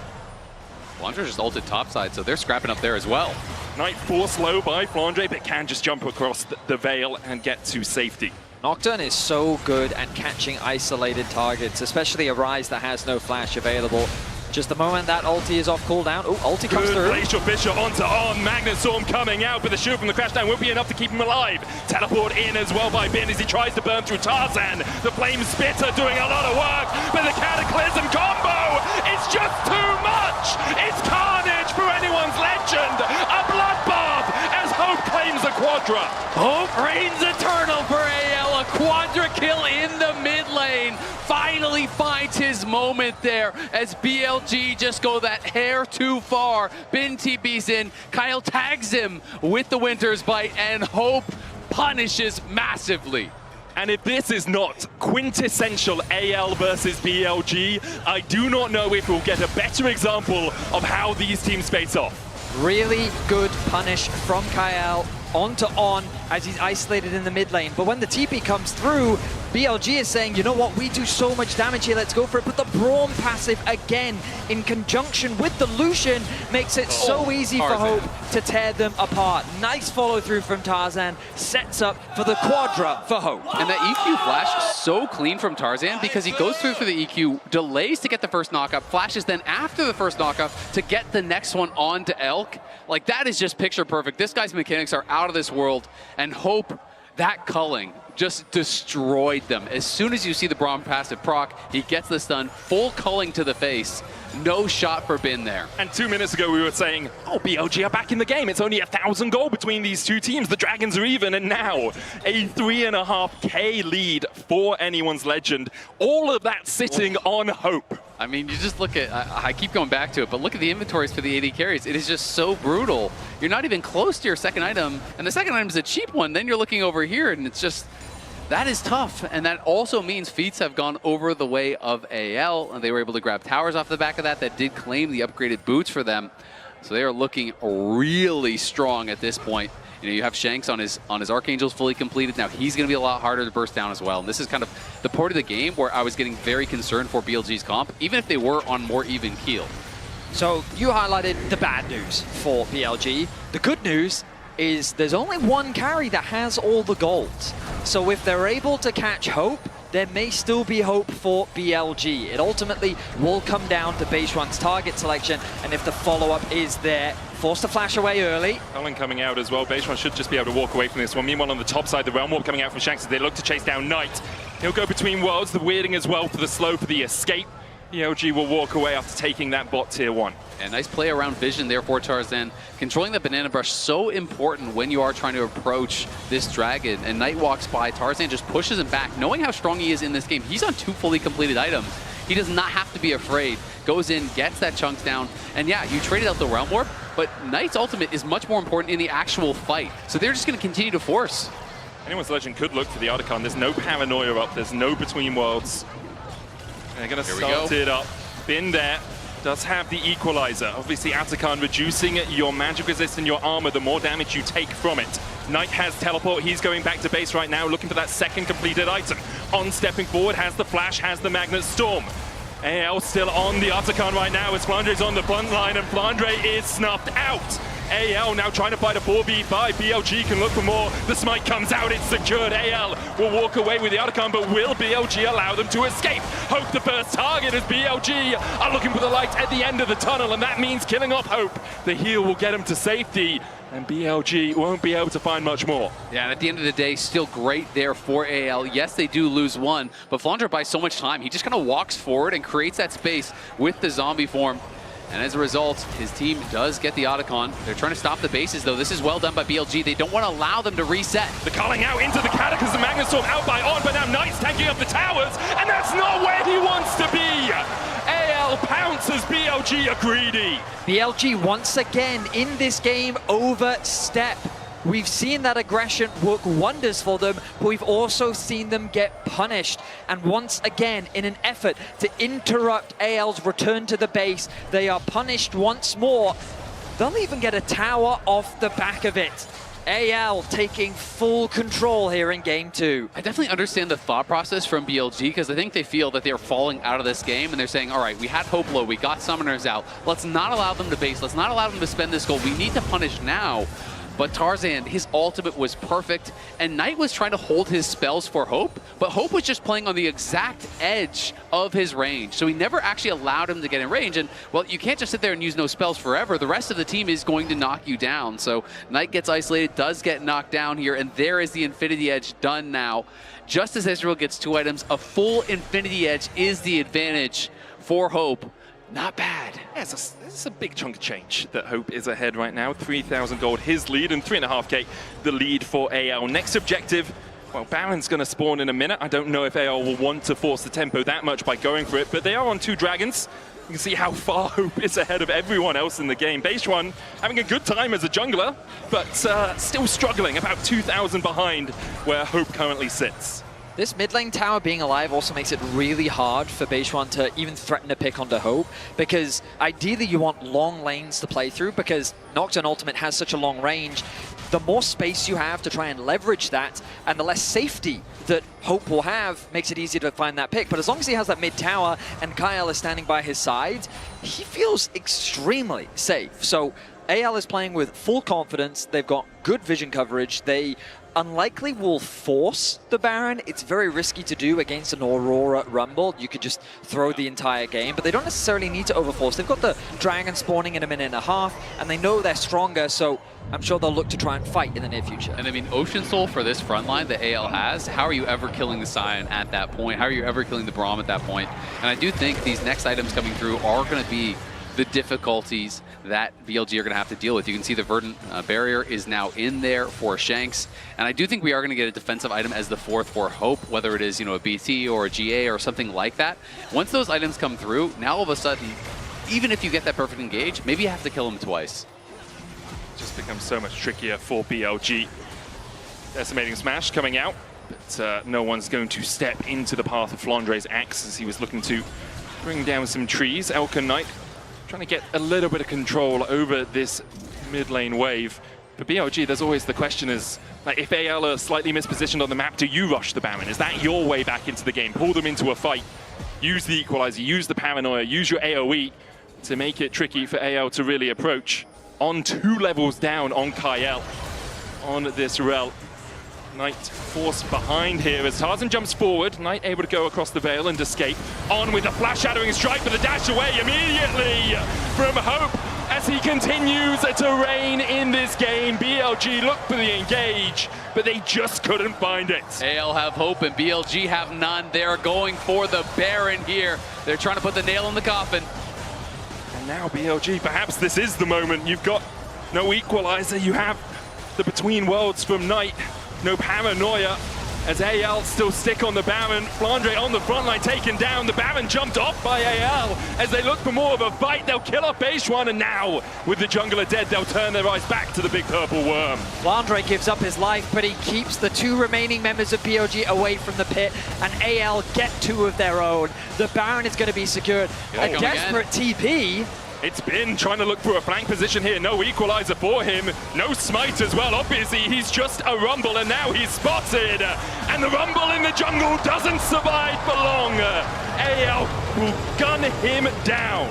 S20: Flandre just ulted topside, so they're scrapping up there as well.
S18: Knight forced low by Flandre, but can just jump across the veil and get to safety.
S19: Nocturne is so good at catching isolated targets, especially a Ryze that has no flash available. Just the moment that ulti is off cooldown. Oh, ulti comes through.
S18: Glacial Fisher onto on. Magnet Storm coming out, but the shield from the Crashdown won't be enough to keep him alive. Teleport in as well by Bin as he tries to burn through Tarzan. The Flame Spitter doing a lot of work, but the Cataclysm combo is just too much. It's carnage for anyone's legend. A bloodbath as Hope claims a quadra.
S2: Hope reigns eternal for AL. A quadra kill in the mid lane. Finally finds his moment there as BLG just go that hair too far. Bin TP's in, Kyle tags him with the Winter's Bite, and Hope punishes massively.
S18: And if this is not quintessential AL versus BLG, I do not know if we'll get a better example of how these teams face off.
S19: Really good punish from Kyle onto On as he's isolated in the mid lane. But when the TP comes through, BLG is saying, you know what, we do so much damage here, let's go for it. But the Braum passive, again, in conjunction with the Lucian, makes it so easy for Hope to tear them apart. Nice follow through from Tarzan, sets up for the quadra for Hope.
S20: And that EQ flash, so clean from Tarzan, because he goes through for the EQ, delays to get the first knockup, flashes then after the first knockup to get the next one on to Elk. Like, that is just picture perfect. This guy's mechanics are out of this world, and Hope, that culling just destroyed them. As soon as you see the Braum passive proc, he gets the stun, full culling to the face. No shot for Bin there.
S18: And 2 minutes ago we were saying, oh, BLG are back in the game. It's only 1,000 gold between these two teams. The Dragons are even, and now a 3.5K lead for anyone's legend. All of that sitting on Hope.
S20: I mean, you just look at, I keep going back to it, but look at the inventories for the AD carries. It is just so brutal. You're not even close to your second item, and the second item is a cheap one. Then you're looking over here, and it's just, that is tough. And that also means feats have gone over the way of AL, and they were able to grab towers off the back of that did claim the upgraded boots for them. So they are looking really strong at this point. You know, you have Shanks on his Archangels fully completed. Now he's going to be a lot harder to burst down as well. And this is kind of the part of the game where I was getting very concerned for BLG's comp, even if they were on more even keel.
S19: So you highlighted the bad news for BLG. The good news is there's only one carry that has all the gold. So if they're able to catch Hope, there may still be hope for BLG. It ultimately will come down to Beishuan's target selection, and if the follow-up is there, forced to flash away early.
S18: Cullen coming out as well. Beishuan should just be able to walk away from this one. Meanwhile, on the top side, the Realm Warp coming out from Shanks as they look to chase down Knight. He'll go between worlds, the weirding as well for the slow for the escape. BLG will walk away after taking that bot tier 1.
S20: And nice play around vision there for Tarzan. Controlling the banana brush, so important when you are trying to approach this dragon. And Knight walks by, Tarzan just pushes him back. Knowing how strong he is in this game, he's on 2 fully completed items. He does not have to be afraid. Goes in, gets that chunks down. And yeah, you traded out the Realm Warp, but Knight's ultimate is much more important in the actual fight. So they're just going to continue to force.
S18: Anyone's legend could look for the Otacon. There's no paranoia up, there's no between worlds. They're going to start it up. Bin there. Does have the equalizer. Obviously, Atakan reducing your magic resist and your armor, the more damage you take from it. Knight has teleport. He's going back to base right now, looking for that second completed item. On stepping forward, has the flash, has the Magnet Storm. AL still on the Atakan right now as Flandre is on the front line, and Flandre is snuffed out. AL now trying to fight a 4v5. BLG can look for more. The smite comes out. It's secured. AL will walk away with the Otacon, but will BLG allow them to escape? Hope the first target as BLG are looking for the light at the end of the tunnel, and that means killing off Hope. The heal will get him to safety, and BLG won't be able to find much more.
S20: Yeah, and at the end of the day, still great there for AL. Yes, they do lose one, but Flandre buys so much time. He just kind of walks forward and creates that space with the zombie form. And as a result, his team does get the Otacon. They're trying to stop the bases, though. This is well done by BLG. They don't want to allow them to reset.
S18: The calling out into the Cataclysm, Magnet Storm out by On, but now Knight's taking up the towers, and that's not where he wants to be. AL pounces, BLG are greedy.
S19: BLG once again in this game overstep we've seen that aggression work wonders for them, but we've also seen them get punished. And once again, in an effort to interrupt AL's return to the base, they are punished once more. They'll even get a tower off the back of it. AL taking full control here in game 2.
S20: I definitely understand the thought process from BLG, because I think they feel that they're falling out of this game and they're saying, all right, we had Hope low, we got Summoners out. Let's not allow them to base. Let's not allow them to spend this gold. We need to punish now. But Tarzan, his ultimate was perfect, and Knight was trying to hold his spells for Hope, but Hope was just playing on the exact edge of his range, so he never actually allowed him to get in range. And, well, you can't just sit there and use no spells forever. The rest of the team is going to knock you down. So Knight gets isolated, does get knocked down here, and there is the Infinity Edge done now. Just as Israel gets 2 items, a full Infinity Edge is the advantage for Hope. Not bad.
S18: Yeah, it's a big chunk of change that Hope is ahead right now. 3,000 gold his lead, and 3.5k the lead for AL. Next objective, well, Baron's going to spawn in a minute. I don't know if AL will want to force the tempo that much by going for it, but they are on 2 dragons. You can see how far Hope is ahead of everyone else in the game. Basejuan having a good time as a jungler, but still struggling, about 2,000 behind where Hope currently sits.
S19: This mid lane tower being alive also makes it really hard for Basejuan to even threaten to pick onto Hope, because ideally you want long lanes to play through, because Nocturne Ultimate has such a long range. The more space you have to try and leverage that, and the less safety that Hope will have, makes it easier to find that pick. But as long as he has that mid tower and Kyle is standing by his side, he feels extremely safe. So AL is playing with full confidence. They've got good vision coverage. They unlikely will force the Baron. It's very risky to do against an Aurora Rumble. You could just throw the entire game, but they don't necessarily need to overforce. They've got the dragon spawning in a minute and a half, and they know they're stronger, so I'm sure they'll look to try and fight in the near future.
S20: And I mean, Ocean Soul for this front line that AL has, how are you ever killing the Scion at that point? How are you ever killing the Braum at that point? And I do think these next items coming through are going to be the difficulties that BLG are going to have to deal with. You can see the Verdant Barrier is now in there for Shanks, and I do think we are going to get a defensive item as the 4th for Hope, whether it is, you know, a BT or a GA or something like that. Once those items come through, now all of a sudden, even if you get that perfect engage, maybe you have to kill them twice.
S18: It just becomes so much trickier for BLG. Decimating Smash coming out, but no one's going to step into the path of Flandre's axe as he was looking to bring down some trees. Elka Knight trying to get a little bit of control over this mid lane wave. For BLG, there's always the question is, like, if AL are slightly mispositioned on the map, do you rush the Baron? Is that your way back into the game? Pull them into a fight, use the equalizer, use the paranoia, use your AoE to make it tricky for AL to really approach. On 2 levels down on Kyle on this Rel. Knight forced behind here as Tarzan jumps forward. Knight able to go across the veil and escape. On with the flash shadowing strike, but the dash away immediately from Hope as he continues to reign in this game. BLG look for the engage, but they just couldn't find it.
S20: AL have Hope and BLG have none. They're going for the Baron here. They're trying to put the nail in the coffin.
S18: And now BLG, perhaps this is the moment. You've got no equalizer. You have the Between Worlds from Knight. No paranoia as AL still stick on the Baron. Flandre on the front line taken down. The Baron jumped off by AL as they look for more of a fight. They'll kill off Basejuan, and now with the jungler dead, they'll turn their eyes back to the big purple worm.
S19: Flandre gives up his life, but he keeps the 2 remaining members of BLG away from the pit, and AL get 2 of their own. The Baron is going to be secured. A desperate TP.
S18: It's been trying to look for a flank position here. No equalizer for him. No smite as well. Obviously, he's just a Rumble, and now he's spotted. And the Rumble in the jungle doesn't survive for long. AL will gun him down.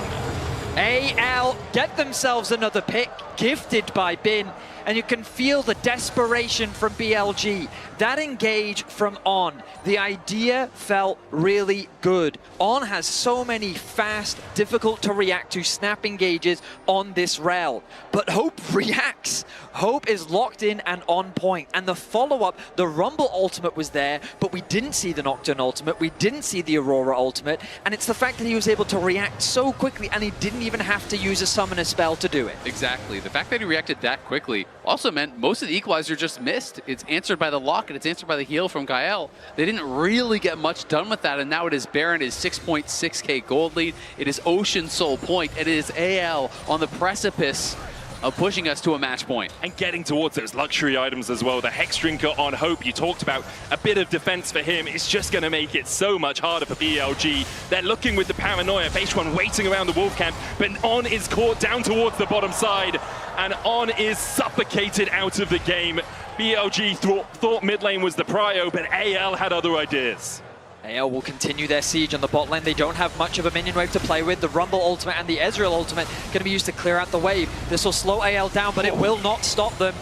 S19: AL get themselves another pick, gifted by Bin, and you can feel the desperation from BLG. That engage from On, the idea felt really good. On has so many fast, difficult to react to snap engages on this Rel, but Hope reacts. Hope is locked in and on point, and the follow-up, the Rumble ultimate was there, but we didn't see the Nocturne ultimate, we didn't see the Aurora ultimate, and it's the fact that he was able to react so quickly, and he didn't even have to use a summoner spell to do it.
S20: Exactly. The fact that he reacted that quickly also meant most of the equalizer just missed. It's answered by the lock, and it's answered by the heal from Gael. They didn't really get much done with that, and now it is Baron, his 6.6k gold lead. It is Ocean Soul point, and it is AL on the precipice of pushing us to a match point.
S18: And getting towards those luxury items as well. The Hex Drinker on Hope, you talked about a bit of defense for him. It's just going to make it so much harder for BLG. They're looking with the Paranoia. Base One waiting around the Wolf Camp, but On is caught down towards the bottom side, and On is suffocated out of the game. BLG thought mid lane was the prio, but AL had other ideas.
S19: AL will continue their siege on the bot lane. They don't have much of a minion wave to play with. The Rumble ultimate and the Ezreal ultimate going to be used to clear out the wave. This will slow AL down, but it will not stop them.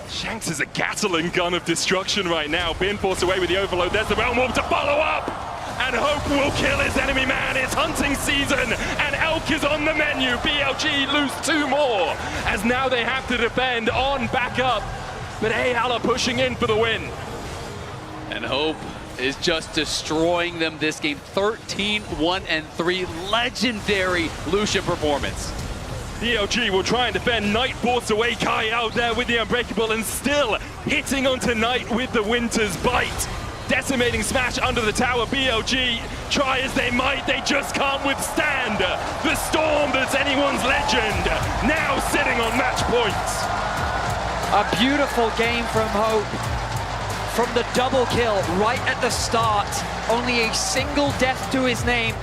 S18: Shanks is a Gatling gun of destruction right now. Being forced away with the overload. There's the Realm Warp to follow up. And Hope will kill his enemy man. It's hunting season, and Elk is on the menu. BLG lose 2 more, as now they have to defend. On back up, but AL are pushing in for the win.
S20: And Hope is just destroying them this game. 13-1-3, legendary Lucian performance.
S18: BLG will try and defend. Knight forced away. Kai out there with the Unbreakable, and still hitting onto Knight with the Winter's Bite. Decimating smash under the tower. BLG, try as they might, they just can't withstand the storm that's anyone's legend. Now sitting on match points.
S19: A beautiful game from Hope. From the double kill right at the start, only a single death to his name,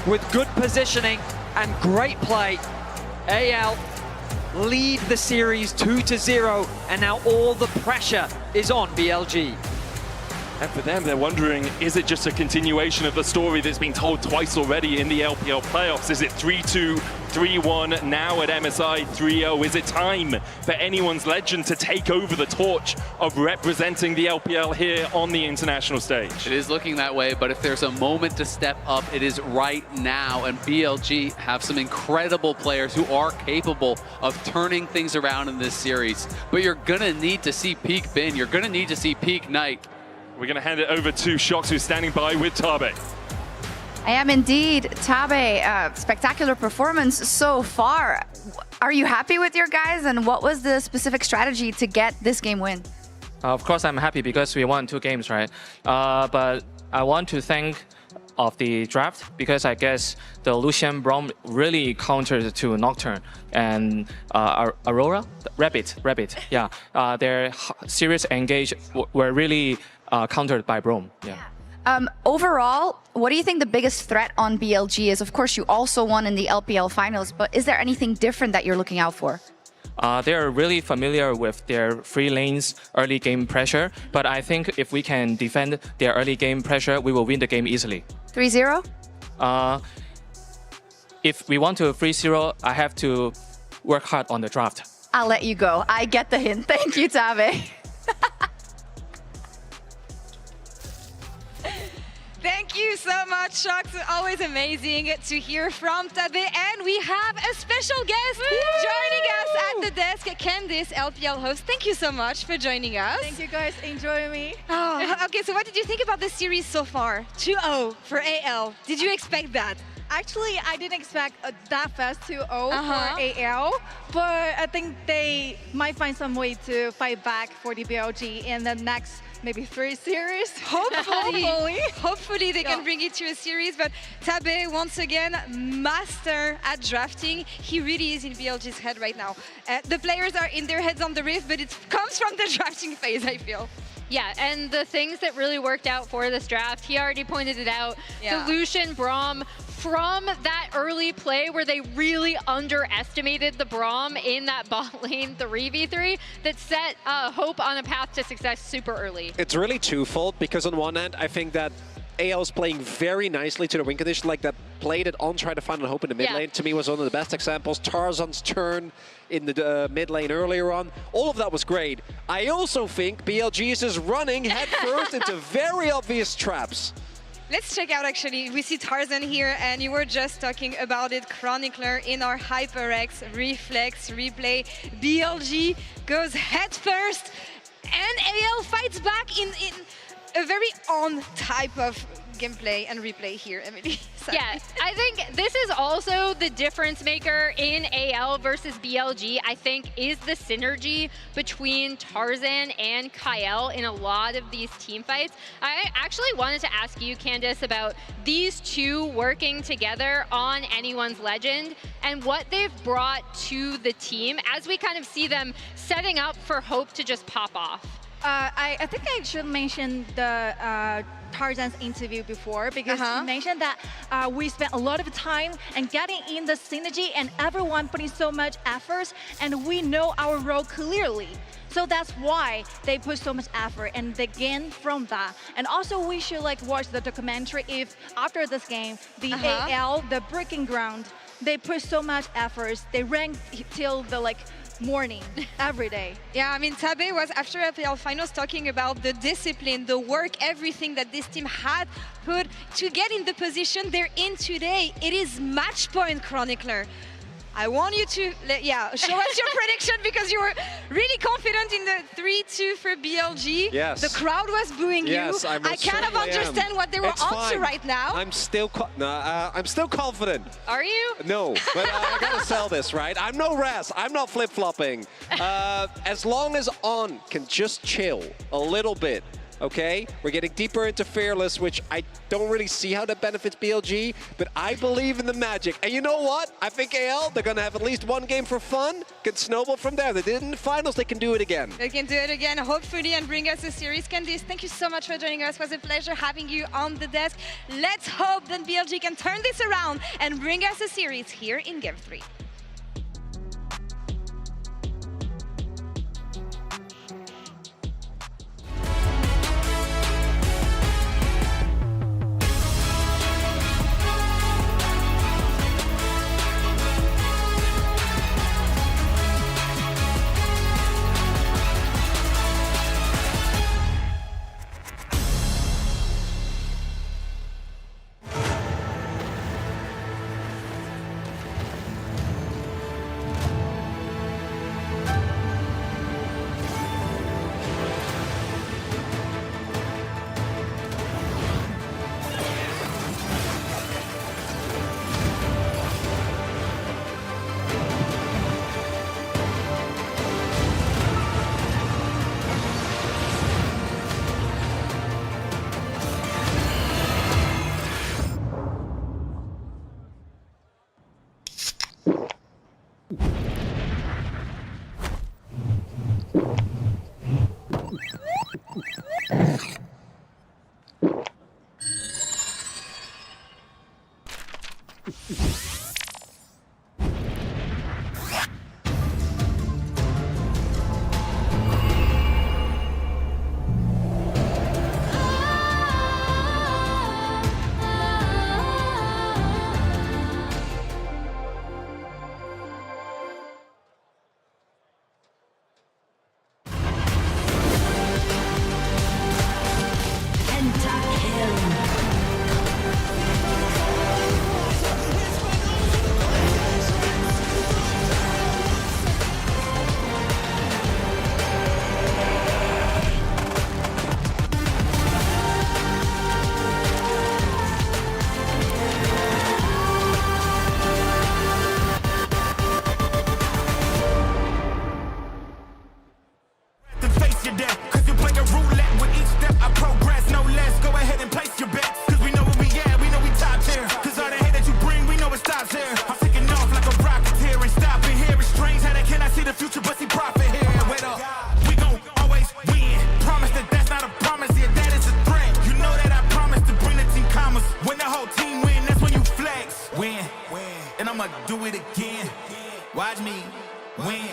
S19: with good positioning and great play. AL lead the series 2-0, and now all the pressure is on BLG.
S18: And for them, they're wondering, is it just a continuation of the story that's been told twice already in the LPL playoffs? Is it 3-2, 3-1, now at MSI 3-0? Is it time for anyone's legend to take over the torch of representing the LPL here on the international stage?
S20: It is looking that way, but if there's a moment to step up, it is right now. And BLG have some incredible players who are capable of turning things around in this series. But you're gonna need to see peak Bin. You're gonna need to see peak Knight.
S18: We're going to hand it over to Shox, who's standing by with Tabe.
S21: I am indeed. Tabe, spectacular performance so far. Are you happy with your guys, and what was the specific strategy to get this game win?
S6: Of course, I'm happy because we won 2 games, right? But I want to thank of the draft, because I guess the Lucian Braum really countered to Nocturne and Aurora? Rabbit, yeah. Their serious engage were really countered by Braum, yeah.
S21: Overall, what do you think the biggest threat on BLG is? Of course, you also won in the LPL finals, but is there anything different that you're looking out for?
S6: They're really familiar with their free lanes early game pressure, but I think if we can defend their early game pressure, we will win the game easily.
S21: 3-0?
S6: If we want to 3-0, I have to work hard on the draft.
S21: I'll let you go. I get the hint. Thank you, Tabe.
S12: Thank you so much, Shox. Always amazing to hear from Tabe. And we have a special guest joining us at the desk, Candice, LPL host. Thank you so much for joining us.
S7: Thank you guys, enjoy me.
S12: Oh, okay, so what did you think about this series so far? 2-0 for AL. Did you expect that?
S7: Actually, I didn't expect that fast 2-0 for AL, but I think they might find some way to fight back for the BLG in the next maybe 3 series.
S12: Hopefully they can bring it to a series, but Tabe, once again, master at drafting. He really is in BLG's head right now. The players are in their heads on the rift, but it comes from the drafting phase, I feel.
S14: Yeah, and the things that really worked out for this draft, he already pointed it out. Yeah. The Lucian Braum, from that early play where they really underestimated the Braum in that bot lane 3v3, that set Hope on a path to success super early.
S13: It's really twofold, because on one end, I think that AL is playing very nicely to the win condition, like that play that On tried to find Hope in the mid lane, to me was one of the best examples. Tarzan's turn in the mid lane earlier on, all of that was great. I also think BLG is just running headfirst into very obvious traps.
S12: Let's check out, actually, we see Tarzan here, and you were just talking about it, Chronicler in our HyperX Reflex replay. BLG goes head first, and AL fights back in a very on type of gameplay and replay here, Emily.
S14: Yeah, I think this is also the difference maker in AL versus BLG, I think, is the synergy between Tarzan and Kyle in a lot of these team fights. I actually wanted to ask you, Candice, about these two working together on Anyone's Legend and what they've brought to the team as we kind of see them setting up for Hope to just pop off.
S7: I think I should mention the Tarzan's interview before, because he mentioned that we spent a lot of time and getting in the synergy and everyone putting so much effort, and we know our role clearly. So that's why they put so much effort and they gain from that. And also we should like watch the documentary if after this game, the AL, the Breaking Ground, they put so much effort. They ranked till the like morning, every day.
S12: Yeah, I mean, Tabe was after LPL finals talking about the discipline, the work, everything that this team had put to get in the position they're in today. It is match point, Chronicler. I want you to, show us your prediction, because you were really confident in the 3-2 for BLG.
S13: Yes.
S12: The crowd was booing you. I kind of understand what they were on to right now.
S13: I'm still confident.
S14: Are you?
S13: No, but I gotta sell this, right? I'm no Raz. I'm not flip-flopping. As long as On can just chill a little bit, okay? We're getting deeper into Fearless, which I don't really see how that benefits BLG, but I believe in the magic. And you know what? I think AL, they're gonna have at least one game for fun, can snowball from there. They did it in the finals, they can do it again.
S12: They can do it again, hopefully, and bring us a series. Candice, thank you so much for joining us. It was a pleasure having you on the desk. Let's hope that BLG can turn this around and bring us a series here in Game 3.
S1: do it again. Watch me win,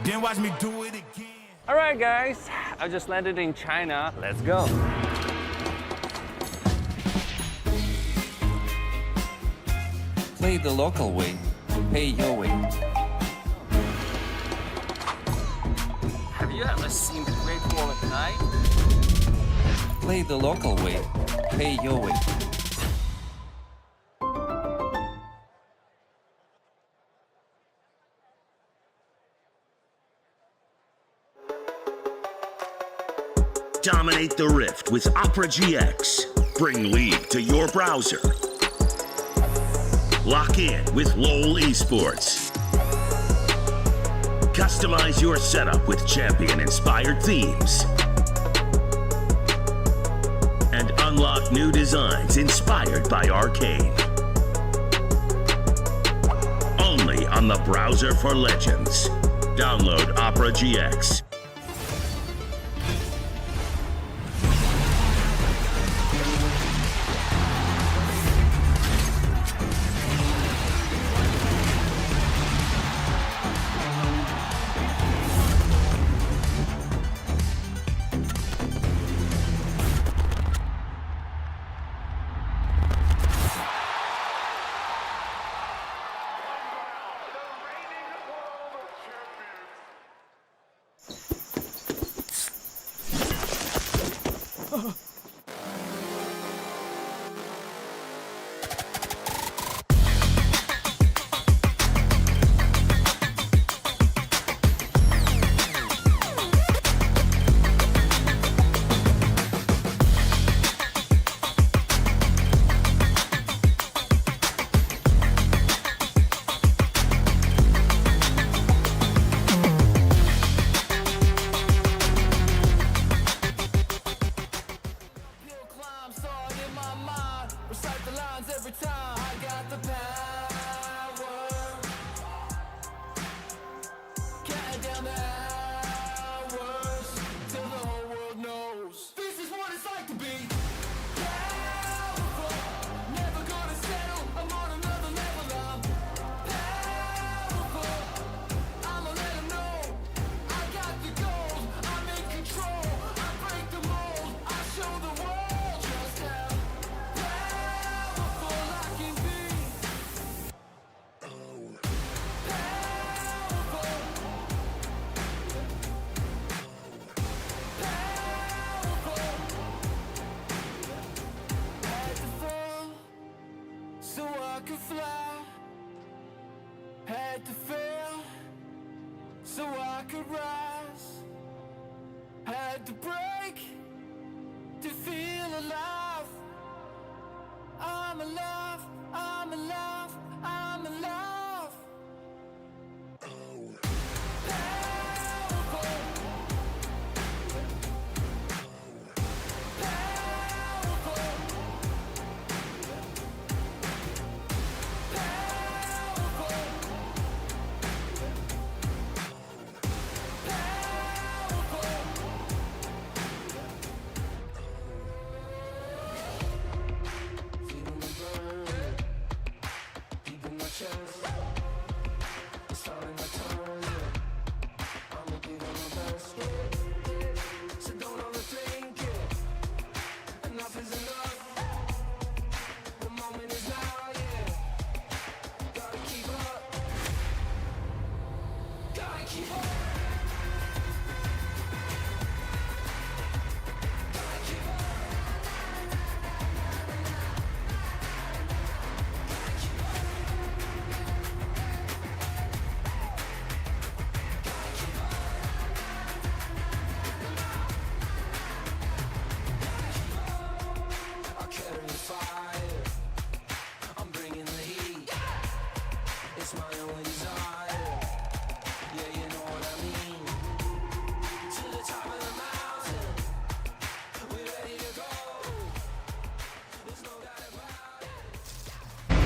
S1: then watch me do it again.
S3: All right, guys, I just landed in China. Let's go.
S10: Play the local way, pay your way.
S3: Have you ever seen the Great Wall at night?
S10: Play the local way, pay your way.
S23: Dominate the Rift with Opera GX.
S11: Bring League to your browser. Lock in with LoL Esports. Customize your setup with champion-inspired themes. And unlock new designs inspired by Arcane. Only on the browser for Legends. Download Opera GX.
S1: Had to fail so I could rise. Had to break to feel alive. I'm alive, I'm alive, I'm alive.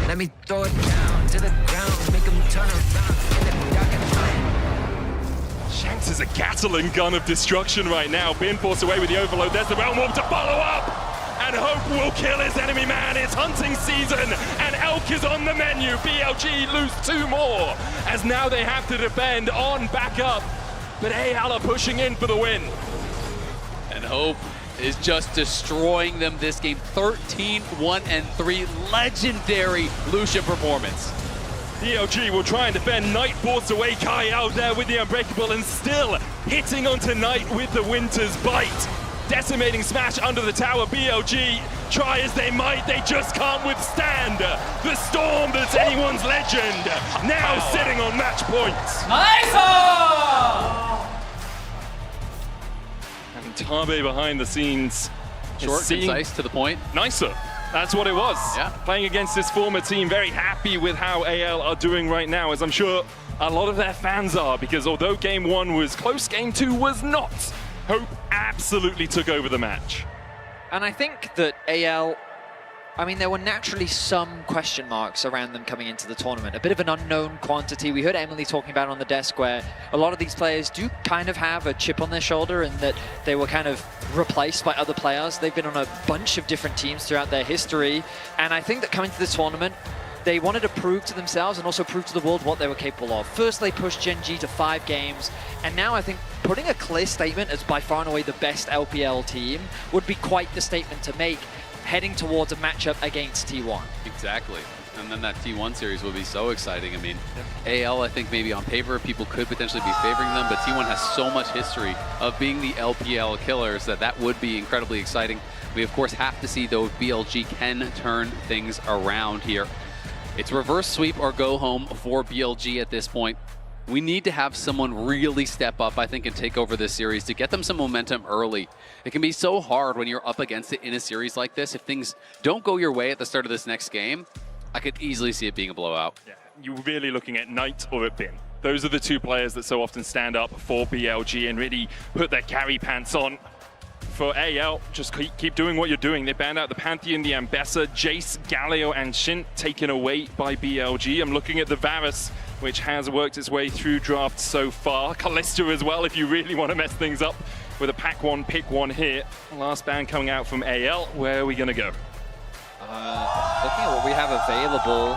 S4: Let me throw it down to the ground, make them turn around, and then we got
S18: Shanks is a Gatling gun of destruction right now, being forced away with the overload. There's the Realm Warp to follow up, and Hope will kill his enemy man. It's hunting season, and Elk is on the menu. BLG lose 2 more, as now they have to defend on backup, but AL are pushing in for the win.
S20: And Hope is just destroying them this game. 13-1-3, legendary Lucian performance.
S18: BLG will try and defend. Knight forced away. Kai out there with the Unbreakable and still hitting onto Knight with the Winter's Bite. Decimating smash under the tower. BLG, try as they might, they just can't withstand the storm that's anyone's legend. Now sitting on match points.
S19: Nice!
S18: And Tabe behind the scenes
S20: Short, concise, to the point.
S18: Nicer. That's what it was.
S20: Yeah.
S18: Playing against this former team, very happy with how AL are doing right now, as I'm sure a lot of their fans are, because although game 1 was close, game 2 was not. Hope absolutely took over the match.
S19: And I think that AL, I mean, there were naturally some question marks around them coming into the tournament. A bit of an unknown quantity. We heard Emily talking about on the desk where a lot of these players do kind of have a chip on their shoulder and that they were kind of replaced by other players. They've been on a bunch of different teams throughout their history. And I think that coming to this tournament, they wanted to prove to themselves and also prove to the world what they were capable of. First, they pushed Gen G to 5 games, and now I think putting a clear statement as by far and away the best LPL team would be quite the statement to make heading towards a matchup against T1.
S20: Exactly. And then that T1 series will be so exciting. I mean, AL, I think maybe on paper, people could potentially be favoring them, but T1 has so much history of being the LPL killers that would be incredibly exciting. We, of course, have to see, though, if BLG can turn things around here. It's reverse sweep or go home for BLG at this point. We need to have someone really step up, I think, and take over this series to get them some momentum early. It can be so hard when you're up against it in a series like this. If things don't go your way at the start of this next game, I could easily see it being a blowout.
S18: Yeah, you're really looking at Knight or at Bin. Those are the two players that so often stand up for BLG and really put their carry pants on. For AL, just keep doing what you're doing. They banned out the Pantheon, the Ambessa, Jace, Galio, and Shin taken away by BLG. I'm looking at the Varus, which has worked its way through drafts so far. Callista as well, if you really want to mess things up with a pack one, pick one here. Last ban coming out from AL. Where are we going to go?
S19: Looking at what we have available,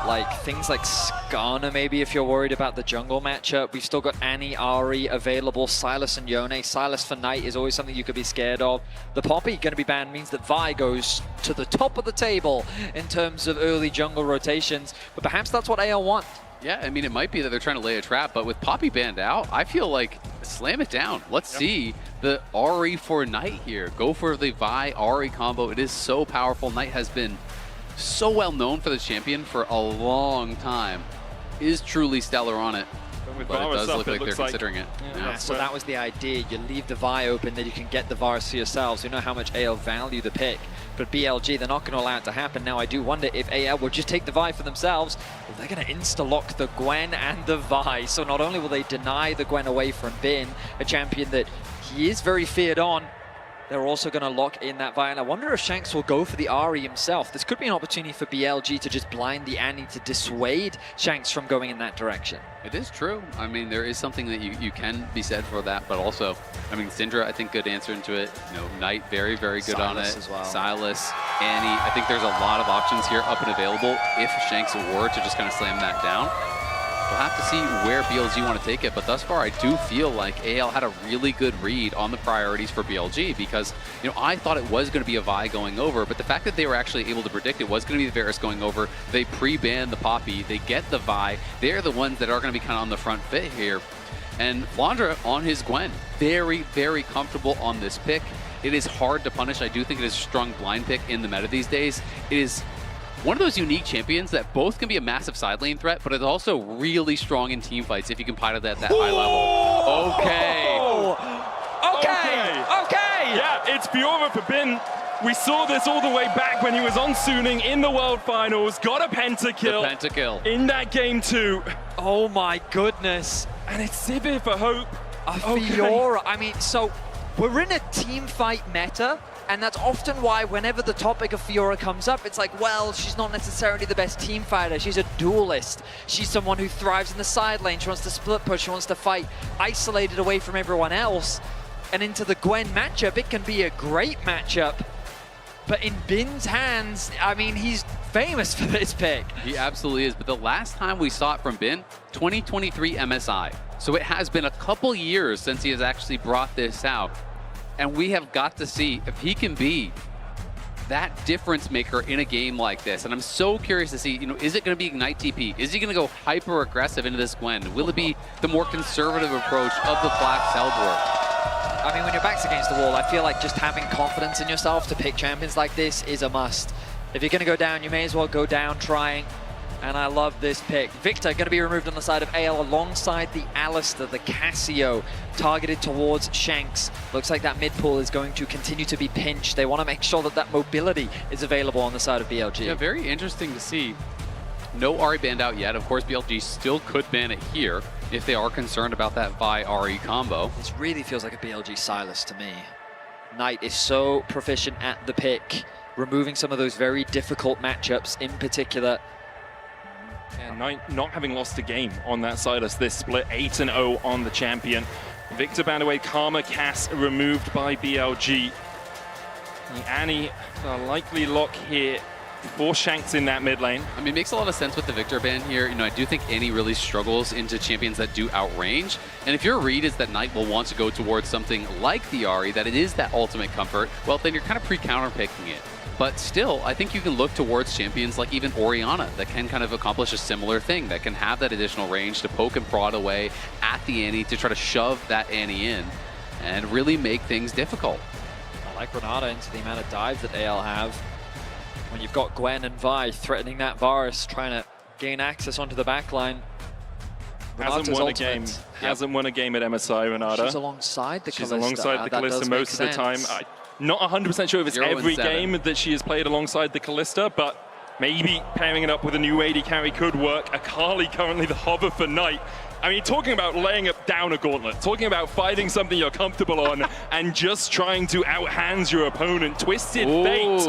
S19: like things like Skarner maybe if you're worried about the jungle matchup. We've still got Annie, Ari available, Silas and Yone. Silas for Knight is always something you could be scared of. The Poppy going to be banned means that Vi goes to the top of the table in terms of early jungle rotations, but perhaps that's what AL want.
S20: Yeah, I mean, it might be that they're trying to lay a trap, but with Poppy banned out, I feel like slam it down. Let's see the Ari for Knight here. Go for the Vi-Ari combo. It is so powerful. Knight has been so well known for the champion for a long time. Is truly stellar on it. But it does look like they're considering it.
S19: Yeah, so that was the idea. You leave the Vi open, then you can get the Varus for yourselves. You know how much AL value the pick. But BLG, they're not going to allow it to happen. Now, I do wonder if AL will just take the Vi for themselves. Well, they're going to insta-lock the Gwen and the Vi. So not only will they deny the Gwen away from Bin, a champion that he is very feared on, they're also going to lock in that Vi. And I wonder if Shanks will go for the Ari himself. This could be an opportunity for BLG to just blind the Annie to dissuade Shanks from going in that direction.
S20: It is true. I mean, there is something that you can be said for that, but also, I mean, Syndra, I think, good answer into it. You know, Knight, very, very good on it.
S19: As well.
S20: Silas, Annie, I think there's a lot of options here up and available if Shanks were to just kind of slam that down. We'll have to see where BLG want to take it, but thus far I do feel like AL had a really good read on the priorities for BLG because, you know, I thought it was going to be a Vi going over, but the fact that they were actually able to predict it was going to be the Varus going over, they pre-banned the Poppy, they get the Vi, they're the ones that are going to be kind of on the front foot here. And Flandra on his Gwen, very, very comfortable on this pick. It is hard to punish. I do think it is a strong blind pick in the meta these days. It is one of those unique champions that both can be a massive side lane threat, but it's also really strong in team fights if you can pilot that at that high level. Okay.
S18: Okay. Yeah, it's Fiora for Bin. We saw this all the way back when he was on Suning in the World Finals, got a pentakill.
S20: The pentakill.
S18: In that game too.
S19: Oh my goodness.
S18: And it's Sivir for Hope.
S19: Fiora, I mean, so we're in a team fight meta, and that's often why whenever the topic of Fiora comes up, it's like, well, she's not necessarily the best team fighter. She's a duelist. She's someone who thrives in the side lane. She wants to split push. She wants to fight isolated away from everyone else. And into the Gwen matchup, it can be a great matchup. But in Bin's hands, I mean, he's famous for this pick.
S20: He absolutely is. But the last time we saw it from Bin, 2023 MSI. So it has been a couple years since he has actually brought this out. And we have got to see if he can be that difference maker in a game like this. And I'm so curious to see, you know, is it going to be Ignite TP? Is he going to go hyper aggressive into this Gwen? Will it be the more conservative approach of the Black Cellboard?
S19: I mean, when your back's against the wall, I feel like just having confidence in yourself to pick champions like this is a must. If you're going to go down, you may as well go down trying. And I love this pick. Victor going to be removed on the side of AL alongside the Alistair, the Casio, targeted towards Shanks. Looks like that mid pool is going to continue to be pinched. They want to make sure that that mobility is available on the side of BLG.
S20: Yeah, very interesting to see. No Ahri banned out yet. Of course, BLG still could ban it here if they are concerned about that Vi Ahri combo.
S19: This really feels like a BLG Silas to me. Knight is so proficient at the pick, removing some of those very difficult matchups in particular.
S18: And Knight not having lost a game on that Silas this split, 8-0 on the champion. Victor banned away, Karma, Cass removed by BLG. Annie, a likely lock here for Shanks in that mid lane.
S20: I mean, it makes a lot of sense with the Victor ban here. You know, I do think Annie really struggles into champions that do outrange. And if your read is that Knight will want to go towards something like the Ahri, that it is that ultimate comfort, well, then you're kind of pre-counter picking it. But still, I think you can look towards champions like even Orianna that can kind of accomplish a similar thing, that can have that additional range to poke and prod away at the Annie to try to shove that Annie in and really make things difficult.
S19: I like Renata into the amount of dives that AL have. When you've got Gwen and Vi threatening that Varus, trying to gain access onto the backline.
S18: Hasn't won a game. Hasn't won a game at MSI, Renata.
S19: She's alongside the Kalista.
S18: She's alongside the Kalista most of the time. I'm not 100% sure if it's every game that she has played alongside the Kalista, but maybe pairing it up with a new AD carry could work. Akali currently the hover for Knight. I mean, talking about laying down a gauntlet, talking about fighting something you're comfortable on and just trying to outhands your opponent. Twisted Fate.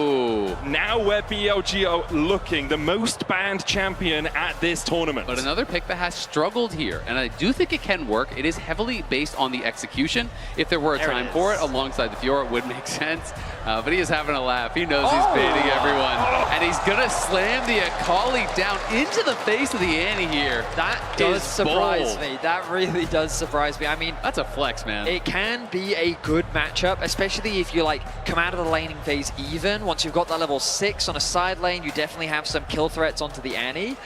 S18: Now where BLG are looking, the most banned champion at this tournament.
S20: But another pick that has struggled here, and I do think it can work. It is heavily based on the execution. If there were a time for it, alongside the Fiora, it would make sense. But he is having a laugh. He knows he's baiting everyone. And he's going to slam the Akali down into the face of the Annie here.
S19: That does surprise me. That really does surprise me. I mean,
S20: that's a flex, man.
S19: It can be a good matchup, especially if you like come out of the laning phase even. Once you've got that level 6 on a side lane, you definitely have some kill threats onto the Annie.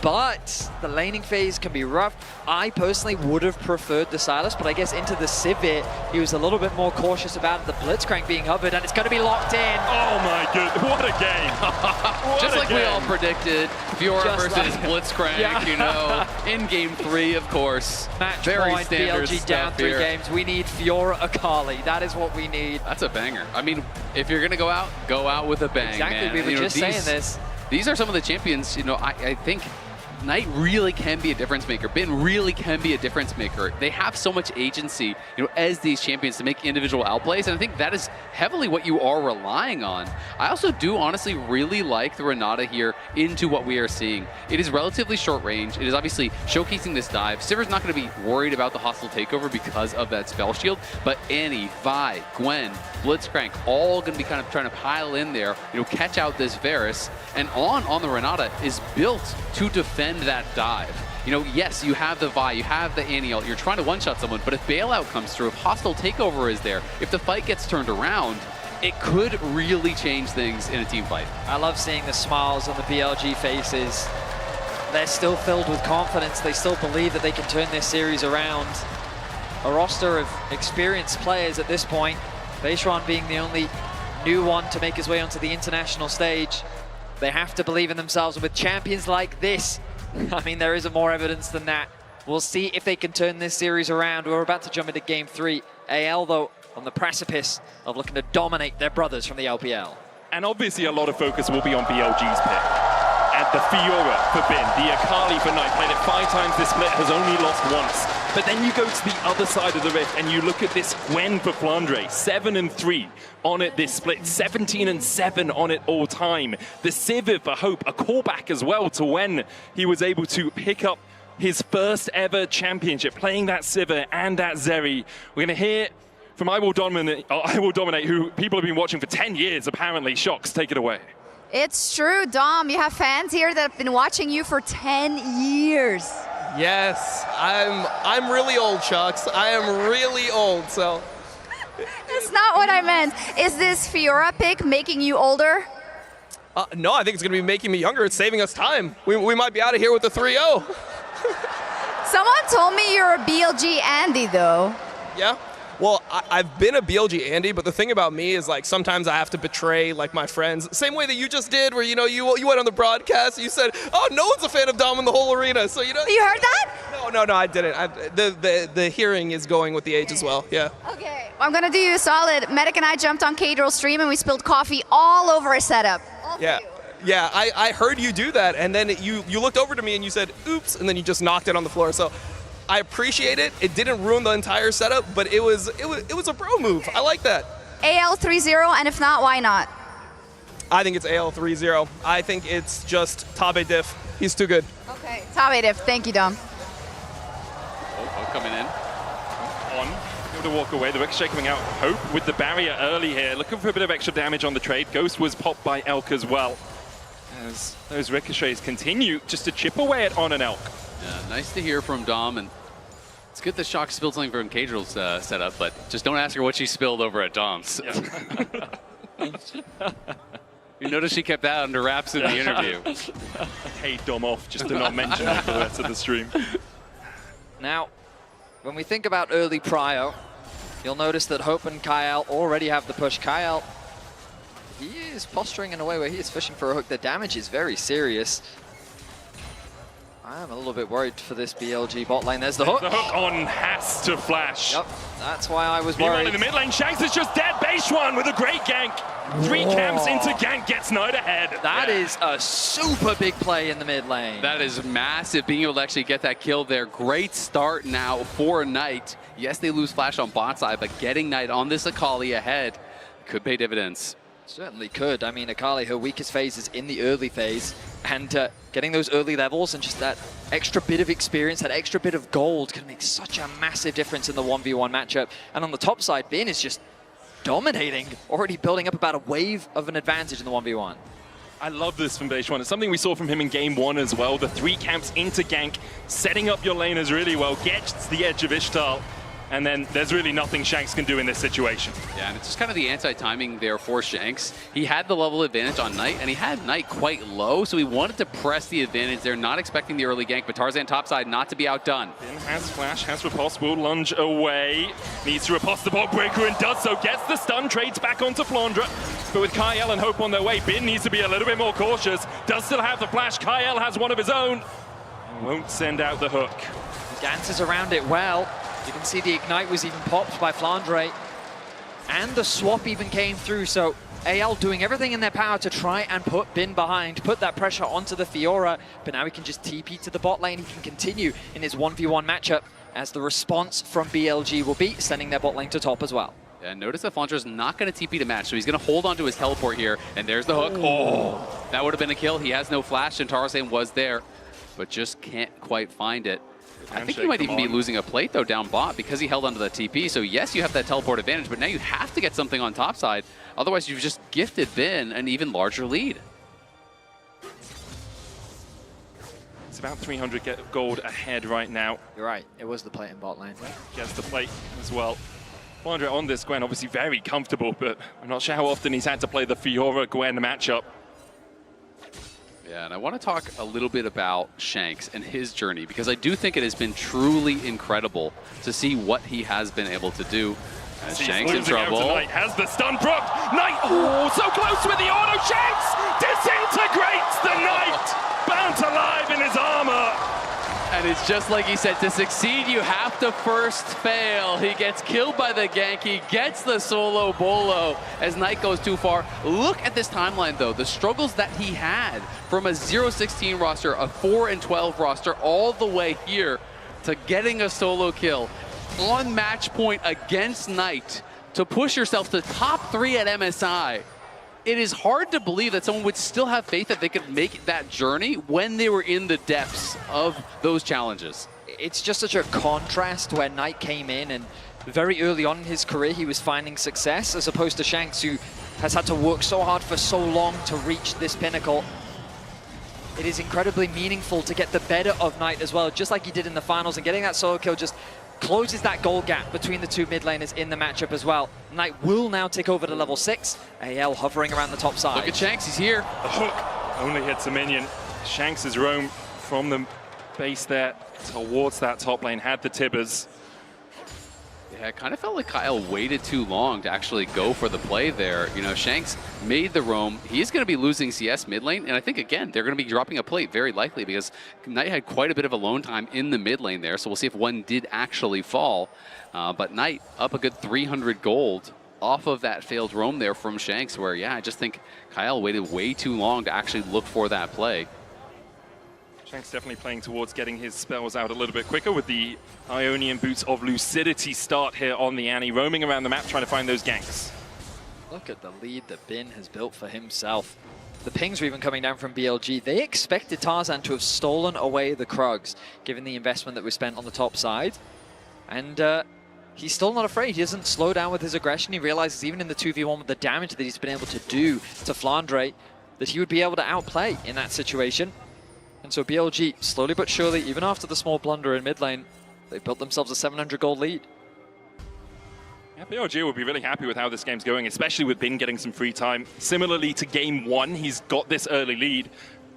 S19: But the laning phase can be rough. I personally would have preferred the Silas, but I guess into the Sivir, he was a little bit more cautious about the Blitzcrank being hovered, and it's going to be locked in.
S18: Oh my goodness, what a game.
S20: Just like we all predicted, Fiora versus Blitzcrank, you know, in game 3, of course.
S19: Match
S20: very
S19: point,
S20: standard
S19: BLG down 3
S20: here.
S19: games. We need Fiora Akali. That is what we need.
S20: That's a banger. I mean, if you're going to go out with a bang,
S19: exactly,
S20: man.
S19: we were just saying this.
S20: These are some of the champions, you know, I think Knight really can be a difference maker. Bin really can be a difference maker. They have so much agency, you know, as these champions to make individual outplays, and I think that is heavily what you are relying on. I also do honestly really like the Renata here into what we are seeing. It is relatively short range. It is obviously showcasing this dive. Sivir's not going to be worried about the hostile takeover because of that spell shield, but Annie, Vi, Gwen, Blitzcrank, all going to be kind of trying to pile in there, you know, catch out this Varus, and on the Renata is built to defend that dive. You know, yes, you have the Vi, you have the Annie ult, you're trying to one-shot someone, but if bailout comes through, if hostile takeover is there, if the fight gets turned around, it could really change things in a team fight.
S19: I love seeing the smiles on the BLG faces. They're still filled with confidence. They still believe that they can turn this series around. A roster of experienced players at this point. Vaishron being the only new one to make his way onto the international stage. They have to believe in themselves, and with champions like this, I mean, there isn't more evidence than that. We'll see if they can turn this series around. We're about to jump into game 3. AL, though, on the precipice of looking to dominate their brothers from the LPL.
S18: And obviously a lot of focus will be on BLG's pick. And the Fiora for Bin, the Akali for Knight, played it 5 times this split, has only lost once. But then you go to the other side of the rift and you look at this Gwen for Flandre, 7-3 on it this split, 17-7 on it all time. The Sivir for Hope, a callback as well to when he was able to pick up his first ever championship, playing that Sivir and that Zeri. We're gonna hear from I Will Dominate, who people have been watching for 10 years apparently. Shocks, take it away.
S21: It's true, Dom. You have fans here that have been watching you for 10 years.
S15: Yes, I'm really old, Chucks. I am really old, so.
S21: That's not what I meant. Is this Fiora pick making you older?
S15: No, I think it's going to be making me younger. It's saving us time. We might be out of here with the 3-0.
S21: Someone told me you're a BLG Andy, though.
S15: Yeah? Well, I've been a BLG Andy, but the thing about me is like sometimes I have to betray like my friends. Same way that you just did, where you know you went on the broadcast, you said, "Oh, no one's a fan of Dom in the whole arena." So you know.
S21: You heard that?
S15: No, I didn't. The hearing is going with the age as well. Yeah.
S21: Okay. I'm gonna do you a solid. Medic and I jumped on K-Drill's stream and we spilled coffee all over his setup.
S15: Yeah. Yeah, I heard you do that, and then you looked over to me and you said, "Oops," and then you just knocked it on the floor. So I appreciate it. It didn't ruin the entire setup, but it was a bro move. I like that.
S21: AL 3-0, and if not, why not?
S15: I think it's AL 3-0. I think it's just Tabe Diff. He's too good.
S21: Okay, Tabe Diff. Thank you, Dom.
S20: Oh, coming in.
S18: On. Able to walk away. The Ricochet coming out. Hope with the barrier early here. Looking for a bit of extra damage on the trade. Ghost was popped by Elk as well. As those Ricochets continue just to chip away at On and Elk.
S20: Yeah, nice to hear from Dom, and it's good that Shock spilled something from K-Drill's setup, but just don't ask her what she spilled over at Dom's. Yeah. You notice she kept that under wraps in the interview.
S18: Hey, Dom off, just to not mention it for the rest of the stream.
S19: Now, when we think about early prio, you'll notice that Hope and Kyle already have the push. Kyle, he is posturing in a way where he is fishing for a hook. The damage is very serious. I'm a little bit worried for this BLG bot lane. There's the hook.
S18: The hook on has to flash.
S19: Yep, that's why I was
S18: Meanwhile,
S19: worried.
S18: in the mid lane, Shanks is just dead. Basejuan with a great gank. 3 camps into gank, gets Knight ahead.
S19: That is a super big play in the mid lane.
S20: That is massive, being able to actually get that kill there. Great start now for Knight. Yes, they lose flash on bot side, but getting Knight on this Akali ahead could pay dividends.
S19: Certainly could. I mean, Akali, her weakest phase is in the early phase, and getting those early levels and just that extra bit of experience, that extra bit of gold can make such a massive difference in the 1v1 matchup. And on the top side, Bin is just dominating, already building up about a wave of an advantage in the 1v1.
S18: I love this from Basejuan. It's something we saw from him in game 1 as well. The 3 camps into gank, setting up your laners really well, gets the edge of Ishtar. And then there's really nothing Shanks can do in this situation.
S20: Yeah, and it's just kind of the anti-timing there for Shanks. He had the level advantage on Knight, and he had Knight quite low, so he wanted to press the advantage there, not expecting the early gank, but Tarzan topside not to be outdone.
S18: Bin has flash, has riposte, will lunge away. Needs to riposte the bot breaker and does so. Gets the stun, trades back onto Flandre. But with Kyle and Hope on their way, Bin needs to be a little bit more cautious. Does still have the flash. Kyle has one of his own. Won't send out the hook.
S19: Dances around it well. You can see the Ignite was even popped by Flandre. And the swap even came through, so AL doing everything in their power to try and put Bin behind, put that pressure onto the Fiora, but now he can just TP to the bot lane. He can continue in his 1v1 matchup, as the response from BLG will be sending their bot lane to top as well.
S20: Yeah, notice that Flandre's not going to TP to match, so he's going to hold on to his teleport here, and there's the hook. Oh, that would have been a kill. He has no flash, and Tarzan was there, but just can't quite find it. I think he might even be losing a plate, though, down bot because he held onto the TP. So, yes, you have that teleport advantage, but now you have to get something on top side. Otherwise, you've just gifted Bin an even larger lead.
S18: It's about 300 gold ahead right now.
S19: You're right. It was the plate in bot lane.
S18: Gets the plate as well. Flandre on this Gwen, obviously very comfortable, but I'm not sure how often he's had to play the Fiora-Gwen matchup.
S20: Yeah, and I want to talk a little bit about Shanks and his journey, because I do think it has been truly incredible to see what he has been able to do. As Shanks in trouble.
S18: Knight has the stun proc. Knight, oh, so close with the auto. Shanks disintegrates the Knight. Bound alive in his armor.
S2: And it's just like he said, to succeed, you have to first fail. He gets killed by the gank. He gets the solo bolo as Knight goes too far.
S20: Look at this timeline, though. The struggles that he had from a 0-16 roster, a 4-12 roster, all the way here to getting a solo kill on match point against Knight to push yourself to top 3 at MSI. It is hard to believe that someone would still have faith that they could make that journey when they were in the depths of those challenges.
S19: It's just such a contrast where Knight came in and very early on in his career he was finding success, as opposed to Shanks, who has had to work so hard for so long to reach this pinnacle. It is incredibly meaningful to get the better of Knight as well, just like he did in the finals, and getting that solo kill just closes that goal gap between the two mid laners in the matchup as well. Knight will now take over to level 6. AL hovering around the top side.
S20: Look at Shanks, he's here.
S18: The hook only hits a minion. Shanks is roam from the base there towards that top lane, had the Tibbers.
S20: Yeah, it kind of felt like Kyle waited too long to actually go for the play there. You know, Shanks made the roam. He's going to be losing CS mid lane, and I think, again, they're going to be dropping a plate very likely because Knight had quite a bit of alone time in the mid lane there, so we'll see if one did actually fall. But Knight up a good 300 gold off of that failed roam there from Shanks, where, yeah, I just think Kyle waited way too long to actually look for that play.
S18: Shanks definitely playing towards getting his spells out a little bit quicker with the Ionian Boots of Lucidity start here on the Annie, roaming around the map trying to find those ganks.
S19: Look at the lead that Bin has built for himself. The pings were even coming down from BLG. They expected Tarzan to have stolen away the Krugs, given the investment that was spent on the top side. And he's still not afraid. He doesn't slow down with his aggression. He realizes even in the 2v1 with the damage that he's been able to do to Flandre, that he would be able to outplay in that situation. And so BLG, slowly but surely, even after the small blunder in mid lane, they've built themselves a 700 gold lead.
S18: Yeah, BLG will be really happy with how this game's going, especially with Bin getting some free time. Similarly to game one, he's got this early lead.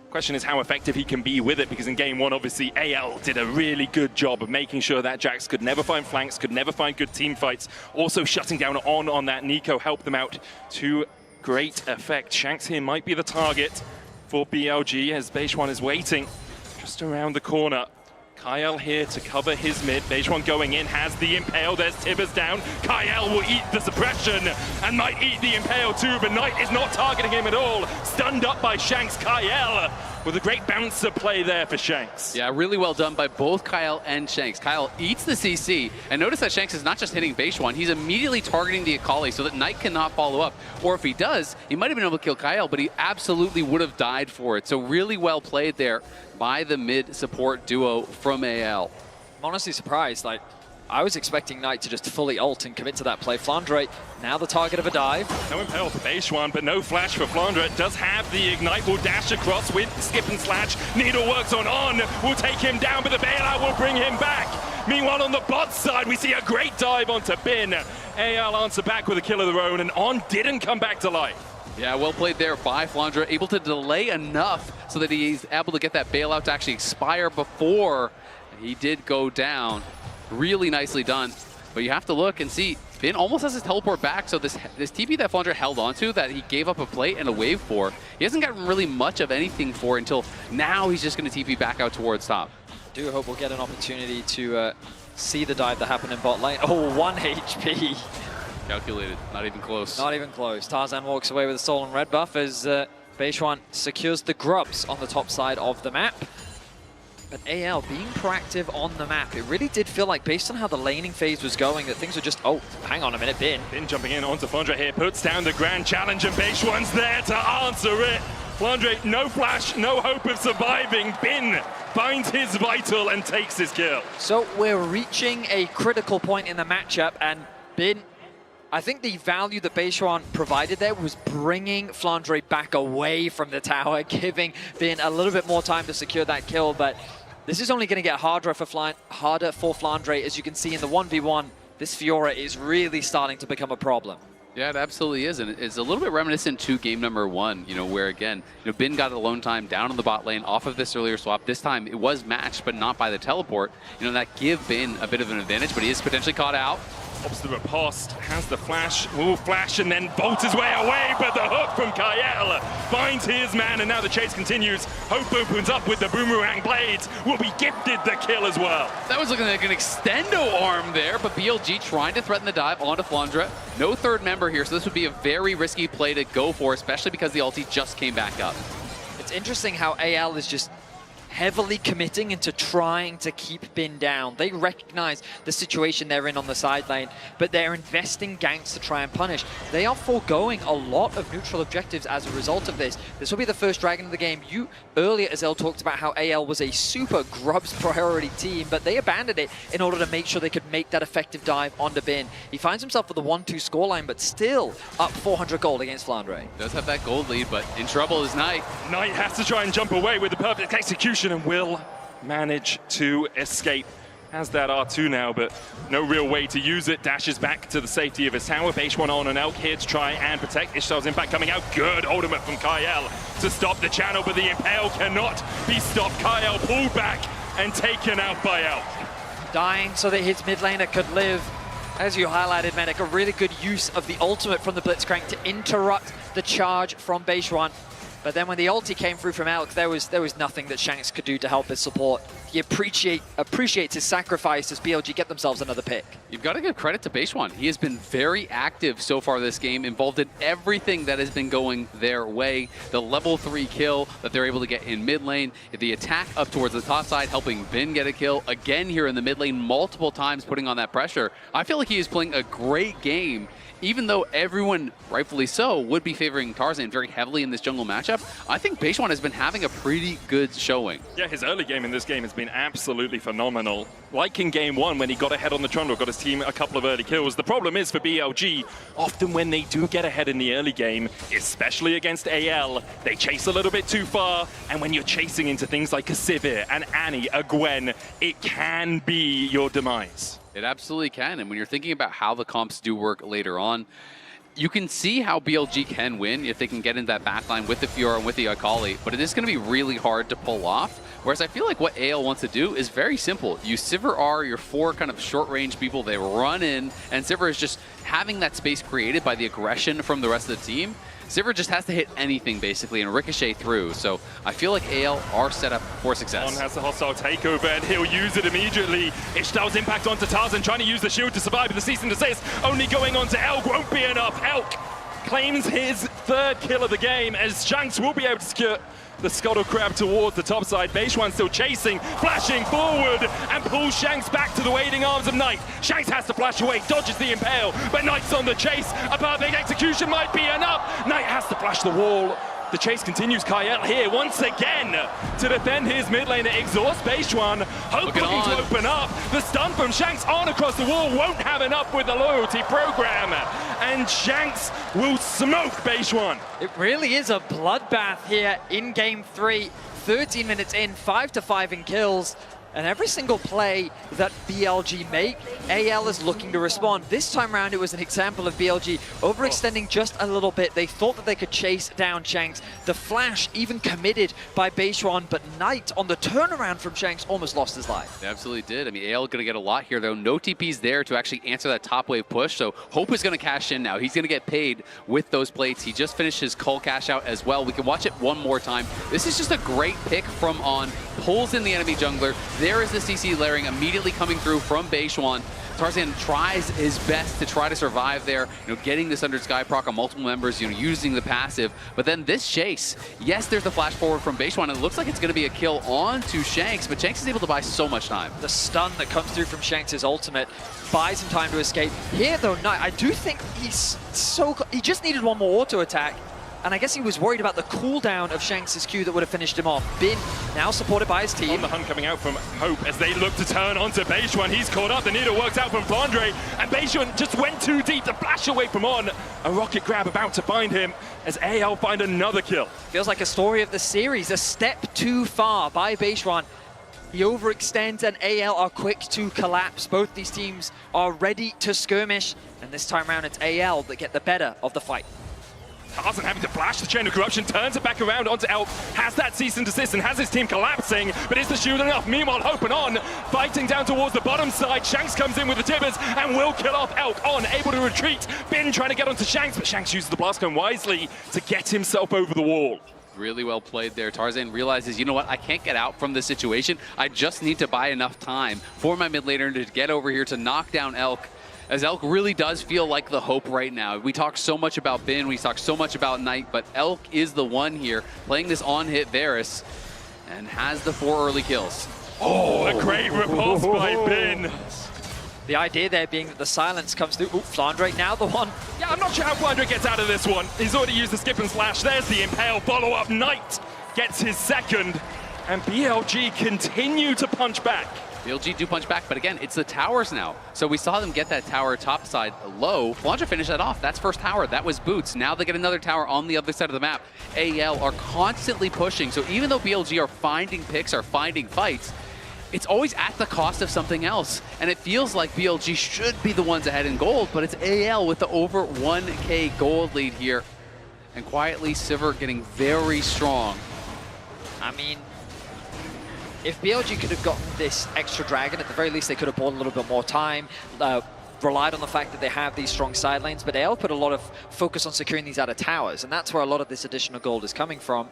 S18: Question is how effective he can be with it, because in game one, obviously, AL did a really good job of making sure that Jax could never find flanks, could never find good team fights. Also shutting down on that Nico helped them out to great effect. Shanks here might be the target for BLG as Beishwan is waiting just around the corner. Kyle here to cover his mid. Beishwan going in, has the Impale. There's Tibbers down. Kyle will eat the suppression and might eat the Impale too, but Knight is not targeting him at all. Stunned up by Shanks. Kyle with a great bouncer play there for Shanks.
S20: Yeah, really well done by both Kyle and Shanks. Kyle eats the CC, and notice that Shanks is not just hitting Beishwan, he's immediately targeting the Akali so that Knight cannot follow up. Or if he does, he might have been able to kill Kyle, but he absolutely would have died for it. So really well played there by the mid support duo from AL.
S19: I'm honestly surprised. Like, I was expecting Knight to just fully ult and commit to that play. Flandre, now the target of a dive.
S18: No Impale for Beishwan, but no flash for Flandre. Does have the Ignite, will dash across with skip and slash. Needle works on, will take him down, but the bailout will bring him back. Meanwhile, on the bot side, we see a great dive onto Bin. AL answer back with a kill of their own, and On didn't come back to life.
S20: Yeah, well played there by Flandre, able to delay enough so that he's able to get that bailout to actually expire before he did go down. Really nicely done, but you have to look and see, Bin almost has his teleport back, so this TP that Flandre held onto, that he gave up a plate and a wave for, he hasn't gotten really much of anything for until now. He's just going to TP back out towards top.
S19: I do hope we'll get an opportunity to see the dive that happened in bot lane. Oh, 1 HP.
S20: Calculated, not even close.
S19: Not even close. Tarzan walks away with a stolen red buff as Beishwan secures the grubs on the top side of the map. But AL being proactive on the map, it really did feel like, based on how the laning phase was going, that things were just, oh, hang on a minute, Bin.
S18: Bin jumping in onto Flandre here, puts down the grand challenge, and Beishwan's there to answer it. Flandre, no flash, no hope of surviving. Bin finds his vital and takes his kill.
S19: So we're reaching a critical point in the matchup, and Bin, I think the value that Beishwan provided there was bringing Flandre back away from the tower, giving Bin a little bit more time to secure that kill, but this is only going to get harder for Flandre. As you can see in the 1v1, this Fiora is really starting to become a problem.
S20: Yeah, it absolutely is, and it's a little bit reminiscent to game number one, you know, where again, you know, Bin got alone time down on the bot lane off of this earlier swap. This time it was matched, but not by the teleport. You know, that give Bin a bit of an advantage, but he is potentially caught out.
S18: Pops the riposte, has the flash, will flash and then bolts his way away, but the hook from Kyle finds his man, and now the chase continues. Hope opens up with the boomerang blades, will be gifted the kill as well.
S20: That was looking like an extendo arm there, but BLG trying to threaten the dive onto Flandre. No third member here, so this would be a very risky play to go for, especially because the ulti just came back up.
S19: It's interesting how AL is just heavily committing into trying to keep Bin down. They recognize the situation they're in on the side lane, but they're investing ganks to try and punish. They are foregoing a lot of neutral objectives as a result of this. This will be the first dragon of the game. You earlier, Azel, talked about how AL was a super grubs priority team, but they abandoned it in order to make sure they could make that effective dive onto Bin. He finds himself with a 1-2 scoreline, but still up 400 gold against Flandre.
S20: Does have that gold lead, but in trouble is Knight.
S18: Knight has to try and jump away with the perfect execution and will manage to escape. Has that R2 now, but no real way to use it. Dashes back to the safety of his tower. H1 on an Elk here to try and protect. Ishtar's impact coming out. Good ultimate from Kyle to stop the channel, but the Impale cannot be stopped. Kyle pulled back and taken out by Elk.
S19: Dying so that his mid laner could live. As you highlighted, Medic, a really good use of the ultimate from the Blitzcrank to interrupt the charge from Beishuan. But then when the ulti came through from Elk, there was nothing that Shanks could do to help his support. He appreciates his sacrifice as BLG get themselves another pick.
S20: You've got to give credit to Beishuan. He has been very active so far this game, involved in everything that has been going their way. The level 3 kill that they're able to get in mid lane, the attack up towards the top side, helping Bin get a kill again here in the mid lane multiple times, putting on that pressure. I feel like he is playing a great game, even though everyone, rightfully so, would be favoring Tarzan very heavily in this jungle matchup. I think Beishuan has been having a pretty good showing.
S18: Yeah, his early game in this game has been absolutely phenomenal. Like in game 1 when he got ahead on the Trundle, got his team a couple of early kills. The problem is for BLG, often when they do get ahead in the early game, especially against AL, they chase a little bit too far. And when you're chasing into things like a Sivir, an Annie, a Gwen, it can be your demise.
S20: It absolutely can, and when you're thinking about how the comps do work later on, you can see how BLG can win if they can get into that backline with the Fiora and with the Akali, but it is going to be really hard to pull off. Whereas I feel like what AL wants to do is very simple. You Sivir R, your 4 kind of short-range people, they run in, and Sivir is just having that space created by the aggression from the rest of the team. Sivir just has to hit anything, basically, and ricochet through. So I feel like AL are set up for success.
S18: On has the hostile takeover, and he'll use it immediately. Ishtal's impact onto Tarzan, trying to use the shield to survive, but the cease and desist only going on to Elk won't be enough. Elk claims his 3rd kill of the game, as Shanks will be able to secure the Scuttle Crab towards the top side. Beishuan still chasing, flashing forward, and pulls Shanks back to the waiting arms of Knight. Shanks has to flash away, dodges the impale, but Knight's on the chase. A perfect execution might be enough. Knight has to flash the wall. The chase continues. Kyle here once again to defend his mid lane, exhaust Beishuan. Hope looking to open up. The stun from Shanks on across the wall won't have enough with the loyalty program. And Shanks will smoke Beishuan.
S19: It really is a bloodbath here in game 3. 13 minutes in, 5-5 in kills. And every single play that BLG make, AL is looking to respond. This time around, it was an example of BLG overextending just a little bit. They thought that they could chase down Shanks. The flash even committed by Beishuan, but Knight on the turnaround from Shanks almost lost his life.
S20: They absolutely did. I mean, AL going to get a lot here, though. No TPs there to actually answer that top wave push, so Hope is going to cash in now. He's going to get paid with those plates. He just finished his Cull cash out as well. We can watch it one more time. This is just a great pick from On. Pulls in the enemy jungler. There is the CC layering immediately coming through from Beishuan. Tarzan tries his best to try to survive there, getting this under Sky proc on multiple members, using the passive. But then this chase, yes, there's the flash forward from Beishuan, and it looks like it's going to be a kill onto Shanks, but Shanks is able to buy so much time.
S19: The stun that comes through from Shanks' ultimate buys him time to escape. Here, though, Knight, I do think he just needed one more auto attack. And I guess he was worried about the cooldown of Shanks' Q that would have finished him off. Bin now supported by his team.
S18: On the hunt coming out from Hope as they look to turn onto Beishuan. He's caught up. The needle works out from Flandre. And Beishuan just went too deep to flash away from On. A rocket grab about to find him as AL find another kill.
S19: Feels like a story of the series. A step too far by Beishuan. He overextends and AL are quick to collapse. Both these teams are ready to skirmish. And this time around, it's AL that get the better of the fight.
S18: Tarzan having to flash the Chain of Corruption, turns it back around onto Elk, has that cease and desist and has his team collapsing, but is the shield enough? Meanwhile, Hope and On fighting down towards the bottom side. Shanks comes in with the Tibbers and will kill off Elk. On able to retreat. Bin trying to get onto Shanks, but Shanks uses the blast cone wisely to get himself over the wall.
S20: Really well played there. Tarzan realizes, you know what, I can't get out from this situation. I just need to buy enough time for my mid laner to get over here to knock down Elk. As Elk really does feel like the hope right now. We talk so much about Bin, we talk so much about Knight, but Elk is the one here playing this on-hit Varus and has the 4 early kills.
S18: Oh, a great repulse by Bin.
S19: The idea there being that the silence comes through. Ooh, Flandre now the one.
S18: Yeah, I'm not sure how Flandre gets out of this one. He's already used the skip and slash. There's the impale follow-up. Knight gets his second, and BLG continue to punch back.
S20: BLG do punch back, but again, it's the towers now. So we saw them get that tower top side low. Flandre finished that off. That's first tower. That was Boots. Now they get another tower on the other side of the map. AL are constantly pushing. So even though BLG are finding picks, are finding fights, it's always at the cost of something else. And it feels like BLG should be the ones ahead in gold, but it's AL with the over 1K gold lead here. And quietly, Sivir getting very strong.
S19: I mean, if BLG could have gotten this extra dragon, at the very least they could have bought a little bit more time. relied on the fact that they have these strong side lanes, but AL put a lot of focus on securing these outer towers, and that's where a lot of this additional gold is coming from.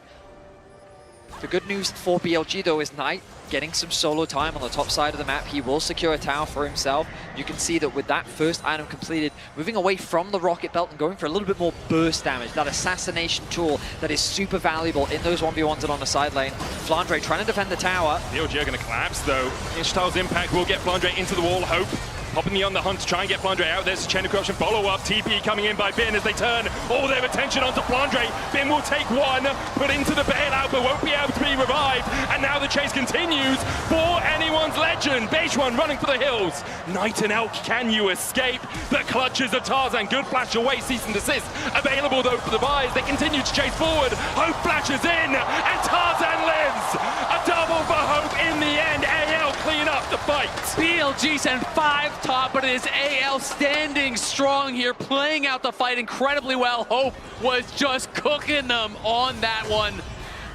S19: The good news for BLG though is Knight getting some solo time on the top side of the map. He will secure a tower for himself. You can see that with that first item completed, moving away from the rocket belt and going for a little bit more burst damage, that assassination tool that is super valuable in those 1v1s and on the side lane. Flandre trying to defend the tower.
S18: BLG are going to collapse though. Ishtal's impact will get Flandre into the wall. Hope popping the on the hunt to try and get Flandre out. There's a chain of corruption follow-up. TP coming in by Bin as they turn all their attention onto Flandre. Bin will take one, put into the bailout, but won't be able to be revived. And now the chase continues for anyone's legend. Beige1 running for the hills. Knight and Elk, can you escape the clutches of Tarzan? Good flash away, cease and desist. Available though for the buys. They continue to chase forward. Hope flashes in, and Tarzan lives. A double for Hope in the end. AL clean up the fight.
S2: BLG sent 5 top, but it is AL standing strong here, playing out the fight incredibly well. Hope was just cooking them on that one.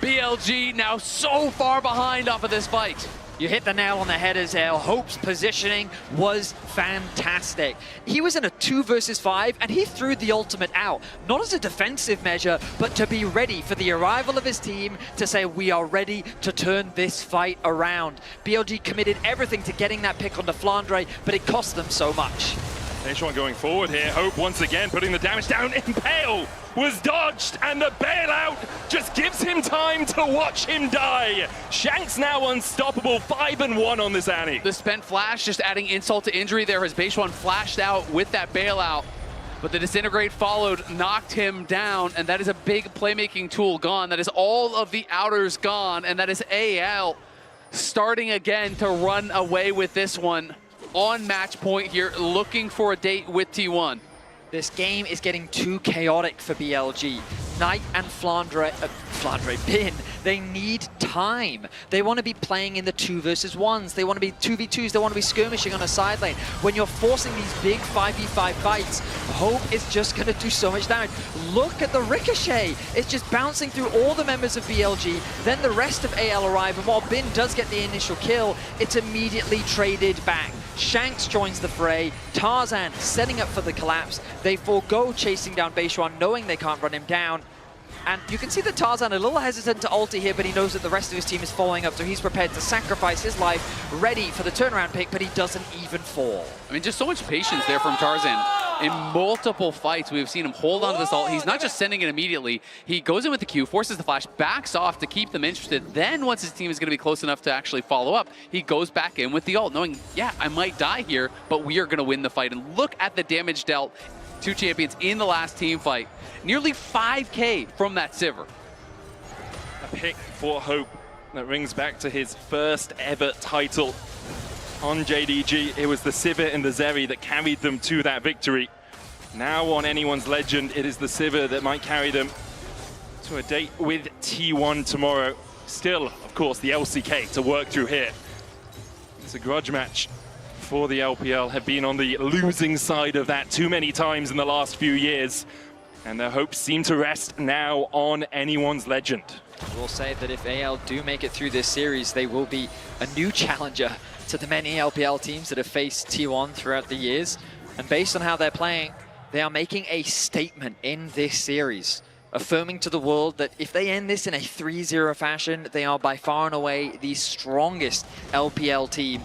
S2: BLG now so far behind off of this fight.
S19: You hit the nail on the head as AL. Hope's positioning was fantastic. He was in a 2 versus 5 and he threw the ultimate out, not as a defensive measure, but to be ready for the arrival of his team to say, we are ready to turn this fight around. BLG committed everything to getting that pick onto Flandre, but it cost them so much.
S18: Beige1 going forward here. Hope once again putting the damage down. Impale was dodged, and the bailout just gives him time to watch him die. Shanks now unstoppable, 5-1 on this Annie.
S2: The spent flash just adding insult to injury there as Beige1 flashed out with that bailout. But the disintegrate followed, knocked him down, and that is a big playmaking tool gone. That is all of the outers gone, and that is AL starting again to run away with this one. On match point here, looking for a date with T1.
S19: This game is getting too chaotic for BLG. Knight and Bin, they need time. They want to be playing in the 2 versus 1s. They want to be 2v2s. They want to be skirmishing on a side lane. When you're forcing these big 5v5 fights, Hope is just going to do so much damage. Look at the ricochet. It's just bouncing through all the members of BLG. Then the rest of AL arrive, and while Bin does get the initial kill, it's immediately traded back. Shanks joins the fray. Tarzan setting up for the collapse. They forego chasing down Beige1, knowing they can't run him down. And you can see that Tarzan a little hesitant to ulti here, but he knows that the rest of his team is following up, so he's prepared to sacrifice his life, ready for the turnaround pick, but he doesn't even fall.
S20: I mean, just so much patience there from Tarzan. In multiple fights, we've seen him hold on to this ult. He's not just sending it immediately. He goes in with the Q, forces the flash, backs off to keep them interested. Then once his team is going to be close enough to actually follow up, he goes back in with the ult, knowing, yeah, I might die here, but we are going to win the fight. And look at the damage dealt. 2 champions in the last team fight. Nearly 5K from that Sivir.
S18: A pick for Hope that rings back to his first ever title on JDG. It was the Sivir and the Zeri that carried them to that victory. Now on anyone's legend, it is the Sivir that might carry them to a date with T1 tomorrow. Still, of course, the LCK to work through here. It's a grudge match for the LPL, have been on the losing side of that too many times in the last few years. And their hopes seem to rest now on anyone's legend.
S19: We'll say that if AL do make it through this series, they will be a new challenger to the many LPL teams that have faced T1 throughout the years. And based on how they're playing, they are making a statement in this series, affirming to the world that if they end this in a 3-0 fashion, they are by far and away the strongest LPL team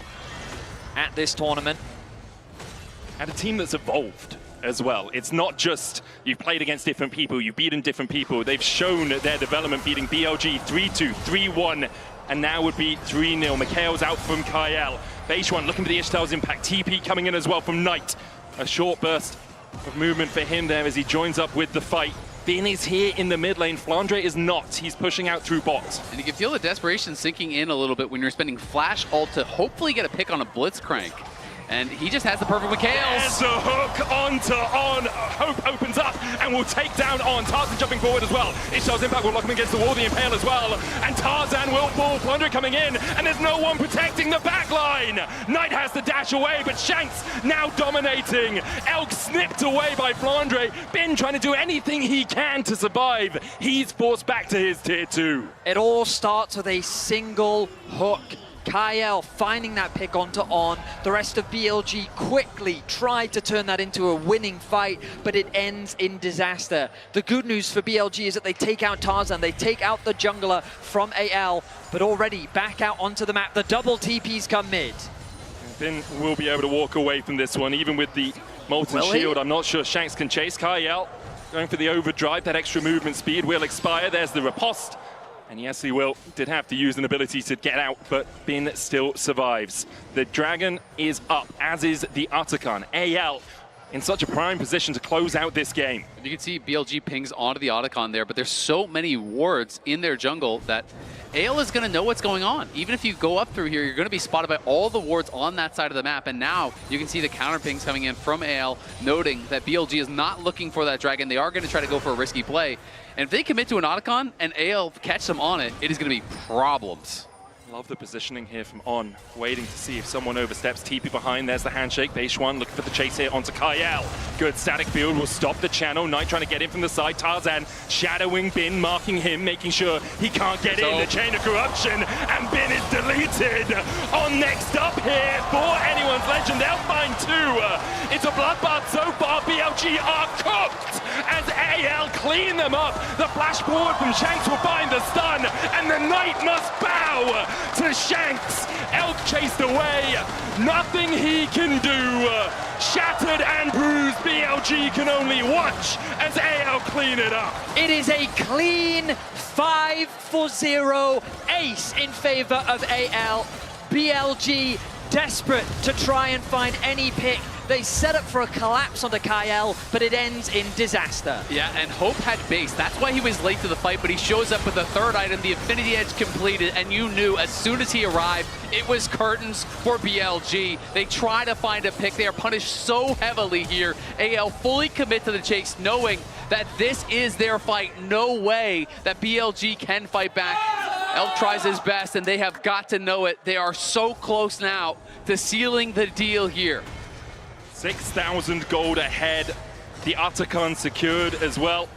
S19: at this tournament.
S18: And a team that's evolved as well. It's not just you've played against different people, you've beaten different people. They've shown their development, beating BLG 3-2, 3-1, and now would be 3-0. Mikhail's out from Kael. Beige1 looking for the Ishtal's impact. TP coming in as well from Knight. A short burst of movement for him there as he joins up with the fight. Bin is here in the mid lane. Flandre is not. He's pushing out through bot.
S20: And you can feel the desperation sinking in a little bit when you're spending flash ult to hopefully get a pick on a Blitzcrank. And he just has the perfect Mikhails.
S18: There's the hook onto On. Hope opens up and will take down On. Tarzan jumping forward as well. Ishtal's impact will lock him against the wall, the Impale as well. And Tarzan will fall. Flandre coming in, and there's no one protecting the back line. Knight has to dash away, but Shanks now dominating. Elk snipped away by Flandre. Bin trying to do anything he can to survive. He's forced back to his tier 2.
S19: It all starts with a single hook. Kyle finding that pick onto On. The rest of BLG quickly tried to turn that into a winning fight, but it ends in disaster. The good news for BLG is that they take out Tarzan, they take out the jungler from AL, but already back out onto the map. The double TPs come mid.
S18: Bin will be able to walk away from this one, even with the Molten Shield. I'm not sure Shanks can chase. Kyle going for the overdrive. That extra movement speed will expire. There's the riposte. And yes, he will. Did have to use an ability to get out, but Bin still survives. The Dragon is up, as is the Atakan. AL in such a prime position to close out this game.
S20: You can see BLG pings onto the Atakan there, but there's so many wards in their jungle that AL is going to know what's going on. Even if you go up through here, you're going to be spotted by all the wards on that side of the map. And now you can see the counter pings coming in from AL, noting that BLG is not looking for that Dragon. They are going to try to go for a risky play. And if they commit to an Atakan and AL catch them on it, it is going to be problems.
S18: Love the positioning here from On, waiting to see if someone oversteps. TP behind, there's the handshake. Beishuan looking for the chase here onto Kyle. Good static build will stop the channel. Knight trying to get in from the side. Tarzan shadowing Bin, marking him, making sure he can't get in. The chain of corruption, and Bin is deleted. On next up here for anyone's legend. They'll find two. It's a bloodbath so far. BLG are cooked as AL clean them up. The flash forward from Shanks will find the stun, and the Knight must bow to Shanks. Elk chased away, nothing he can do. Shattered and bruised, BLG can only watch as AL clean it up.
S19: It is a clean 5-0 ace in favor of AL. BLG desperate to try and find any pick. They set up for a collapse onto Kyle, but it ends in disaster.
S20: Yeah, and Hope had base. That's why he was late to the fight, but he shows up with the third item, the Infinity Edge completed, and you knew as soon as he arrived, it was curtains for BLG. They try to find a pick. They are punished so heavily here. AL fully commit to the chase, knowing that this is their fight. No way that BLG can fight back. Elk tries his best, and they have got to know it. They are so close now to sealing the deal here.
S18: 6,000 gold ahead. The Atakan secured as well.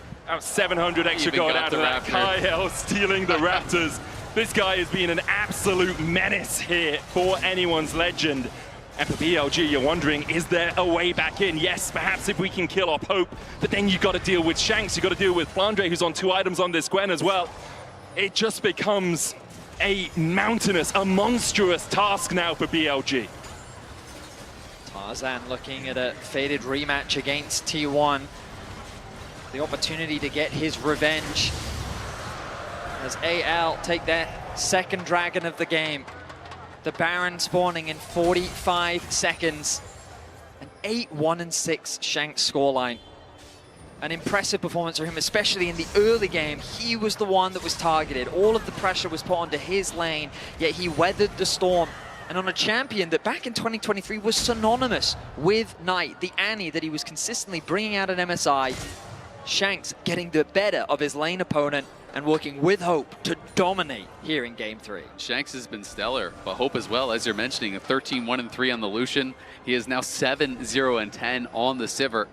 S18: 700 extra gold out of that. Kyle stealing the Raptors. This guy has been an absolute menace here for anyone's legend. And for BLG, you're wondering, is there a way back in? Yes, perhaps if we can kill off Hope, but then you got to deal with Shanks, you got to deal with Flandre, who's on 2 items on this Gwen as well. It just becomes a mountainous, a monstrous task now for BLG.
S19: Tarzan looking at a faded rematch against T1. The opportunity to get his revenge as AL take their second Dragon of the game. The Baron spawning in 45 seconds. An 8-1-6 Shanks scoreline. An impressive performance for him, especially in the early game. He was the one that was targeted. All of the pressure was put onto his lane, yet he weathered the storm. And on a champion that back in 2023 was synonymous with Knight, the Annie that he was consistently bringing out at MSI. Shanks getting the better of his lane opponent and working with Hope to dominate here in Game 3.
S20: Shanks has been stellar, but Hope as well, as you're mentioning, a 13-1-3 on the Lucian. He is now 7-0-10 on the Sivir.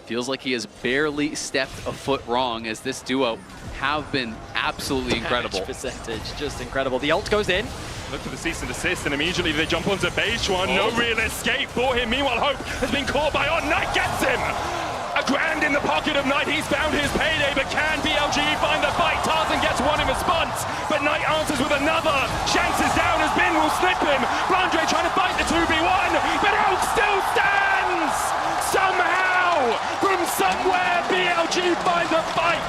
S20: Feels like he has barely stepped a foot wrong, as this duo have been absolutely incredible.
S19: Percentage, just incredible. The ult goes in.
S18: Look for the cease and desist, and immediately they jump onto Beishuan. No real escape for him. Meanwhile, Hope has been caught by On. Knight gets him! A grand in the pocket of Knight. He's found his payday, but can BLG find the fight? Tarzan gets one in response, but Knight answers with another. Shanks is down as Bin will slip him. Flandre trying to fight the 2v1, but Elk still stands! Somehow, from somewhere, BLG find the fight!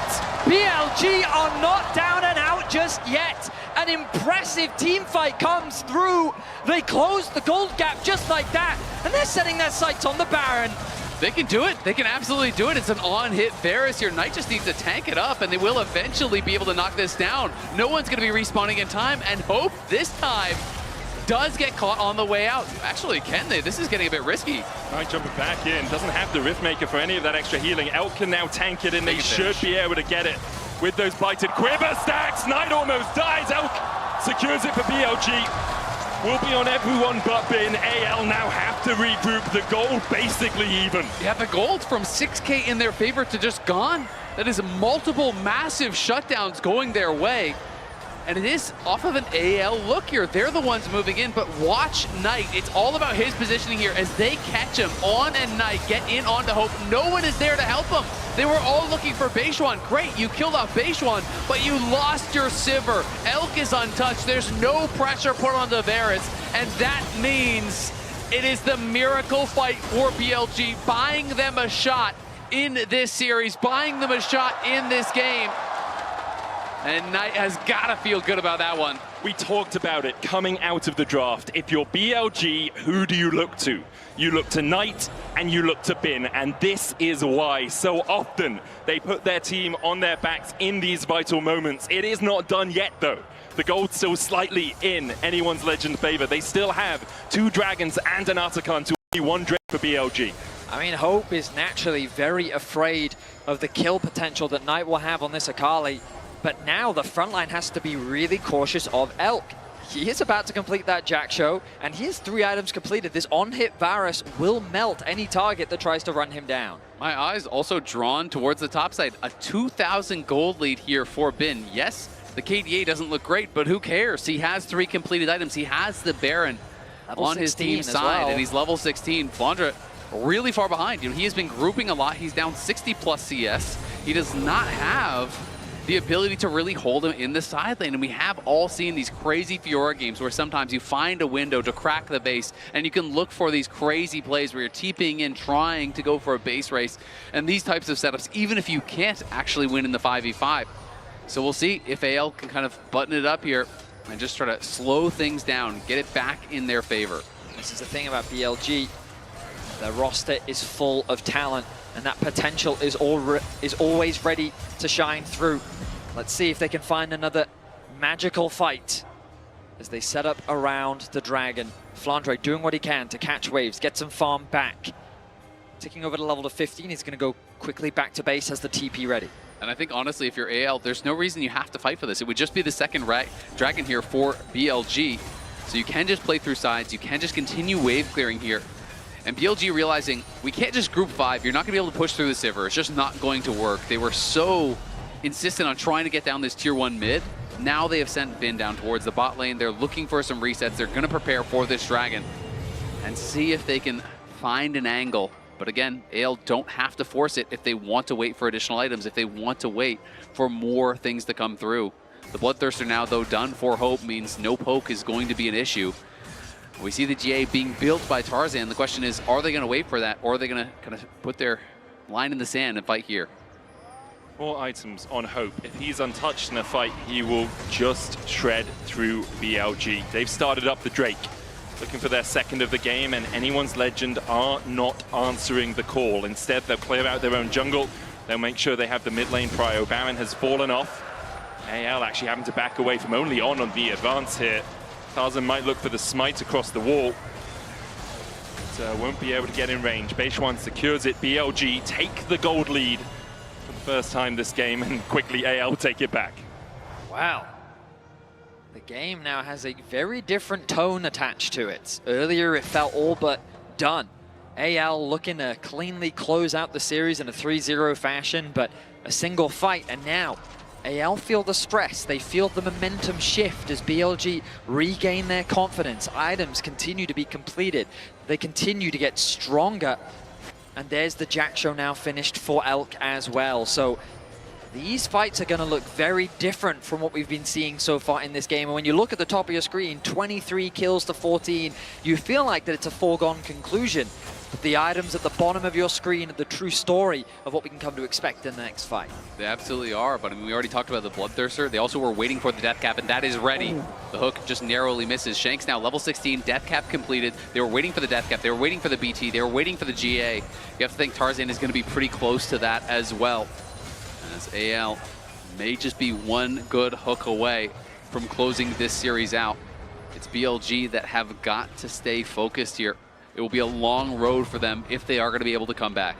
S19: BLG are not down and out just yet. An impressive team fight comes through. They close the gold gap just like that, and they're setting their sights on the Baron.
S20: They can do it. They can absolutely do it. It's an on-hit Varus here. Knight just needs to tank it up, and they will eventually be able to knock this down. No one's going to be respawning in time, and Hope this time does get caught on the way out. Actually, can they? This is getting a bit risky.
S18: Knight jumping back in. Doesn't have the Riftmaker for any of that extra healing. Elk can now tank it, and they should be able to get it with those blighted quiver stacks. Knight almost dies. Elk secures it for BLG. Will be on everyone but Bin. AL now have to regroup. The gold basically even.
S2: Yeah, the gold from 6K in their favor to just gone. That is multiple massive shutdowns going their way. And it is off of an AL look here. They're the ones moving in, but watch Knight. It's all about his positioning here as they catch him on and Knight, get in onto Hope. No one is there to help him. They were all looking for Beishuan. Great, you killed off Beishuan, but you lost your Sivir. Elk is untouched. There's no pressure put on the Varus, and that means it is the miracle fight for BLG, buying them a shot in this series, buying them a shot in this game. And Knight has got to feel good about that one.
S18: We talked about it coming out of the draft. If you're BLG, who do you look to? You look to Knight and you look to Bin, and this is why so often they put their team on their backs in these vital moments. It is not done yet, though. The gold's still slightly in anyone's Legend favor. They still have 2 Dragons and an Artican to only 1 Drake for BLG.
S19: I mean, Hope is naturally very afraid of the kill potential that Knight will have on this Akali. But now the front line has to be really cautious of Elk. He is about to complete that Jack Show, and he has 3 items completed. This on-hit Varus will melt any target that tries to run him down.
S20: My eyes also drawn towards the top side. A 2,000 gold lead here for Bin. Yes, the KDA doesn't look great, but who cares? He has 3 completed items. He has the Baron on his team side, and he's level 16. Flandre really far behind. You know, he has been grouping a lot. He's down 60+ CS. He does not have the ability to really hold him in the side lane. And we have all seen these crazy Fiora games where sometimes you find a window to crack the base and you can look for these crazy plays where you're TPing in, trying to go for a base race. And these types of setups, even if you can't actually win in the 5v5. So we'll see if AL can kind of button it up here and just try to slow things down, get it back in their favor.
S19: This is the thing about BLG. Their roster is full of talent, and that potential is always ready to shine through. Let's see if they can find another magical fight as they set up around the Dragon. Flandre doing what he can to catch waves, get some farm back. Ticking over to level to 15, he's going to go quickly back to base as the TP ready.
S20: And I think, honestly, if you're AL, there's no reason you have to fight for this. It would just be the second Dragon here for BLG. So you can just play through sides. You can just continue wave clearing here. And BLG realizing we can't just group 5. You're not going to be able to push through the Sivir. It's just not going to work. They were so insistent on trying to get down this tier 1 mid. Now they have sent Bin down towards the bot lane. They're looking for some resets. They're going to prepare for this Dragon and see if they can find an angle. But again, AL don't have to force it if they want to wait for additional items, if they want to wait for more things to come through. The Bloodthirster now, though, done for Hope means no poke is going to be an issue. We see the GA being built by Tarzan. The question is, are they going to wait for that, or are they going to kind of put their line in the sand and fight here?
S18: More items on Hope. If he's untouched in a fight, he will just shred through BLG. They've started up the Drake, looking for their second of the game, and anyone's Legend are not answering the call. Instead, they'll clear out their own jungle. They'll make sure they have the mid lane prio. Baron has fallen off. AL actually having to back away from only on the advance here. Tarzan might look for the smite across the wall, but won't be able to get in range. Beishuan secures it. BLG take the gold lead for the first time this game, and quickly AL take it back.
S19: Wow. The game now has a very different tone attached to it. Earlier it felt all but done. AL looking to cleanly close out the series in a 3-0 fashion, but a single fight, and now AL feel the stress, they feel the momentum shift as BLG regain their confidence. Items continue to be completed, they continue to get stronger, and there's the Jack Show now finished for Elk as well. So these fights are going to look very different from what we've been seeing so far in this game. And when you look at the top of your screen, 23 kills to 14, you feel like that it's a foregone conclusion. But the items at the bottom of your screen are the true story of what we can come to expect in the next fight.
S20: They absolutely are, but I mean, we already talked about the Bloodthirster. They also were waiting for the Death Cap, and that is ready. The hook just narrowly misses. Shanks now level 16, Death Cap completed. They were waiting for the Death Cap, they were waiting for the BT, they were waiting for the GA. You have to think Tarzan is going to be pretty close to that as well. As AL may just be one good hook away from closing this series out. It's BLG that have got to stay focused here. It will be a long road for them if they are going to be able to come back.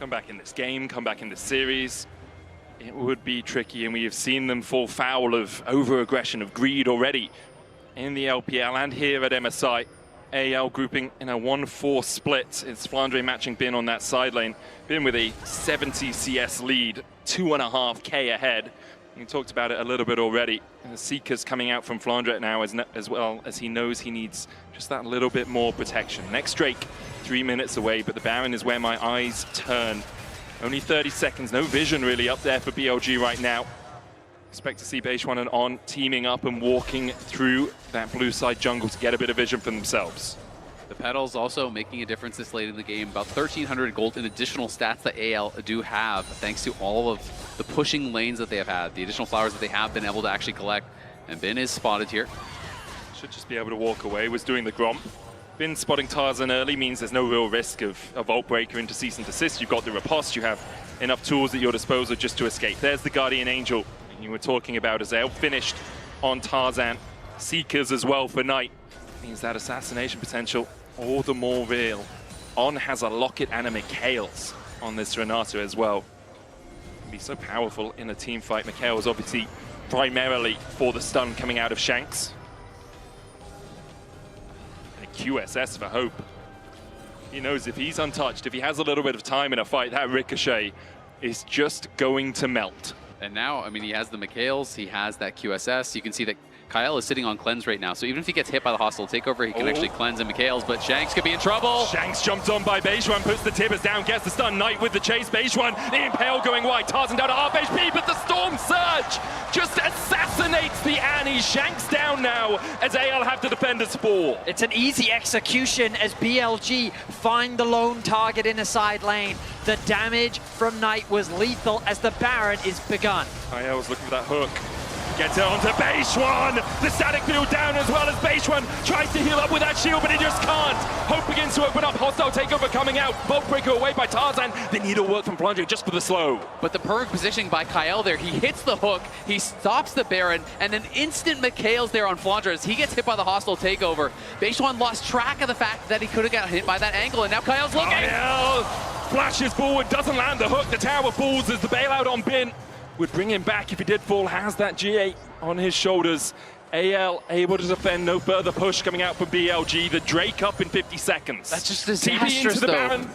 S18: Come back in this game, come back in this series. It would be tricky, and we have seen them fall foul of over-aggression, of greed already in the LPL and here at MSI. AL grouping in a 1-4 split. It's Flandre matching Bin on that side lane. Bin with a 70 CS lead, 2.5K ahead. We talked about it a little bit already. And the Seekers coming out from Flandre now as well as he knows he needs just that little bit more protection. Next Drake, 3 minutes away, but the Baron is where my eyes turn. Only 30 seconds, no vision really up there for BLG right now. Expect to see Beishuan and On teaming up and walking through that blue side jungle to get a bit of vision for themselves.
S20: The pedals also making a difference this late in the game. About 1,300 gold in additional stats that AL do have, thanks to all of the pushing lanes that they have had, the additional flowers that they have been able to actually collect. And Bin is spotted here.
S18: Should just be able to walk away, was doing the Grom. Bin spotting Tarzan early means there's no real risk of a Vault Breaker into cease and desist. You've got the riposte, you have enough tools at your disposal just to escape. There's the Guardian Angel you were talking about as AL finished on Tarzan. Seekers as well for Knight. Means that assassination potential all the more real. On has a Locket and a Mikhails on this Renata as well. Be so powerful in a team fight. Mikhail is obviously primarily for the stun coming out of Shanks. And a QSS for Hope. He knows if he's untouched, if he has a little bit of time in a fight, that Ricochet is just going to melt.
S20: And now, I mean, he has the Mikhails, he has that QSS. You can see that Kyle is sitting on cleanse right now, so even if he gets hit by the hostile takeover, he can actually cleanse in Mikhails, but Shanks could be in trouble.
S18: Shanks jumped on by Beishuan, puts the Tibbers down, gets the stun. Knight with the chase. Beishuan, the Impale going wide. Tarzan down to half HP, but the Storm Surge just assassinates the Annie. Shanks down now as AL have to defend us 4.
S19: It's an easy execution as BLG find the lone target in a side lane. The damage from Knight was lethal as the Baron is begun.
S18: IL's looking for that hook. Gets it onto Beishuan. The static field down as well as Beishuan tries to heal up with that shield, but he just can't. Hope begins to open up. Hostile takeover coming out. Vault Breaker away by Tarzan. The needle work from Flandre just for the slow.
S20: But the perfect positioning by Kyle there. He hits the hook. He stops the Baron, and an instant Mikhails there on Flandre as he gets hit by the hostile takeover. Beishuan lost track of the fact that he could have got hit by that angle, and now Kyle's looking.
S18: Kyle flashes forward, doesn't land the hook. The tower falls as the bailout on Bin would bring him back if he did fall. Has that G8 on his shoulders. AL able to defend, no further push coming out for BLG. The Drake up in 50 seconds.
S20: That's just
S18: TP
S20: disastrous
S18: into the
S20: though.
S18: Baron.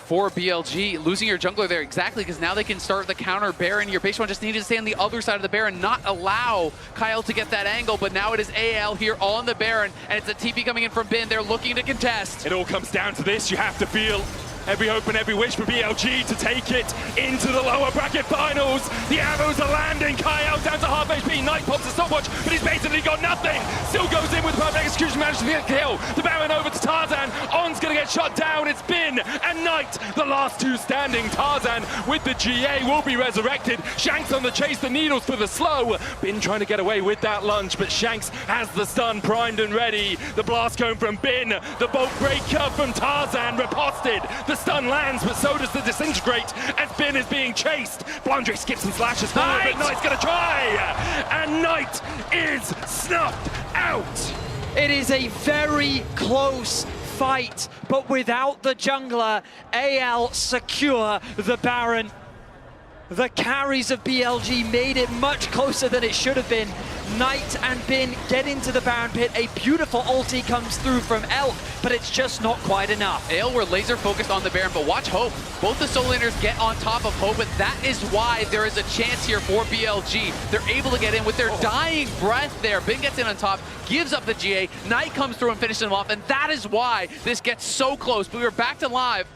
S20: For BLG, losing your jungler there, exactly, because now they can start the counter Baron. Your Beishuan just needed to stay on the other side of the Baron, not allow Kyle to get that angle, but now it is AL here on the Baron, and it's a TP coming in from Bin. They're looking to contest.
S18: It all comes down to this. You have to feel every hope and every wish for BLG to take it into the lower bracket finals. The arrows are landing. Kyle down to half HP. Knight pops a stopwatch, but he's basically got nothing. Still goes in with perfect execution, manages to get a kill. The Baron over to Tarzan. On's gonna get shot down. It's Bin and Knight, the last two standing. Tarzan with the GA will be resurrected. Shanks on the chase, the needles for the slow. Bin trying to get away with that lunge, but Shanks has the stun primed and ready. The blast cone from Bin, the bolt breaker from Tarzan, riposted. The stun lands, but so does the disintegrate as Bin is being chased. Flandre skips and slashes forward, but Knight's gonna try, and Knight is snuffed out.
S19: It is a very close fight, but without the jungler, AL secure the Baron. The carries of BLG made it much closer than it should have been. Knight and Bin get into the Baron pit. A beautiful ulti comes through from Elk, but it's just not quite enough.
S20: AL were laser focused on the Baron, but watch Hope. Both the solo laners get on top of Hope, and that is why there is a chance here for BLG. They're able to get in with their dying breath there. Bin gets in on top, gives up the GA. Knight comes through and finishes him off, and that is why this gets so close. But we are back to live,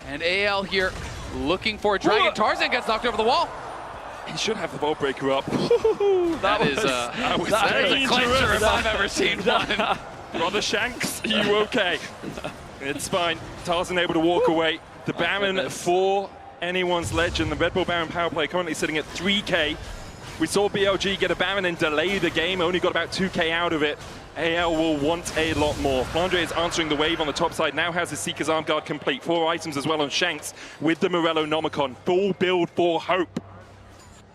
S20: and AL here looking for a dragon. Tarzan gets knocked over the wall.
S18: He should have the Vault Breaker up.
S20: that is a clincher if I've ever seen one.
S18: Brother Shanks, are you okay? It's fine. Tarzan able to walk away. The Baron for anyone's legend. The Red Bull Baron power play currently sitting at 3K. We saw BLG get a Baron and delay the game. Only got about 2K out of it. AL will want a lot more. Flandre is answering the wave on the top side. Now has his Seeker's Arm Guard complete. 4 items as well on Shanks with the Morello Nomicon. Full build for Hope.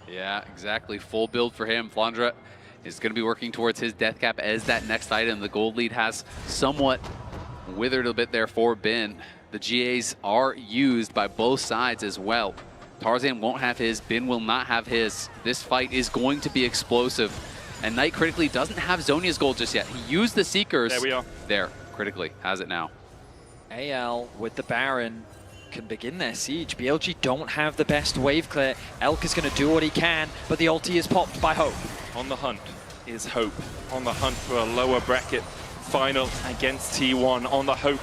S20: Yeah, exactly. Full build for him. Flandre is going to be working towards his death cap as that next item. The gold lead has somewhat withered a bit there for Bin. The GAs are used by both sides as well. Tarzan won't have his. Bin will not have his. This fight is going to be explosive. And Knight critically doesn't have Zhonya's gold just yet. He used the Seekers.
S18: There we are.
S20: There, critically, has it now.
S19: AL with the Baron. can begin their siege. BLG don't have the best wave clear. Elk is going to do what he can, but the ulti is popped by Hope.
S18: On the hunt is Hope. On the hunt for a lower bracket final against T1. On the hope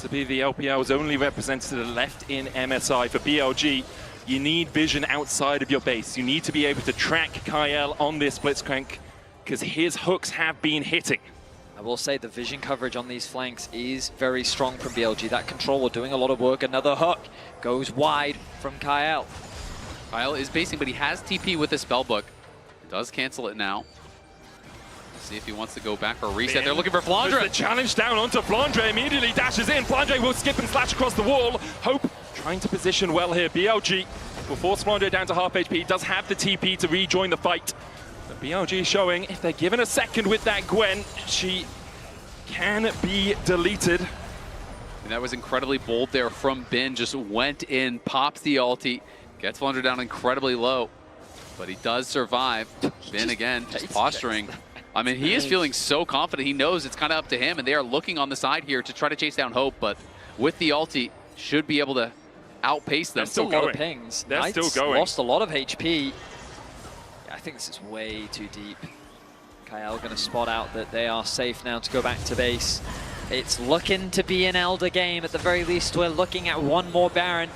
S18: to be the LPL's only representative left in MSI. For BLG, you need vision outside of your base. You need to be able to track Kyle on this Blitzcrank because his hooks have been hitting.
S19: I will say the vision coverage on these flanks is very strong from BLG. That controller doing a lot of work. Another hook goes wide from Kyle.
S20: Kyle is basing, but he has TP with the spellbook. Does cancel it now. See if he wants to go back for a reset. They're looking for Flandre.
S18: The challenge down onto Flandre. Immediately dashes in. Flandre will skip and slash across the wall. Hope trying to position well here. BLG will force Flandre down to half HP. He does have the TP to rejoin the fight. But BLG showing if they're given a second with that Gwen, she can be deleted.
S20: And that was incredibly bold there from Bin. Just went in, pops the ulti, gets Flandre down incredibly low. But he does survive. Bin again, just posturing. I mean, he is feeling so confident. He knows it's kind of up to him, and they are looking on the side here to try to chase down Hope, but with the ulti, should be able to outpace them.
S18: They're still
S19: a lot
S18: going.
S19: of pings.
S18: They're
S19: Knights
S18: still going.
S19: lost a lot of HP. Yeah, I think this is way too deep. Kyle going to spot out that they are safe now to go back to base. It's looking to be an Elder game. At the very least, we're looking at one more Baron.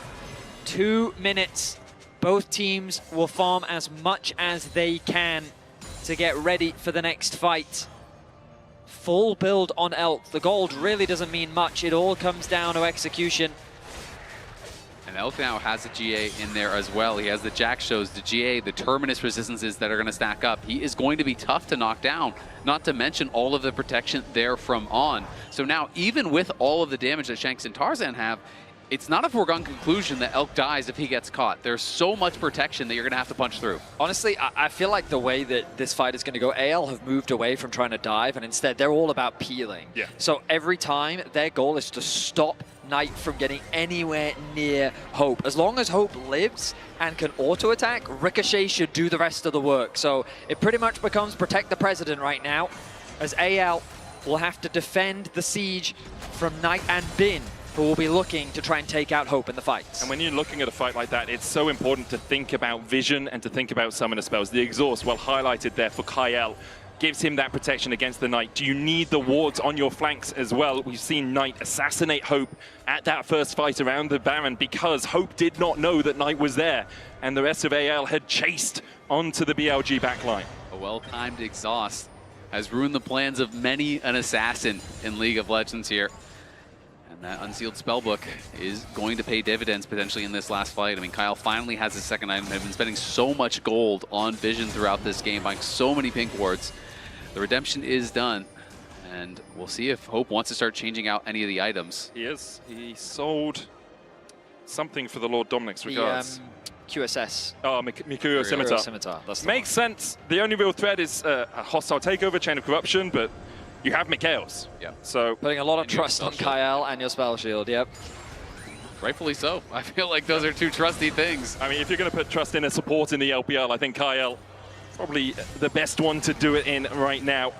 S19: 2 minutes. Both teams will farm as much as they can to get ready for the next fight. Full build on Elk. The gold really doesn't mean much. It all comes down to execution.
S20: And Elk now has a GA in there as well. He has the Jack shows, the GA, the Terminus resistances that are going to stack up. He is going to be tough to knock down, not to mention all of the protection there from on. So now, even with all of the damage that Shanks and Tarzan have, it's not a foregone conclusion that Elk dies if he gets caught. There's so much protection that you're going to have to punch through.
S19: Honestly, I feel like the way that this fight is going to go, AL have moved away from trying to dive, and instead they're all about peeling.
S18: Yeah.
S19: So every time, their goal is to stop Knight from getting anywhere near Hope. As long as Hope lives and can auto-attack, Ricochet should do the rest of the work. So it pretty much becomes protect the president right now, as AL will have to defend the siege from Knight and Bin, who will be looking to try and take out Hope in the fights.
S18: And when you're looking at a fight like that, it's so important to think about vision and to think about summoner spells. The exhaust, well highlighted there for Kyle, gives him that protection against the Knight. Do you need the wards on your flanks as well? We've seen Knight assassinate Hope at that first fight around the Baron because Hope did not know that Knight was there, and the rest of AL had chased onto the BLG backline.
S20: A well-timed exhaust has ruined the plans of many an assassin in League of Legends here. And that unsealed spellbook is going to pay dividends potentially in this last fight. I mean, Kyle finally has his second item. They've been spending so much gold on vision throughout this game, buying so many pink wards. The redemption is done, and we'll see if Hope wants to start changing out any of the items.
S18: He is. He sold something for the Lord Dominic's regards.
S19: QSS.
S18: Oh, Mikuro Scimitar.
S19: Scimitar. That's the
S18: Makes sense. The only real threat is a hostile takeover, chain of corruption, but you have Mikhail's.
S20: Yeah.
S18: So
S19: putting a lot of trust on Kyle and your spell shield, yep.
S20: Rightfully so. I feel like those are two trusty things.
S18: I mean, if you're going to put trust in a support in the LPL, I think Kyle probably the best one to do it in right now.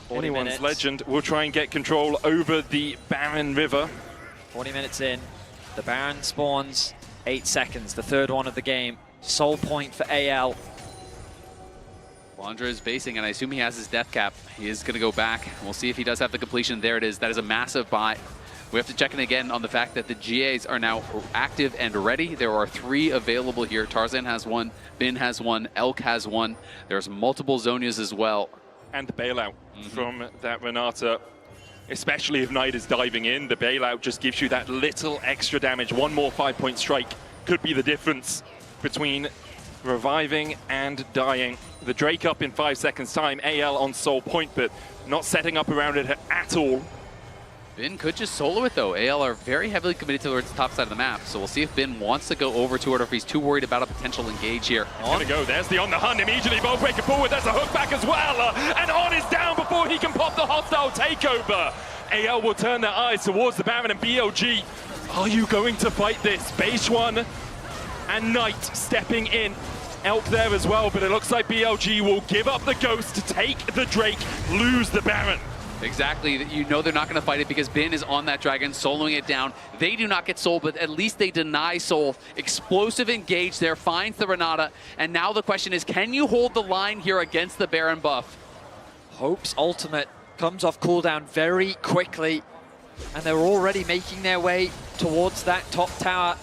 S19: 40
S18: Anyone's
S19: minutes.
S18: legend will try and get control over the Baron River.
S19: 40 minutes in, the Baron spawns 8 seconds, the third one of the game. Soul point for AL.
S20: Flandre is basing, and I assume he has his death cap. He is going to go back. We'll see if he does have the completion. There it is. That is a massive buy. We have to check in again on the fact that the GAs are now active and ready. There are 3 available here. Tarzan has 1, Bin has 1, Elk has 1. There's multiple Zonias as well.
S18: And the bailout from that Renata. Especially if Knight is diving in, the bailout just gives you that little extra damage. One more 5-point strike could be the difference between reviving and dying. The Drake up in 5 seconds time, AL on soul point, but not setting up around it at all.
S20: Bin could just solo it though. AL are very heavily committed towards the top side of the map, so we'll see if Bin wants to go over to it or if he's too worried about a potential engage here.
S18: Gonna go, there's the on the hunt, immediately ball breaking forward, there's a hook back as well, and On is down before he can pop the hostile takeover. AL will turn their eyes towards the Baron and BLG. Are you going to fight this? Base one and Knight stepping in. Elk there as well, but it looks like BLG will give up the Ghost to take the Drake, lose the Baron.
S20: Exactly. You know they're not going to fight it because Bin is on that dragon, soloing it down. They do not get Soul, but at least they deny Soul. Explosive engage there, finds the Renata. And now the question is, can you hold the line here against the Baron buff?
S19: Hope's ultimate comes off cooldown very quickly. And they're already making their way towards that top tower.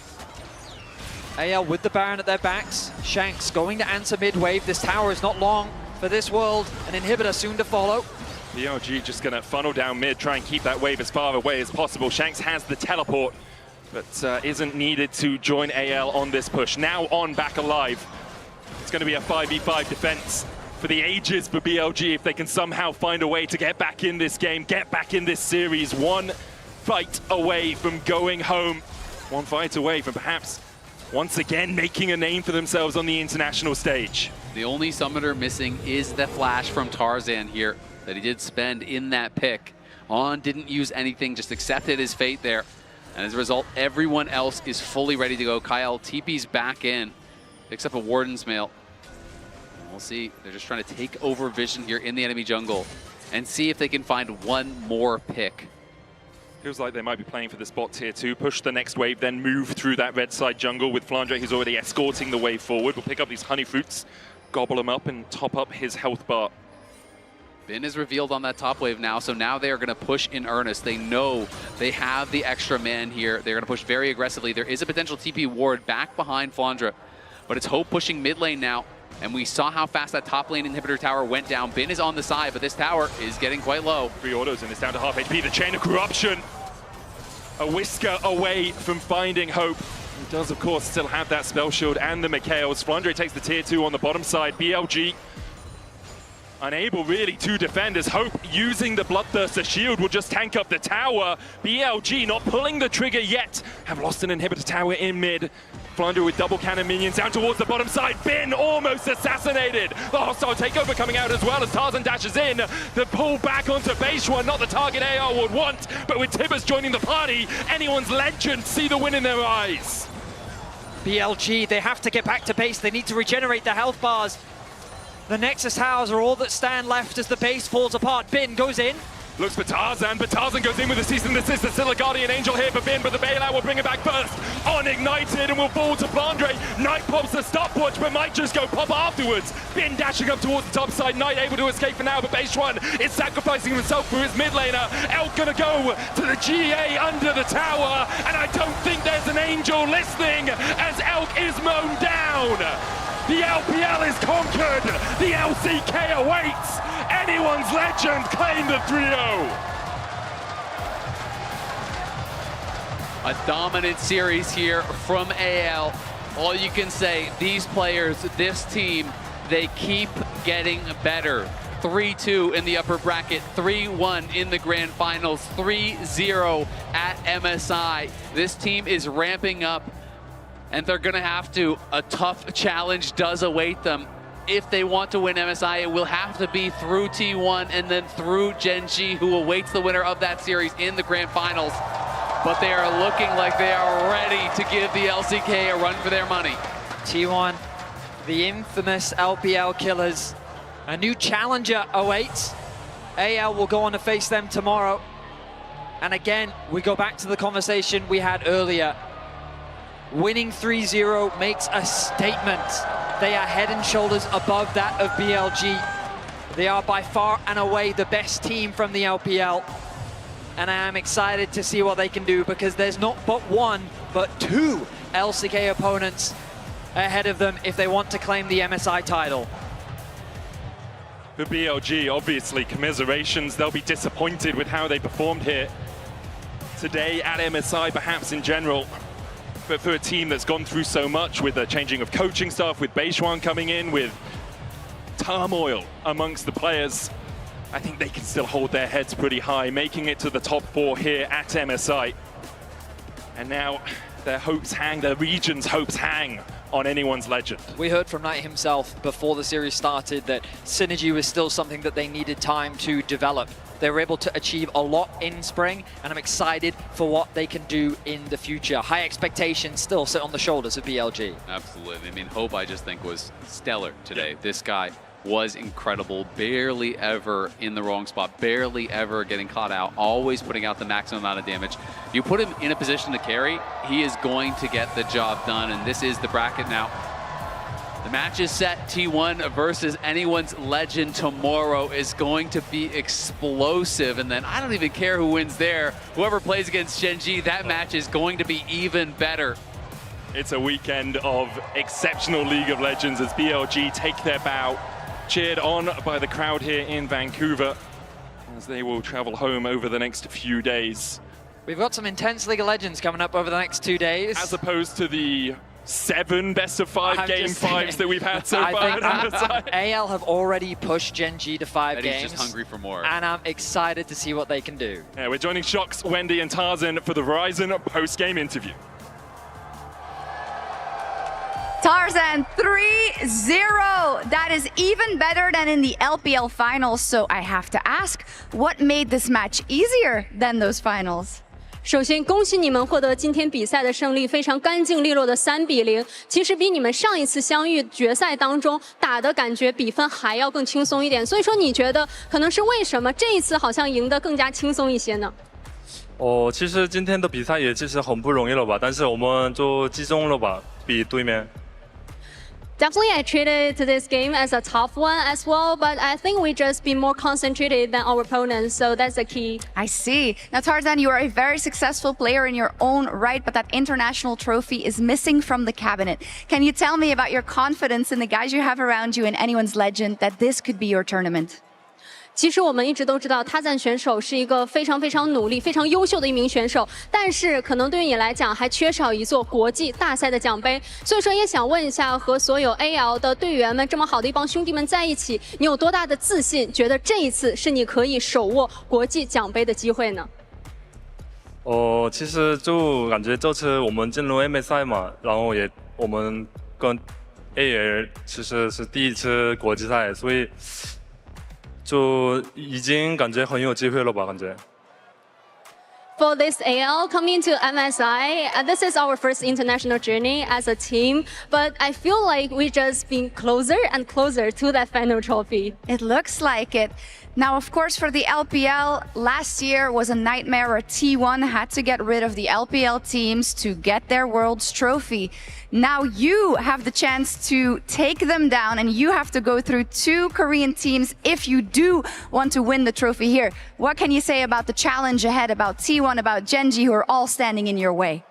S19: AL with the Baron at their backs. Shanks going to answer mid-wave. This tower is not long for this world. An inhibitor soon to follow.
S18: BLG just going to funnel down mid, try and keep that wave as far away as possible. Shanks has the teleport, but isn't needed to join AL on this push. Now on back alive. It's going to be a 5v5 defense for the ages for BLG if they can somehow find a way to get back in this game, get back in this series. One fight away from going home. One fight away from perhaps once again making a name for themselves on the international stage.
S20: The only summoner missing is the flash from Tarzan here that he did spend in that pick. On didn't use anything, just accepted his fate there. And as a result, everyone else is fully ready to go. Kyle TP's back in, picks up a Warden's Mail. And we'll see, they're just trying to take over vision here in the enemy jungle and see if they can find one more pick.
S18: Feels like they might be playing for this bot tier 2, push the next wave, then move through that red side jungle with Flandre, who's already escorting the wave forward. We'll pick up these honey fruits, gobble them up, and top up his health bar.
S20: Bin is revealed on that top wave now, so now they are going to push in earnest. They know they have the extra man here. They're going to push very aggressively. There is a potential TP ward back behind Flandre, but it's Hope pushing mid lane now. And we saw how fast that top lane inhibitor tower went down. Bin is on the side, but this tower is getting quite low.
S18: 3 autos and it's down to half HP. The Chain of Corruption, a whisker away from finding Hope. He does, of course, still have that spell shield and the Mikhails. Flandre takes the tier 2 on the bottom side. BLG unable really to defend as Hope using the Bloodthirster shield will just tank up the tower. BLG not pulling the trigger yet. Have lost an inhibitor tower in mid. Flandre with double cannon minions down towards the bottom side. Bin almost assassinated. The hostile takeover coming out as well as Tarzan dashes in. The pull back onto base one, not the target AR would want, but with Tibbers joining the party, anyone's legend see the win in their eyes.
S19: BLG, they have to get back to base. They need to regenerate the health bars. The Nexus towers are all that stand left as the base falls apart. Bin goes in.
S18: Looks for Tarzan, but Tarzan goes in with a cease and desist. There's still a Guardian Angel here for Bin, but the bailout will bring it back first. Unignited and will fall to Flandre. Knight pops the stopwatch, but might just go pop afterwards. Bin dashing up towards the top side. Knight able to escape for now, but Base One is sacrificing himself for his mid laner. Elk gonna go to the GA under the tower, and I don't think there's an Angel listening as Elk is mown down. The LPL is conquered. The LCK awaits. Anyone's legend claim the 3-0.
S20: A dominant series here from AL. All you can say, these players, this team, they keep getting better. 3-2 in the upper bracket, 3-1 in the grand finals, 3-0 at MSI. This team is ramping up, and they're gonna have to. A tough challenge does await them. If they want to win MSI, it will have to be through T1 and then through Gen G, who awaits the winner of that series in the grand finals. But they are looking like they are ready to give the LCK a run for their money.
S19: T1, the infamous LPL killers. A new challenger awaits. AL will go on to face them tomorrow. And again, we go back to the conversation we had earlier. Winning 3-0 makes a statement. They are head and shoulders above that of BLG. They are by far and away the best team from the LPL. And I am excited to see what they can do because there's not but one, but two LCK opponents ahead of them if they want to claim the MSI title.
S18: For BLG, obviously, commiserations. They'll be disappointed with how they performed here today at MSI, perhaps in general. But for a team that's gone through so much with the changing of coaching staff, with Beishuan coming in, with turmoil amongst the players, I think they can still hold their heads pretty high, making it to the top 4 here at MSI. And now their hopes hang, the region's hopes hang on anyone's legend.
S19: We heard from Knight himself before the series started that synergy was still something that they needed time to develop. They were able to achieve a lot in spring, and I'm excited for what they can do in the future. High expectations still sit on the shoulders of BLG.
S20: Absolutely. I mean, Hope, I just think, was stellar today. This guy, was incredible. Barely ever in the wrong spot, barely ever getting caught out, always putting out the maximum amount of damage. You put him in a position to carry, he is going to get the job done, and this is the bracket now. The match is set. T1 versus anyone's legend tomorrow is going to be explosive. And then I don't even care who wins there. Whoever plays against Genji, that match is going to be even better.
S18: It's a weekend of exceptional League of Legends as BLG take their bow, cheered on by the crowd here in Vancouver as they will travel home over the next few days.
S19: We've got some intense League of Legends coming up over the next 2 days.
S18: As opposed to the 7 best-of-5 game 5s that we've had so far at MSI.
S19: AL have already pushed Genji to 5 games.
S20: He's just hungry for more.
S19: And I'm excited to see what they can do.
S18: Yeah, we're joining Shox, Wendy, and Tarzan for the Verizon post-game interview.
S21: Tarzan 3-0. That is even better than in the LPL finals. So I have to ask, what made this match easier than those finals?
S16: 首先，恭喜你们获得今天比赛的胜利，非常干净利落的3-0。其实比你们上一次相遇决赛当中打的感觉比分还要更轻松一点。所以说，你觉得可能是为什么这一次好像赢得更加轻松一些呢？
S17: 其实今天的比赛也其实很不容易了吧，但是我们就集中了吧，比对面。
S16: Definitely, I treated this game as a tough one as well, but I think we just be more concentrated than our opponents, so that's the key.
S21: I see. Now, Tarzan, you are a very successful player in your own right, but that international trophy is missing from the cabinet. Can you tell me about your confidence in the guys you have around you and anyone's legend that this could be your tournament?
S16: 其实我们一直都知道，他赞选手是一个非常努力、非常优秀的一名选手，但是可能对于你来讲还缺少一座国际大赛的奖杯。所以说，也想问一下，和所有 AL 的队员们这么好的一帮兄弟们在一起，你有多大的自信？觉得这一次是你可以手握国际奖杯的机会呢？
S17: 其实就感觉这次我们进入 MSI 嘛，然后我们跟 AL 其实是第一次国际赛，所以。 就已经感觉很有机会了吧？感觉。
S16: For this AL coming to MSI, this is our first international journey as a team, but I feel like we just been closer and closer to that final trophy.
S21: It looks like it. Now, of course, for the LPL, last year was a nightmare where T1 had to get rid of the LPL teams to get their World's Trophy. Now you have the chance to take them down and you have to go through 2 Korean teams if you do want to win the trophy here. What can you say about the challenge ahead, about T1, about Genji, who are all standing in your way?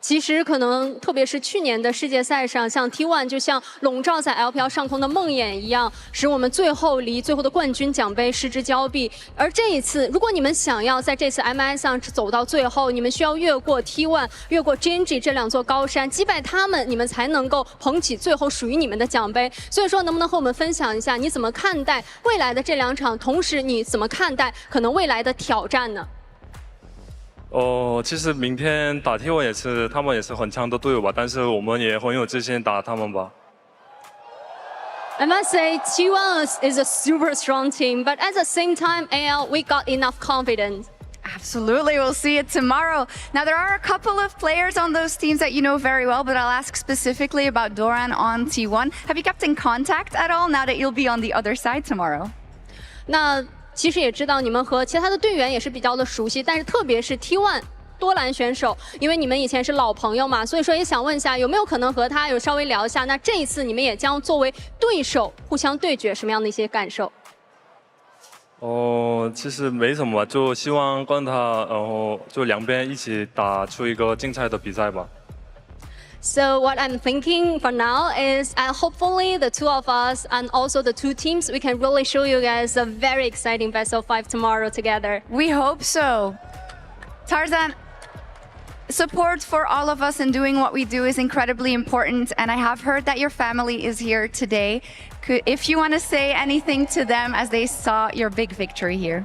S16: 其实可能，特别是去年的世界赛上，像 T1 就像笼罩在 LPL 上空的梦魇一样，使我们最后离最后的冠军奖杯失之交臂。而这一次，如果你们想要在这次 MSI 上走到最后，你们需要越过 T1、越过 Genji 这2座高山，击败他们，你们才能够捧起最后属于你们的奖杯。所以说，能不能和我们分享一下，你怎么看待未来的这2场？同时，你怎么看待可能未来的挑战呢？
S17: 其实明天打 T1 也是，他们也是很强的队友吧，但是我们也很有自信打他们吧。
S16: I must say, T1 is a super strong team, but at the same time, AL, we got enough confidence.
S21: Absolutely, we'll see it tomorrow. Now, there are a couple of players on those teams that you know very well, but I'll ask specifically about Doran on T1. Have you kept in contact at all now that you'll be on the other side tomorrow?
S16: 那 其实也知道你们和其他的队员也是比较的熟悉，但是特别是 T1 多兰选手，因为你们以前是老朋友嘛，所以说也想问一下，有没有可能和他有稍微聊一下？那这一次你们也将作为对手互相对决，什么样的一些感受？
S17: 其实没什么，就希望跟他，然后就2边一起打出一个精彩的比赛吧。
S16: So what I'm thinking for now is hopefully the 2 of us and also the 2 teams, we can really show you guys a very exciting best of 5 tomorrow together.
S21: We hope so. Tarzan, support for all of us in doing what we do is incredibly important, and I have heard that your family is here today. If you want to say anything to them as they saw your big victory here.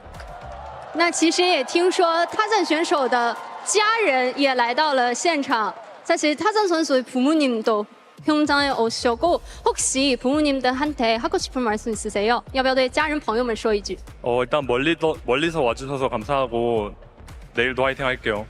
S16: 那其实也听说他赞选手的家人也来到了现场。 사실 타잔 선수의 부모님도 현장에 오셨고 혹시 부모님들한테 하고 싶은 말씀 있으세요? 要不要对家人朋友们说一句?
S17: 일단 멀리서 와주셔서 감사하고 내일도 화이팅 할게요.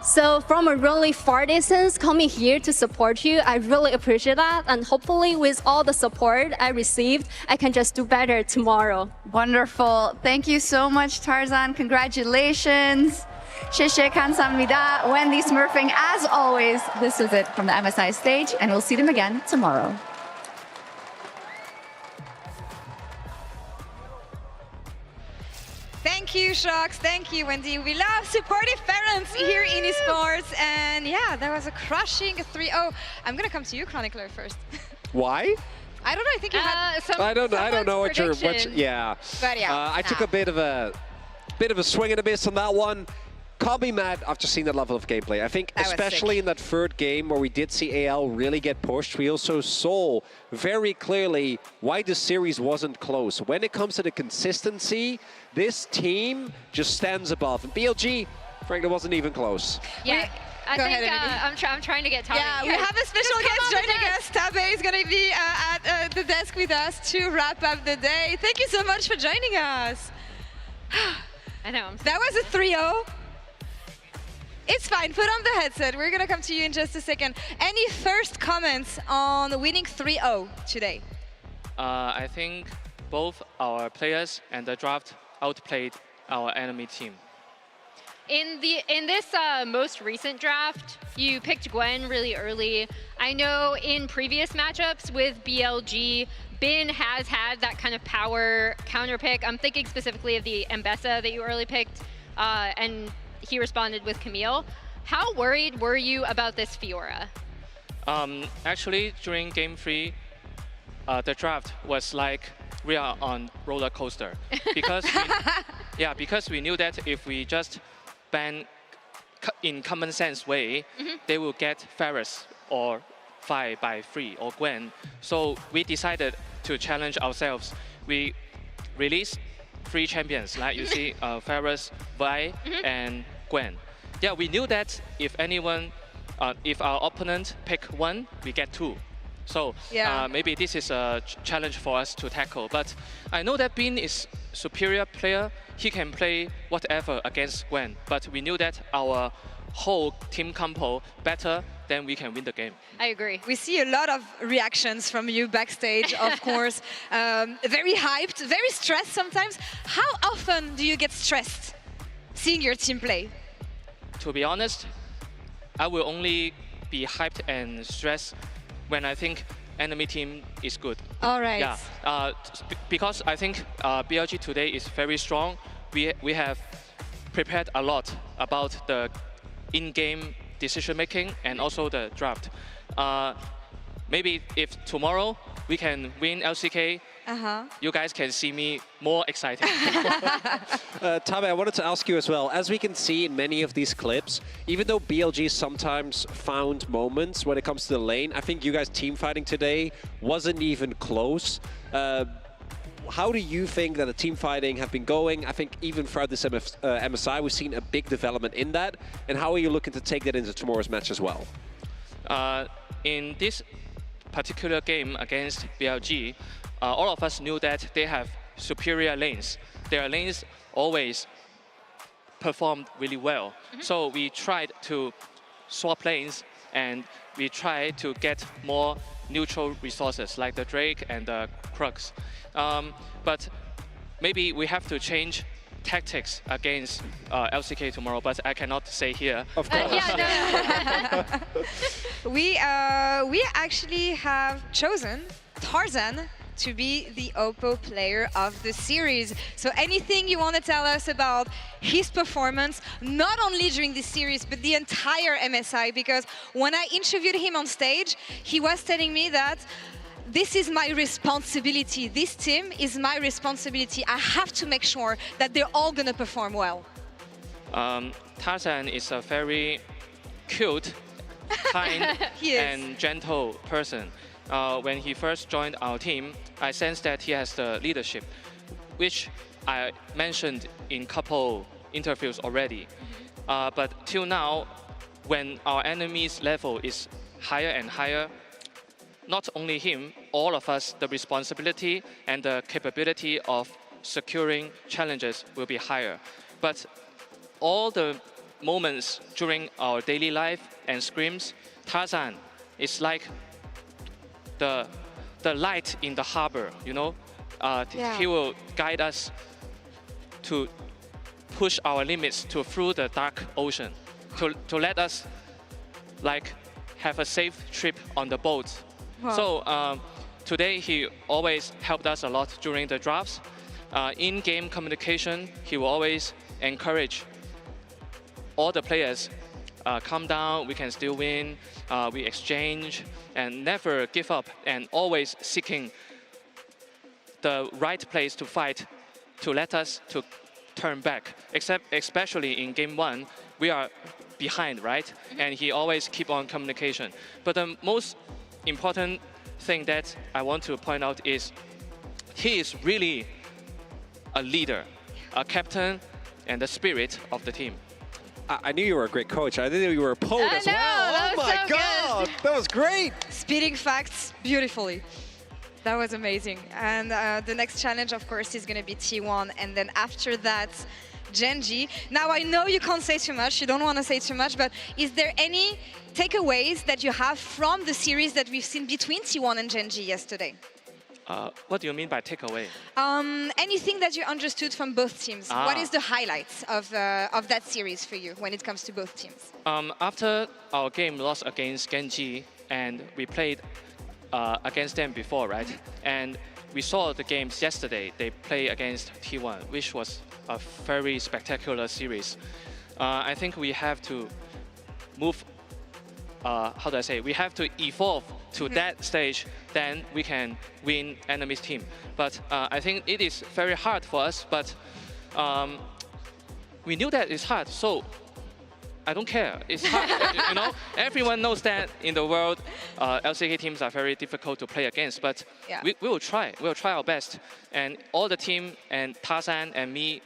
S16: So from a really far distance, coming here to support you, I really appreciate that. And hopefully with all the support I received, I can just do better tomorrow.
S21: Wonderful. Thank you so much, Tarzan. Congratulations. 谢谢, 감사합니다. Wendy Smurfing, as always, this is it from the MSI stage, and we'll see them again tomorrow.
S12: Thank you, Shox. Thank you, Wendy. We love supportive parents here in esports. And yeah, that was a crushing 3-0. I'm going to come to you, Chronicler, first.
S13: Why?
S12: I don't know. I think you had some.
S13: I don't know what you're. Yeah.
S12: But yeah.
S13: I took a bit of a swing and a miss on that one. Can't be mad after seeing that level of gameplay. I think especially in that third game where we did see AL really get pushed, we also saw very clearly why the series wasn't close. When it comes to the consistency, this team just stands above. And BLG, frankly, wasn't even close.
S14: Yeah. I think I'm trying to get Taming.
S12: Yeah, we have a special guest joining us. Tabe is going to be at the desk with us to wrap up the day. Thank you so much for joining us.
S14: I know.
S12: That was a 3-0. It's fine, put on the headset. We're gonna come to you in just a second. Any first comments on winning 3-0 today?
S6: I think both our players and the draft outplayed our enemy team.
S14: In this most recent draft, you picked Gwen really early. I know in previous matchups with BLG, Bin has had that kind of power counter pick. I'm thinking specifically of the Mbessa that you early picked, and he responded with Camille. How worried were you about this Fiora?
S6: Actually, during Game 3, the draft was like we are on roller coaster because because we knew that if we just ban in common sense way, they will get Ferris or 5x3 or Gwen. So we decided to challenge ourselves. We released 3 champions, like you see, Ferris, Vi, and Gwen. Yeah, we knew that if our opponent pick 1, we get 2. So maybe this is a challenge for us to tackle. But I know that Bin is superior player. He can play whatever against Gwen. But we knew that our whole team compo better, then we can win the game.
S12: I agree. We see a lot of reactions from you backstage, of course. Very hyped, very stressed sometimes. How often do you get stressed seeing your team play?
S6: To be honest, I will only be hyped and stressed when I think enemy team is good.
S12: All right.
S6: Yeah, because I think BLG today is very strong. We have prepared a lot about the in-game decision making and also the draft. Maybe if tomorrow we can win LCK, you guys can see me more excited.
S13: Tabe, I wanted to ask you as well, as we can see in many of these clips, even though BLG sometimes found moments when it comes to the lane, I think you guys team fighting today wasn't even close. How do you think that the team fighting have been going? I think even throughout this MSI, we've seen a big development in that. And how are you looking to take that into tomorrow's match as well?
S6: In this particular game against BLG, all of us knew that they have superior lanes. Their lanes always performed really well. So we tried to swap lanes and we tried to get more neutral resources like the Drake and the Crux. But maybe we have to change tactics against LCK tomorrow, but I cannot say here.
S13: Of course.
S12: We actually have chosen Tarzan to be the Oppo player of the series. So anything you want to tell us about his performance, not only during this series, but the entire MSI? Because when I interviewed him on stage, he was telling me that this is my responsibility. This team is my responsibility. I have to make sure that they're all going to perform well.
S6: Tarzan is a very cute, kind, and gentle person. When he first joined our team, I sensed that he has the leadership, which I mentioned in couple interviews already. But till now, when our enemy's level is higher and higher, not only him, all of us, the responsibility and the capability of securing challenges will be higher. But all the moments during our daily life and scrims, Tarzan is like the light in the harbor, you know? He will guide us to push our limits through the dark ocean, to let us like have a safe trip on the boat.
S12: Wow.
S6: So today he always helped us a lot during the drafts. In-game communication, he will always encourage all the players, calm down, we can still win, we exchange, and never give up, and always seeking the right place to fight, to let us to turn back. Especially in game 1, we are behind, right? And he always keep on communication. But the most important thing that I want to point out is he is really a leader, a captain, and the spirit of the team.
S13: I knew you were a great coach. I didn't know you were a poet as well.
S12: That
S13: Oh
S12: was
S13: my
S12: so
S13: God,
S12: good.
S13: that was great.
S12: Speeding facts beautifully. That was amazing. And the next challenge, of course, is going to be T1. And then after that, Genji. Now, I know you can't say too much. You don't want to say too much. But is there any takeaways that you have from the series that we've seen between T1 and Genji yesterday?
S6: What do you mean by takeaway?
S12: Anything that you understood from both teams? What is the highlights of that series for you when it comes to both teams?
S6: After our game lost against Genji, and we played against them before, right? And we saw the games yesterday. They play against T1, which was a very spectacular series. I think we have to move, how do I say, we have to evolve to that stage, then we can win enemy's team. But I think it is very hard for us, but we knew that it's hard, so I don't care. It's hard, you know? Everyone knows that in the world, LCK teams are very difficult to play against, but we will try. We'll try our best. And all the team, and Tarzan and me,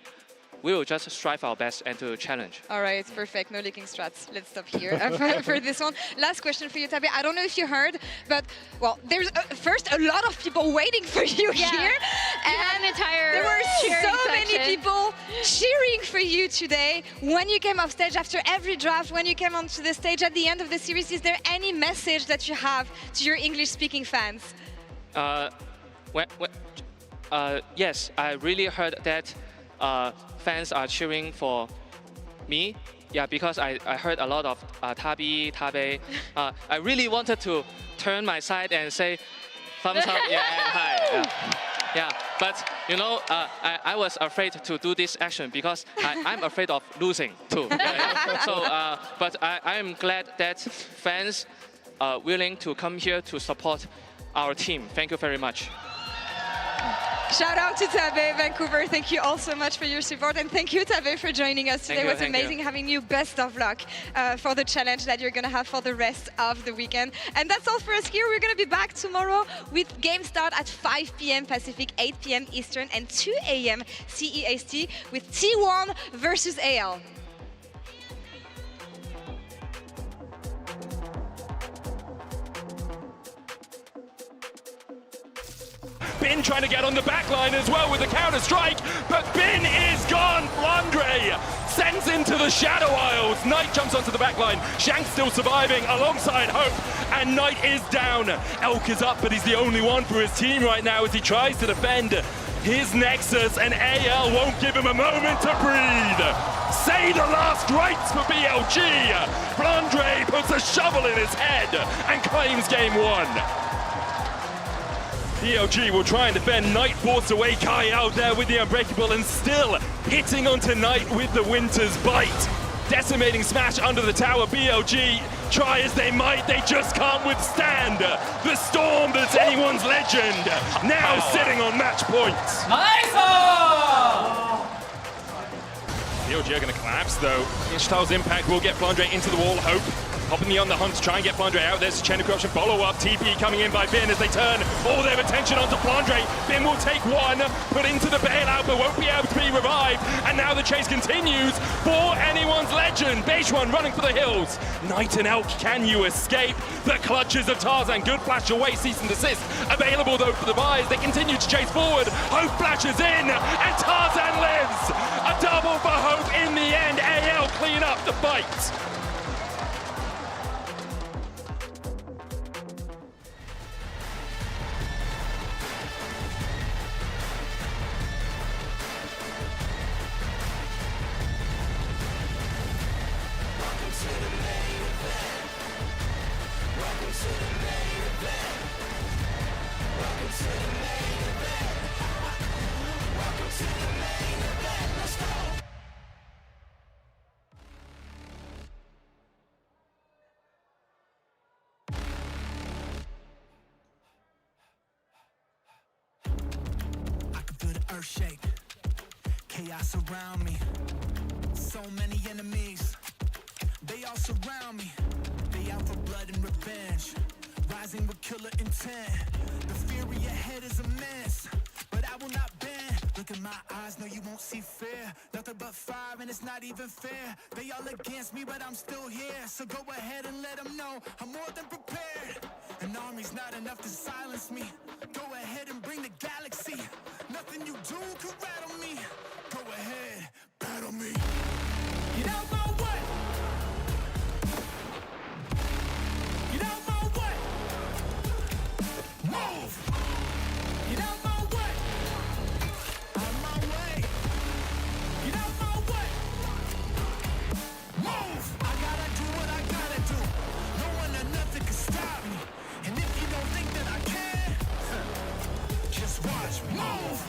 S6: we will just strive our best and to challenge.
S12: All right, perfect. No leaking strats. Let's stop here for this one. Last question for you, Tabe. I don't know if you heard, but, well, there's first a lot of people waiting for you here.
S14: And
S12: there were so many people cheering for you today. When you came off stage after every draft, when you came onto the stage at the end of the series, is there any message that you have to your English-speaking fans?
S6: Yes, I really heard that fans are cheering for me. Yeah, because I heard a lot of Tabe. I really wanted to turn my side and say thumbs up, yeah, and hi. Yeah, but you know, I was afraid to do this action because I'm afraid of losing too. So, but I am glad that fans are willing to come here to support our team. Thank you very much.
S12: Shout out to Tabe, Vancouver. Thank you all so much for your support. And thank you, Tabe, for joining us today. It was amazing having you. Best of luck for the challenge that you're going to have for the rest of the weekend. And that's all for us here. We're going to be back tomorrow with game start at 5 p.m. Pacific, 8 p.m. Eastern, and 2 a.m. CEST with T1 versus AL.
S18: Bin trying to get on the back line as well with the counter strike, but Bin is gone. Flandre sends him to the Shadow Isles. Knight jumps onto the back line. Shank's still surviving alongside Hope, and Knight is down. Elk is up, but he's the only one for his team right now as he tries to defend his Nexus, and AL won't give him a moment to breathe. Say the last rites for BLG. Flandre puts a shovel in his head and claims game 1. BLG will try and defend. Knight forced away Kai out there with the Unbreakable and still hitting onto Knight with the Winter's Bite. Decimating smash under the tower. BLG try as they might, they just can't withstand the storm that's anyone's legend. Now sitting on match points.
S3: Nice!
S18: BLG are going to collapse though. Ishtal's impact will get Flandre into the wall. Hope popping me on the hunt to try and get Flandre out. There's Chain of Corruption follow-up. TP coming in by Bin as they turn all their attention onto Flandre. Bin will take one, put into the bailout, but won't be able to be revived. And now the chase continues for anyone's legend. Beishwan running for the hills. Knight and Elk, can you escape the clutches of Tarzan? Good flash away, cease and desist. Available though for the buys. They continue to chase forward. Hope flashes in, and Tarzan lives. A double for Hope in the end. AL clear rallying up to fight.
S1: Feel the earth shake, chaos around me. So many enemies, they all surround me. They out for blood and revenge, rising with killer intent. The fury ahead is immense, but I will not bend. Look in my eyes, no you won't see fear. Nothing but fire and it's not even fair. They all against me, but I'm still here. So go ahead and let them know I'm more than prepared. An army's not enough to silence me. Go ahead and bring the galaxy. Nothing you do can rattle me. Go ahead, battle me. Get out my way. Get out my way. Move. Get out my way. Out my way. Get out my way. Move. I gotta do what I gotta do. No one or nothing can stop me. And if you don't think that I can, just watch me. Move.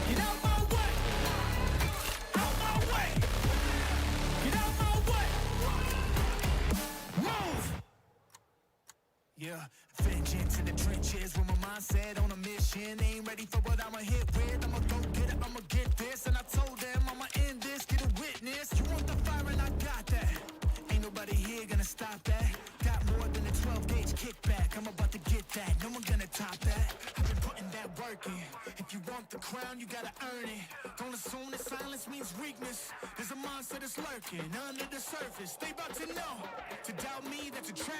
S1: Get out my way. Out my way. Get out my way. Move. Yeah, vengeance in the trenches with my mindset on a mission. Ain't ready for what I'ma hit with. I'ma go get it, I'ma get this. And I told them I'ma end this, get a witness. You want the fire and I got that. Ain't nobody here gonna stop that. Got more than a 12-gauge kickback. I'm about to get that, no one gonna top that. I've been putting that work in. If you want the crown, you gotta earn it. Don't assume that silence means weakness. There's a monster that's lurking under the surface. They about to know. To doubt me, that's a trap.